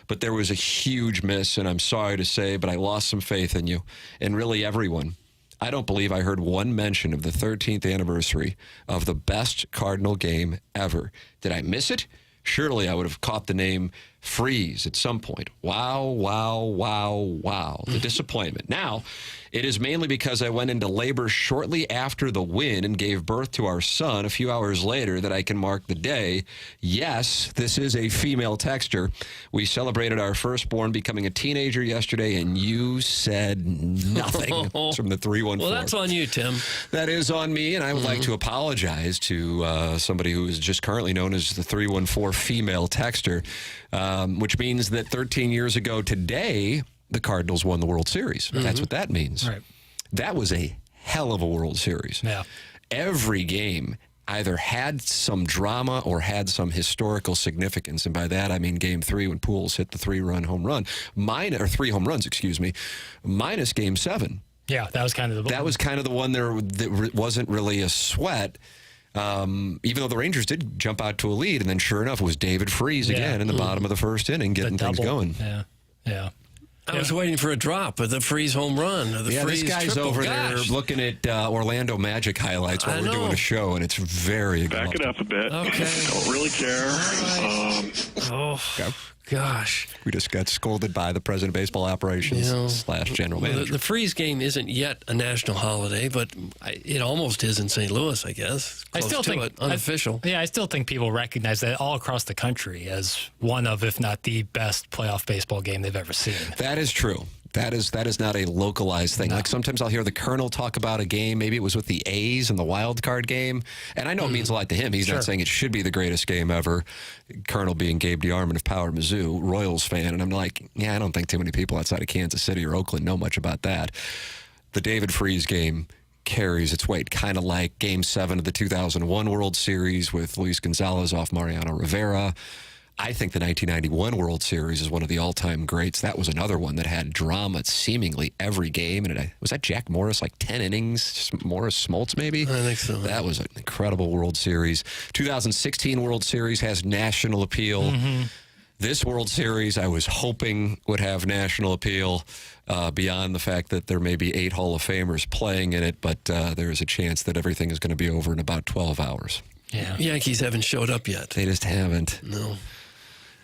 S3: but there was a huge miss, and I'm sorry to say, but I lost some faith in you and really everyone. I don't believe I heard one mention of the 13th anniversary of the best Cardinal game ever. Did I miss it? Surely I would have caught the name Freeze at some point. Wow, wow, wow, wow. The disappointment. Now, it is mainly because I went into labor shortly after the win and gave birth to our son a few hours later that I can mark the day. Yes, this is a female texter. We celebrated our firstborn becoming a teenager yesterday, and you said nothing. It's from the 314.
S9: Well, that's on you, Tim.
S3: That is on me, and I would like to apologize to somebody who is just currently known as the 314 female texter, which means that 13 years ago today, the Cardinals won the World Series. That's what that means.
S10: Right.
S3: That was a hell of a World Series.
S10: Yeah.
S3: Every game either had some drama or had some historical significance. And by that, I mean Game 3 when Pujols hit the 3-run home run. 3 home runs, minus Game 7.
S10: Yeah, that was kind of
S3: the one that wasn't really a sweat. Even though the Rangers did jump out to a lead, and then sure enough, it was David Freese again in the bottom of the first inning, getting things going.
S10: Yeah.
S9: I was waiting for a drop of the Freeze home run. Or the Freeze
S3: this guy's
S9: triple.
S3: over there looking at Orlando Magic highlights while we're doing a show, and it's very
S4: Back it up a bit.
S9: Okay.
S4: Don't really care.
S9: Gosh.
S3: We just got scolded by the president of baseball operations / general manager.
S9: The Freeze game isn't yet a national holiday, but it almost is in St. Louis, I guess.
S10: I still think
S9: it, unofficial.
S10: I still think people recognize that all across the country as one of, if not the best playoff baseball game they've ever seen.
S3: That is true. That is not a localized thing. No. Like sometimes I'll hear the Colonel talk about a game. Maybe it was with the A's in the wild card game. And I know it means a lot to him. He's not saying it should be the greatest game ever. Colonel being Gabe DeArmond of Power Mizzou, Royals fan. And I'm like, I don't think too many people outside of Kansas City or Oakland know much about that. The David Freese game carries its weight, kind of like Game 7 of the 2001 World Series with Luis Gonzalez off Mariano Rivera. I think the 1991 World Series is one of the all-time greats. That was another one that had drama seemingly every game. And was that Jack Morris, like 10 innings? Just Morris Smoltz, maybe?
S9: I think so.
S3: That was an incredible World Series. 2016 World Series has national appeal. This World Series, I was hoping would have national appeal beyond the fact that there may be 8 Hall of Famers playing in it, but there is a chance that everything is going to be over in about 12 hours.
S9: Yeah. Yankees haven't showed up yet.
S3: They just haven't.
S9: No.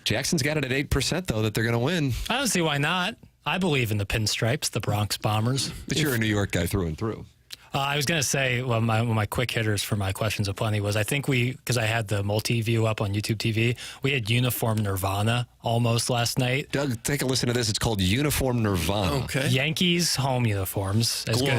S3: Jackson's got it at 8%, though, that they're going to win.
S10: I don't see why not. I believe in the Pinstripes, the Bronx Bombers.
S3: But you're a New York guy through and through.
S10: I was going to say, one of my quick hitters for my questions aplenty was, I think because I had the multi-view up on YouTube TV, we had Uniform Nirvana almost last night.
S3: Doug, take a listen to this. It's called Uniform Nirvana.
S9: Okay.
S10: Yankees home uniforms. As good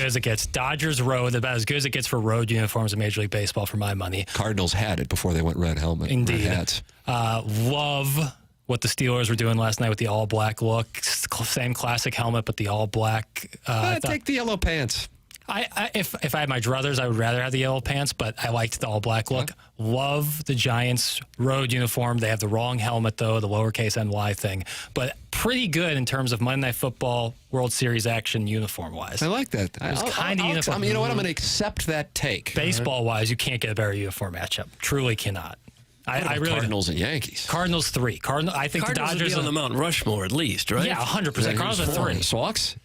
S10: as it gets. Dodgers road, about as good as it gets for road uniforms in Major League Baseball for my money.
S3: Cardinals had it before they went red helmet.
S10: Indeed.
S3: Red hats.
S10: Love what the Steelers were doing last night with the all-black look. Same classic helmet, but the all-black.
S3: Take the yellow pants.
S10: If I had my druthers, I would rather have the yellow pants, but I liked the all-black look. Love the Giants road uniform. They have the wrong helmet, though, the lowercase NY thing. But pretty good in terms of Monday Night Football World Series action uniform-wise.
S3: I like that.
S10: It was kind of uniform.
S3: You know what? I'm going to accept that take.
S10: Baseball-wise, you can't get a better uniform matchup. Truly cannot. I really
S3: Cardinals and Yankees.
S10: Cardinals 3. I think
S9: Cardinals
S10: the Dodgers
S9: would be on the Mount Rushmore at least, right?
S10: Yeah, 100%. Cardinals are 3.
S3: Sox,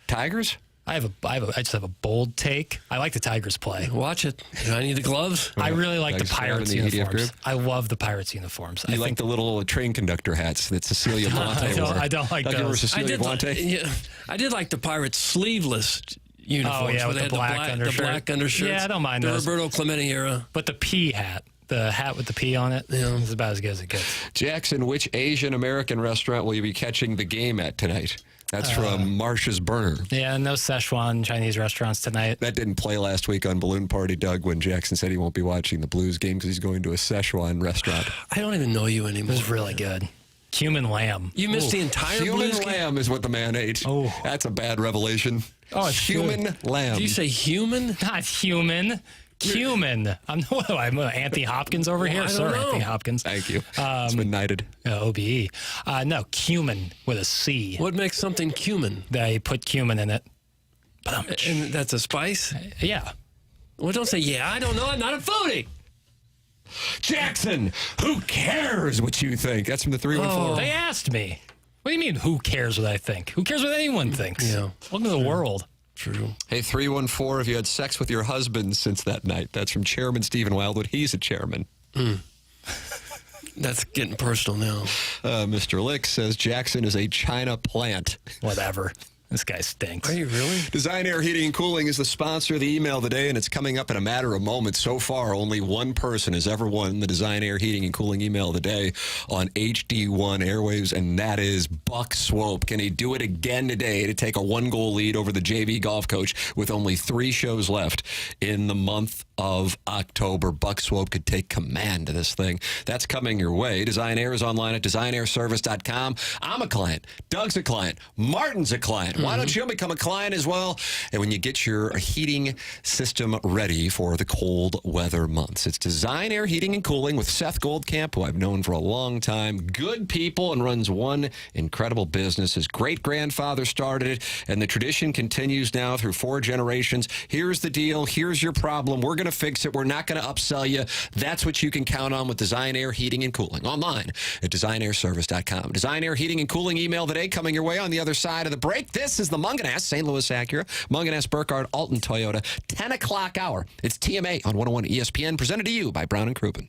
S3: Tigers.
S10: I just have a bold take. I like the Tigers play.
S9: Watch it. Do I need the gloves?
S10: I really like the
S3: Tigers
S10: Pirates
S3: in the EDF
S10: uniforms.
S3: group?
S10: I love the Pirates uniforms.
S3: You like the little train conductor hats that Cecilia Blante wore?
S10: I don't like
S3: you remember
S10: those.
S3: Cecilia Blante?
S9: I did like the Pirates sleeveless uniforms.
S10: Oh, yeah,
S9: where
S10: with
S9: they
S10: the
S9: had
S10: black undershirt.
S9: The black undershirts.
S10: Yeah, I don't mind
S9: the
S10: those.
S9: Roberto Clemente era.
S10: But the P hat. The hat with the P on it is about as good as it gets.
S3: Jackson, which Asian American restaurant will you be catching the game at tonight? That's from Marsh's Burner.
S10: Yeah, no Szechuan Chinese restaurants tonight.
S3: That didn't play last week on Balloon Party, Doug, when Jackson said he won't be watching the Blues game because he's going to a Szechuan restaurant.
S9: I don't even know you anymore.
S10: It was really good. Human lamb.
S9: You missed the entire
S3: Human
S9: Blues game?
S3: lamb is what the man ate.
S10: Oh.
S3: That's a bad revelation.
S10: Oh, it's
S3: human
S10: good.
S3: lamb.
S9: Did you say human?
S10: Not human. Cumin. I'm Anthony Hopkins over here. Sorry, Anthony Hopkins.
S3: Thank you. It's been knighted.
S10: OBE. No, cumin with a C.
S9: What makes something cumin?
S10: They put cumin in it.
S9: And that's a spice?
S10: Yeah.
S9: Well, don't say, yeah, I don't know. I'm not a foodie.
S3: Jackson, who cares what you think? That's from the 314.
S10: They asked me. What do you mean, who cares what I think? Who cares what anyone thinks?
S9: Yeah.
S10: Welcome to the world.
S9: True.
S3: Hey, 314, if you had sex with your husband since that night. That's from Chairman Stephen Wildwood. He's a chairman.
S9: That's getting personal now.
S3: Mr. Lick says Jackson is a China plant.
S10: Whatever. This guy stinks.
S9: Are you really?
S3: Design Air Heating and Cooling is the sponsor of the email today, and it's coming up in a matter of moments. So far, only one person has ever won the Design Air Heating and Cooling email of the day on HD1 airwaves, and that is Buck Swope. Can he do it again today to take a 1-goal lead over the JV golf coach with only 3 shows left in the month of October? Buck Swope could take command of this thing. That's coming your way. Design Air is online at designairservice.com. I'm a client. Doug's a client. Martin's a client. Why don't you become a client as well? And when you get your heating system ready for the cold weather months, it's Design Air Heating and Cooling with Seth Goldcamp, who I've known for a long time. Good people, and runs one incredible business. His great-grandfather started it, and the tradition continues now through 4 generations. Here's the deal. Here's your problem. We're going to fix it. We're not going to upsell you. That's what you can count on with Design Air Heating and Cooling. Online at designairservice.com. Design Air Heating and Cooling email today coming your way on the other side of the break. This is the Munganess, St. Louis Acura, Munganess, Burkhardt, Alton Toyota, 10 o'clock hour. It's TMA on 101 ESPN, presented to you by Brown and Krupin.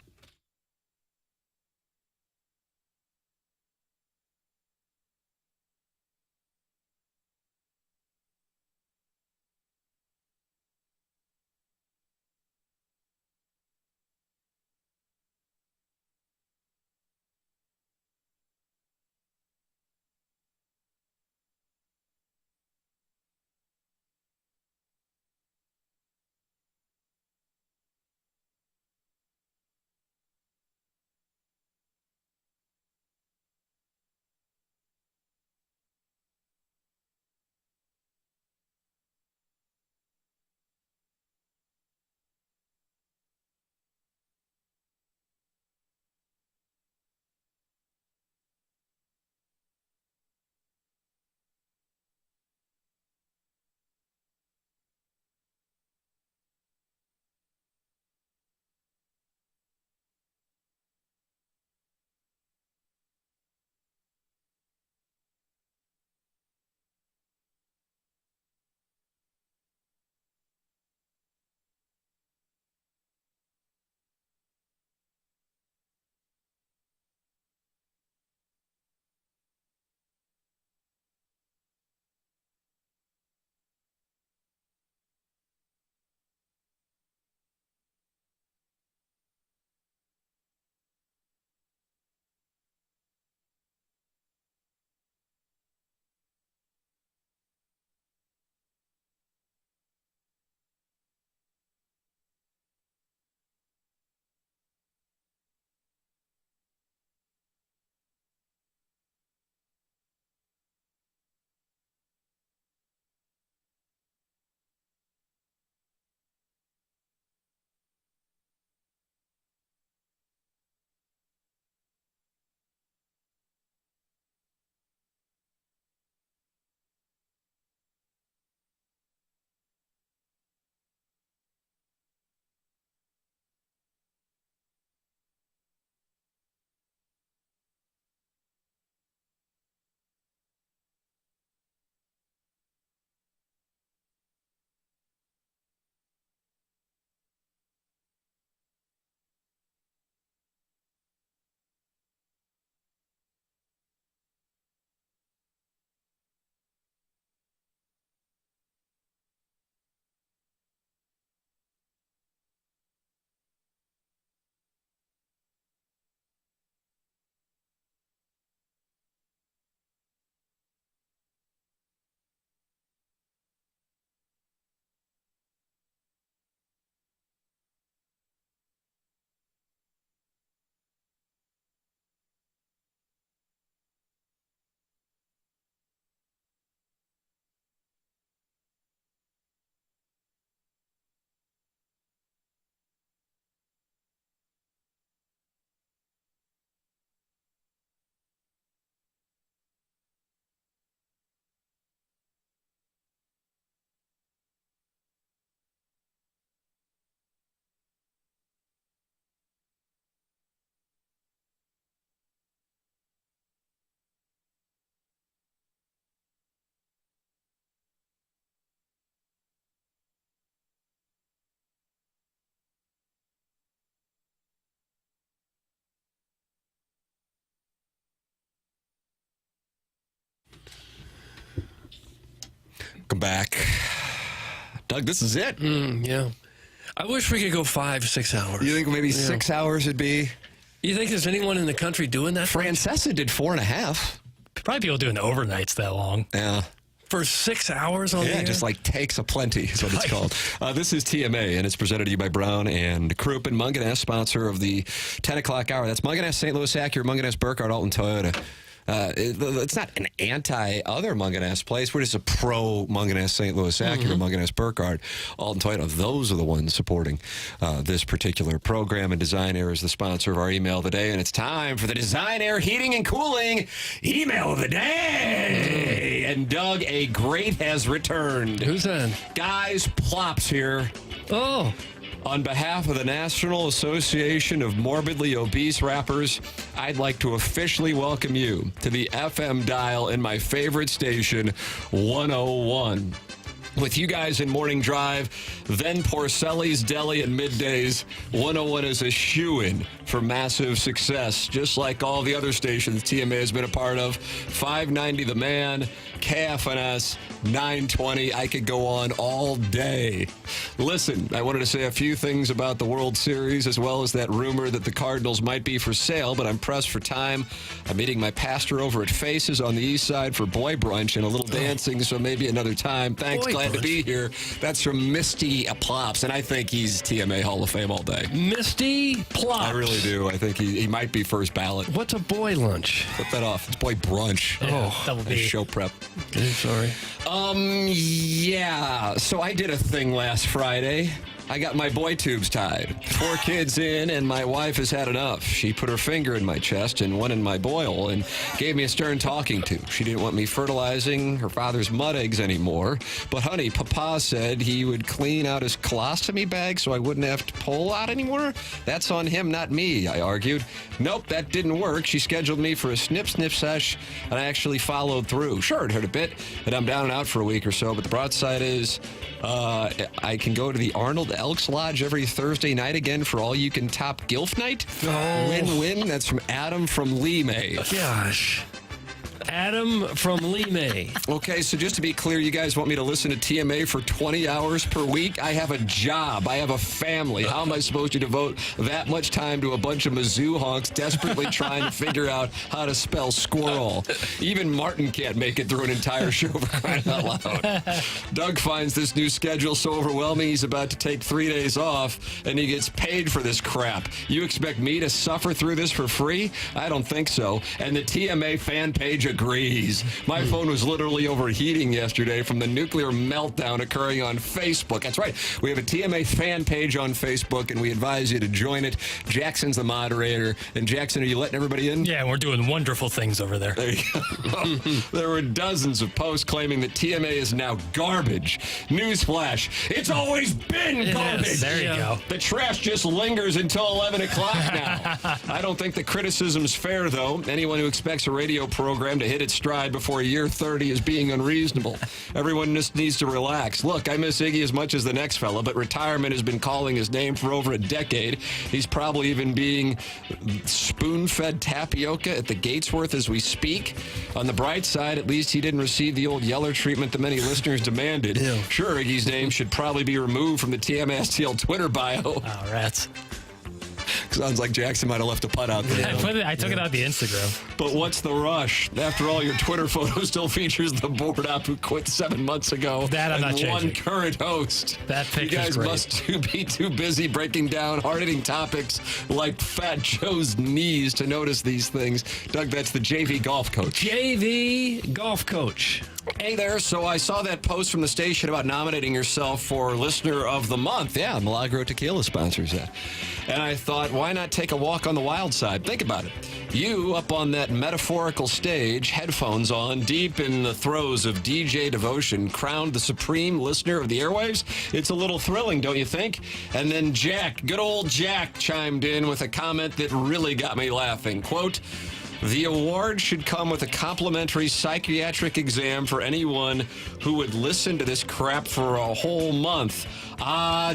S3: Welcome back. Doug, this is it.
S9: Yeah. I wish we could go 5-6 hours.
S3: You think maybe 6 hours would be?
S9: You think there's anyone in the country doing that?
S3: Francesa did 4.5.
S10: Probably people doing overnights that long.
S3: Yeah.
S9: For 6 hours on the air?
S3: Just like takes a plenty is what it's called. This is TMA, and it's presented to you by Brown and Krupin. Munganess, sponsor of the 10 o'clock hour. That's Munganess, St. Louis Acura, Munganess, Burkhardt, Alton Toyota. It's not an anti-other Munganess place. We're just a pro-Munganess, St. Louis Acura, Munganess, Burkhardt, Alton Toyota. Those are the ones supporting this particular program. And Design Air is the sponsor of our email of the day. And it's time for the Design Air Heating and Cooling email of the day. And Doug, a great has returned.
S9: Who's that?
S3: Guys, Plops here.
S9: Oh.
S3: On behalf of the National Association of Morbidly Obese Rappers, I'd like to officially welcome you to the FM dial in my favorite station, 101. With you guys in Morning Drive, then Porcelli's Deli at middays, 101 is a shoo-in for massive success, just like all the other stations TMA has been a part of. 590 The Man, KFNS, 920. I could go on all day. Listen, I wanted to say a few things about the World Series, as well as that rumor that the Cardinals might be for sale, but I'm pressed for time. I'm meeting my pastor over at Faces on the east side for boy brunch and a little dancing, so maybe another time. Thanks,
S9: Boy
S3: glad
S9: brunch.
S3: to be here. That's from Misty Plops, and I think he's TMA Hall of Fame all day.
S9: Misty Plops.
S3: I really do. I think he might be first ballot.
S9: What's a boy lunch?
S3: Put that off. It's boy brunch.
S10: Double B.
S3: Show prep.
S9: Sorry.
S3: Yeah. So I did a thing last Friday. I got my boy tubes tied. 4 kids in, and my wife has had enough. She put her finger in my chest and one in my boil and gave me a stern talking to. She didn't want me fertilizing her father's mud eggs anymore. But, honey, Papa said he would clean out his colostomy bag so I wouldn't have to pull out anymore. That's on him, not me, I argued. Nope, that didn't work. She scheduled me for a snip sesh, and I actually followed through. Sure, it hurt a bit, and I'm down and out for a week or so, but the broadside is I can go to the Arnold Elks Lodge every Thursday night again for all you can top Gilf night. Win-win. That's from Adam from Lee May.
S9: Gosh. Adam from Lee May.
S3: Okay, so just to be clear, you guys want me to listen to TMA for 20 hours per week? I have a job. I have a family. How am I supposed to devote that much time to a bunch of Mizzou honks desperately trying to figure out how to spell squirrel? Even Martin can't make it through an entire show for crying out loud. Doug finds this new schedule so overwhelming he's about to take 3 days off, and he gets paid for this crap. You expect me to suffer through this for free? I don't think so. And the TMA fan page agrees. My phone was literally overheating yesterday from the nuclear meltdown occurring on Facebook. That's right. We have a TMA fan page on Facebook, and we advise you to join it. Jackson's the moderator. And Jackson, are you letting everybody in?
S10: Yeah, we're doing wonderful things over there.
S3: There you go. There were dozens of posts claiming that TMA is now garbage. Newsflash, it's always been garbage.
S10: There you go.
S3: The trash just lingers until 11 o'clock now. I don't think the criticism's fair, though. Anyone who expects a radio program to hit its stride before year 30 is being unreasonable. Everyone just needs to relax. Look, I miss Iggy as much as the next fella, but retirement has been calling his name for over a decade. He's probably even being spoon-fed tapioca at the Gatesworth as we speak. On the bright side, at least he didn't receive the old Yeller treatment that many listeners demanded.
S9: Ew.
S3: Sure, Iggy's name should probably be removed from the TMA STL Twitter bio.
S10: Oh, rats.
S3: Sounds like Jackson might have left a putt out there.
S10: I took it out the Instagram.
S3: But what's the rush? After all, your Twitter photo still features the board op who quit 7 months ago.
S10: That I'm
S3: and
S10: not
S3: one
S10: changing.
S3: current host.
S10: That
S3: You
S10: picture's
S3: guys
S10: great.
S3: must be too busy breaking down hard-hitting topics like Fat Joe's knees to notice these things. Doug, that's the JV golf coach.
S9: JV golf coach.
S3: Hey there. So I saw that post from the station about nominating yourself for Listener of the Month. Yeah, Milagro Tequila sponsors that. And I thought, why not take a walk on the wild side? Think about it. You up on that metaphorical stage, headphones on, deep in the throes of DJ devotion, crowned the supreme listener of the airwaves. It's a little thrilling, don't you think? And then Jack, good old Jack, chimed in with a comment that really got me laughing. Quote, "The award should come with a complimentary psychiatric exam for anyone who would listen to this crap for a whole month.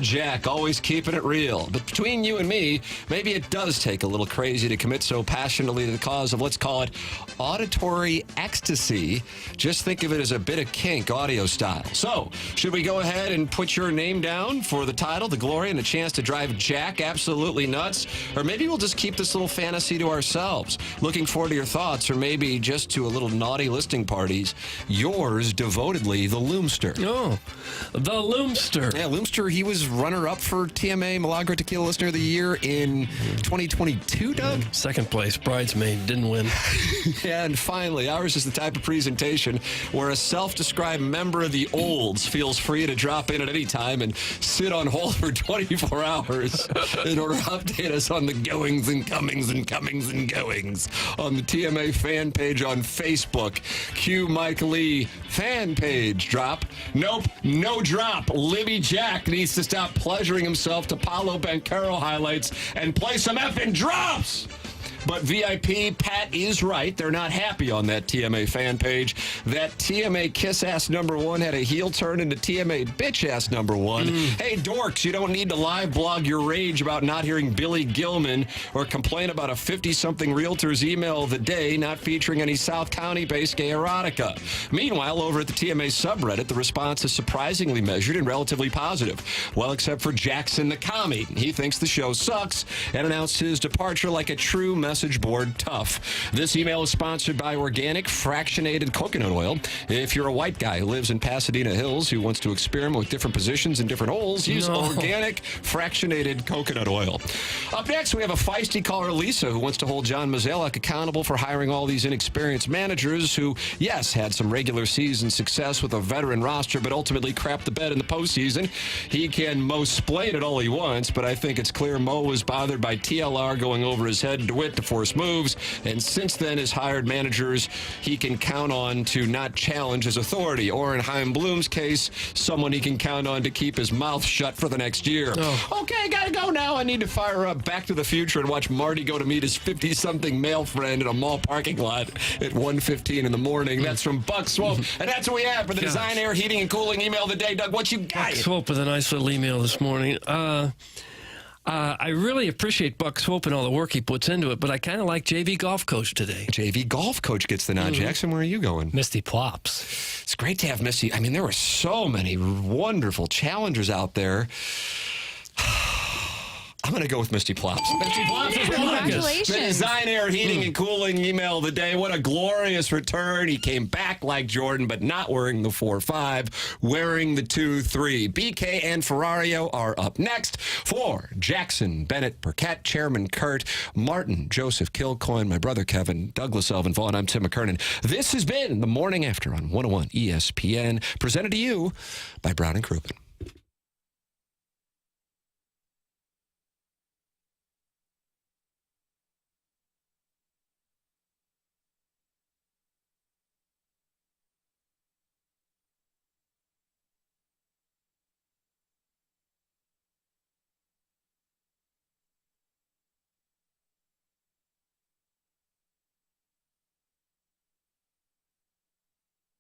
S3: Jack, always keeping it real. But between you and me, maybe it does take a little crazy to commit so passionately to the cause of, let's call it, auditory ecstasy. Just think of it as a bit of kink, audio style. So, should we go ahead and put your name down for the title, the glory, and a chance to drive Jack absolutely nuts? Or maybe we'll just keep this little fantasy to ourselves. Looking forward to your thoughts, or maybe just to a little naughty listing parties. Yours devotedly, the Loomster.
S9: Oh, the Loomster.
S3: Yeah, Loomster, he was runner-up for TMA Milagro Tequila Listener of the Year in 2022, Doug?
S9: Second place, bridesmaid, didn't win.
S3: And finally, ours is the type of presentation where a self-described member of the olds feels free to drop in at any time and sit on hold for 24 hours in order to update us on the goings and comings and comings and goings on the TMA fan page on Facebook. Cue Mike Lee, fan page drop. Nope, no drop. Libby Jack needs to stop pleasuring himself to Paulo Banchero highlights and play some effing drops. But VIP, Pat is right. They're not happy on that TMA fan page. That TMA kiss-ass number one had a heel turn into TMA bitch-ass number one. Hey, dorks, you don't need to live blog your rage about not hearing Billy Gilman or complain about a 50-something realtor's email of the day not featuring any South County-based gay erotica. Meanwhile, over at the TMA subreddit, the response is surprisingly measured and relatively positive. Well, except for Jackson the commie. He thinks the show sucks and announced his departure like a true message board tough. This email is sponsored by organic fractionated coconut oil. If you're a white guy who lives in Pasadena Hills who wants to experiment with different positions and different holes, use organic fractionated coconut oil. Up next, we have a feisty caller, Lisa, who wants to hold John Mozeliak accountable for hiring all these inexperienced managers who, yes, had some regular season success with a veteran roster, but ultimately crapped the bed in the postseason. He can Mo-splain it all he wants, but I think it's clear Mo was bothered by TLR going over his head to wit to force moves, and since then has hired managers he can count on to not challenge his authority, or in Chaim Bloom's case, someone he can count on to keep his mouth shut for the next year. Okay, gotta go now. I need to fire up Back to the Future and watch Marty go to meet his 50-something male friend in a mall parking lot at 1:15 in the morning. That's from Buck Swope, and that's what we have for the Design, Air, Heating, and Cooling email of the day. Doug, what you got?
S9: Buck Swope with a nice little email this morning. I really appreciate Buck Swope and all the work he puts into it, but I kind of like JV golf coach today.
S3: JV golf coach gets the nod. Jackson, where are you going?
S10: Misty Plops.
S3: It's great to have Misty. I mean, there were so many wonderful challengers out there. I'm going to go with Misty Plops. Misty Plops is
S4: Congratulations.
S3: The Design, Air, Heating, and Cooling email of the day. What a glorious return. He came back like Jordan, but not wearing the 4-5, wearing the 2-3. BK and Ferrario are up next for Jackson, Bennett, Burkett, Chairman Kurt, Martin, Joseph, Kilcoyne, my brother Kevin, Douglas Elvin, Vaughn. I'm Tim McKernan. This has been the Morning After on 101 ESPN, presented to you by Brown and Krupin.